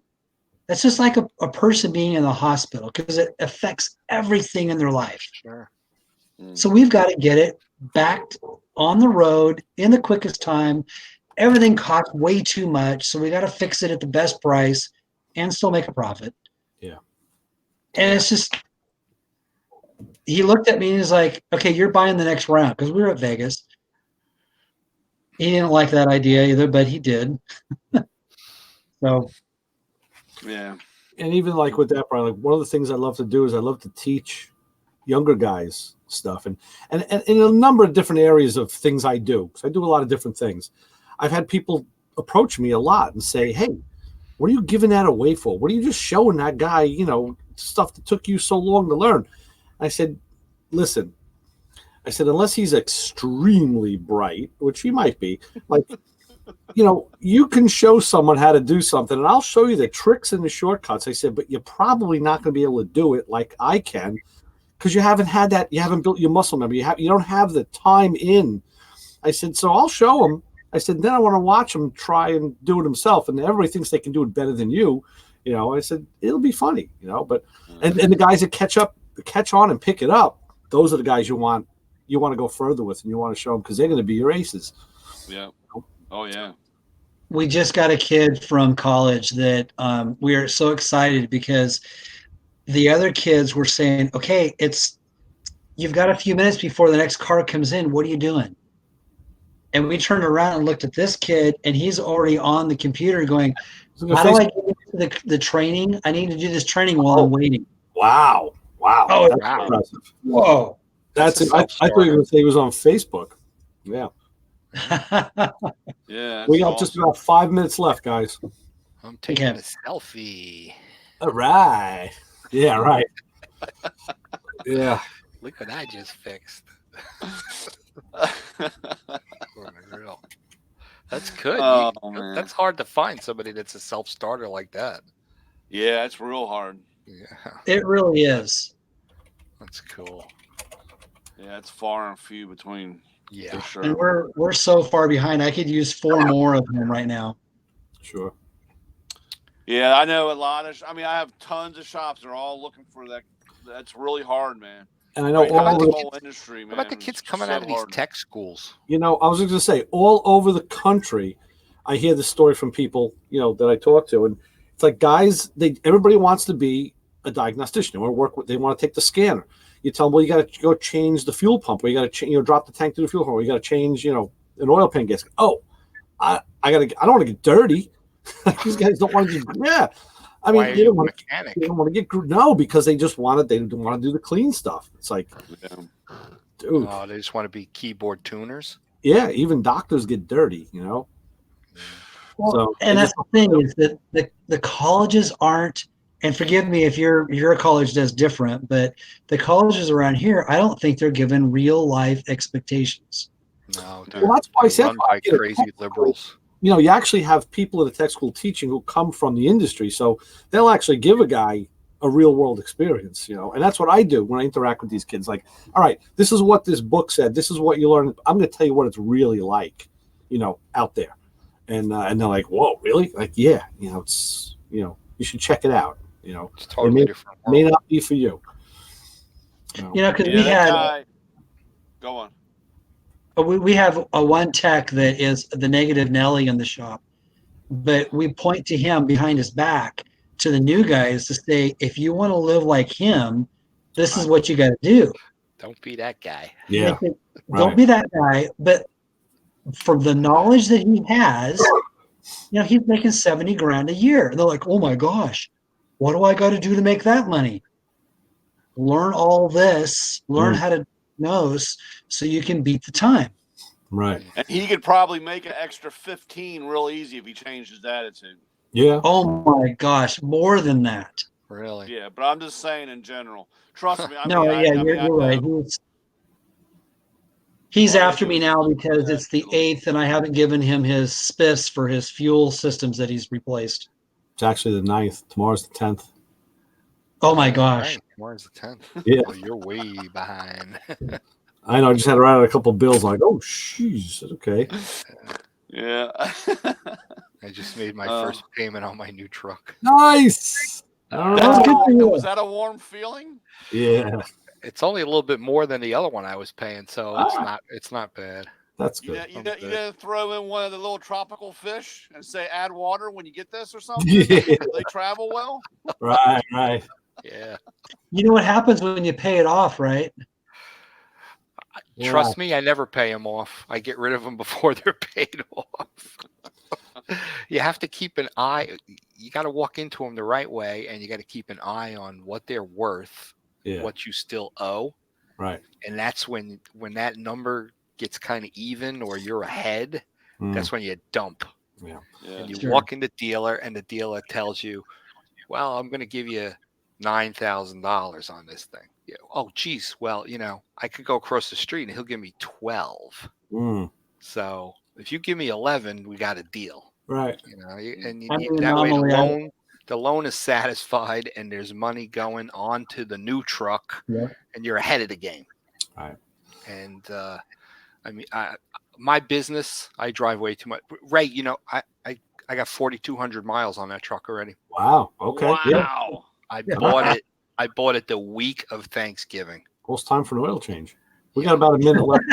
that's just like a person being in the hospital because it affects everything in their life. Sure. So we've got to get it back on the road in the quickest time. Everything costs way too much, so we got to fix it at the best price and still make a profit. Yeah. And it's just, he looked at me and he's like, okay, you're buying the next round because we were at Vegas. He didn't like that idea either, but he did. So, yeah. And even like with that, Brian, like one of the things I love to do is I love to teach younger guys stuff, and in a number of different areas of things I do. So I do a lot of different things. I've had people approach me a lot and say, "Hey, what are you giving that away for? What are you just showing that guy? Stuff that took you so long to learn." I said, "Listen." I said, unless he's extremely bright, which he might be, you can show someone how to do something, and I'll show you the tricks and the shortcuts. I said, but you're probably not going to be able to do it like I can because you haven't had that. You haven't built your muscle memory. You don't have the time in. I said, so I'll show him. I said, then I want to watch him try and do it himself, and everybody thinks they can do it better than you. I said, it'll be funny, but and the guys that catch on and pick it up, those are the guys you want to go further with, and you want to show them because they're going to be your aces. Yeah. Oh, yeah. We just got a kid from college that we are so excited because the other kids were saying, okay, you've got a few minutes before the next car comes in. What are you doing? And we turned around and looked at this kid, and he's already on the computer going, how do I get into the training? I need to do this training while I'm waiting. Wow. Oh, wow. Impressive. Whoa. That's it. I thought you were going to say he was on Facebook. Yeah. Yeah. We that's got just awesome. about 5 minutes left, guys. I'm taking Okay. a selfie. All right. Yeah, right. Yeah. Look what I just fixed. Unreal. That's good. Oh, man. That's hard to find somebody that's a self-starter like that. Yeah, it's real hard. Yeah, It really is. that's cool. Yeah, it's far and few between. Yeah. For And sure. we're so far behind. I could use 4 more of them right now. Sure. Yeah, I know a lot of. I mean, I have tons of shops. They're all looking for that. That's really hard, man. And I know Right now, all the the, whole industry, man. How about the kids is coming so out of these hard. tech schools? I was going to say, all over the country, I hear this story from people, that I talk to, and it's like guys, everybody wants to be a diagnostician. They want to work with, they want to take the scanner. You tell them, well, you got to go change the fuel pump, or you got to drop the tank to the fuel pump, or you got to change, an oil pan gasket. Oh, I don't want to get dirty. These guys don't want to just, yeah. I mean, Why are you a mechanic? they don't want to get, no, because they just they don't want to do the clean stuff. It's like, Yeah. dude, Oh, they just want to be keyboard tuners. yeah, even doctors get dirty, Well, So, and that's the thing is that the colleges aren't, and forgive me if your college does different, but the colleges around here, I don't think they're given real life expectations. No, Well, that's why I they're said run by get a crazy tech liberals. you actually have people at the tech school teaching who come from the industry, so they'll actually give a guy a real world experience, and that's what I do when I interact with these kids. Like, all right, this is what this book said. This is what you learned. I'm going to tell you what it's really like, out there, and they're like, whoa, really? Like, yeah, it's you should check it out. It's totally may- different May world. not be for you. Because Yeah, we that had guy. Go on. we have a one tech that is the negative Nelly in the shop, but we point to him behind his back to the new guys to say, if you want to live like him, this is what you got to do. Don't be that guy. Yeah, Don't right. be that guy. But from the knowledge that he has, he's making 70 grand a year. And they're like, oh my gosh, what do I got to do to make that money? Learn all this, learn how to nose so you can beat the time. Right. And he could probably make an extra 15 real easy if he changed his attitude. Yeah. Oh my gosh, more than that. Really? Yeah, but I'm just saying in general. Trust me. You're right. He's All they after do me is now just because it's the 8th and I haven't given him his spiffs for his fuel systems that he's replaced. It's actually the 9th. Tomorrow's the 10th. Oh my gosh. Right. Tomorrow's the 10th. Yeah. Well, you're way behind. I know. I just had to write out a couple of bills. Like, oh, jeez. Okay. Yeah. I just made my first payment on my new truck. Nice. All That's right. good for you. Was that a warm feeling? Yeah, It's only a little bit more than the other one I was paying, so it's not bad. that's You, good. didn't throw in one of the little tropical fish and say add water when you get this or something? Yeah. They travel well? Right. Yeah. You know what happens when you pay it off, right? Trust me, I never pay them off. I get rid of them before they're paid off. You have to keep an eye. You got to walk into them the right way, and you got to keep an eye on what they're worth, Yeah. what you still owe, Right. and that's when that number gets kind of even or you're ahead. That's when you dump. Yeah. And you Sure. walk in the dealer, and the dealer tells you, "Well, I'm going to give you $9,000 on this thing." Yeah. Oh, geez. Well, I could go across the street and he'll give me 12. So if you give me 11, we got a deal. Right. That way the loan is satisfied and there's money going on to the new truck, and you're ahead of the game. Right. And my business, I drive way too much. Ray, I got 4,200 miles on that truck already. Wow. Okay. Wow. Yeah. I bought it the week of Thanksgiving. Well, it's time for an oil change. We got about a minute left.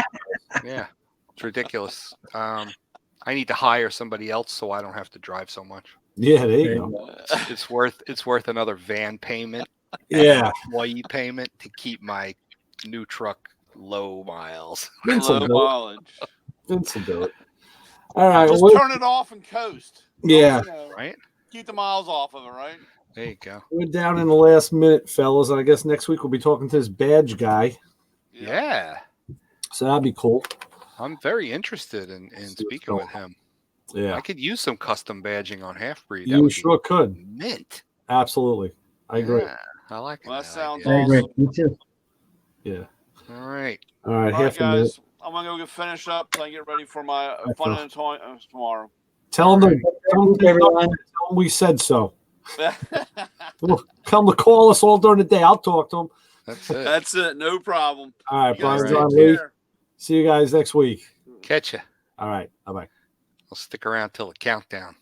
Yeah, it's ridiculous. I need to hire somebody else so I don't have to drive so much. Yeah. There you go. It's worth another van payment, Yeah. employee payment to keep my new truck low miles. Vince will Low do it. mileage. Vince will do it. All right. Just well, turn it off and coast. Yeah. Right? Keep the miles off of it, right? There you go. we're down in the last minute, fellas. I guess next week we'll be talking to this badge guy. Yeah. So that'd be cool. I'm very interested in speaking with him. Yeah, I could use some custom badging on Half-Breed. you sure could. Mint. Absolutely, I agree. Yeah, I like it. Well, that sounds I awesome. agree. Me too. Yeah. All right. All right, All half right, a minute. guys. I'm gonna go get finished up so I get ready for my fun and toy tomorrow. Tell them Everyone. we said so. Come to call us all during the day. I'll talk to them. That's it. That's it. No problem. All right, You guys Brian, right. John, take Lee. care. See you guys next week. Catch ya. All right, bye bye. I'll stick around till the countdown.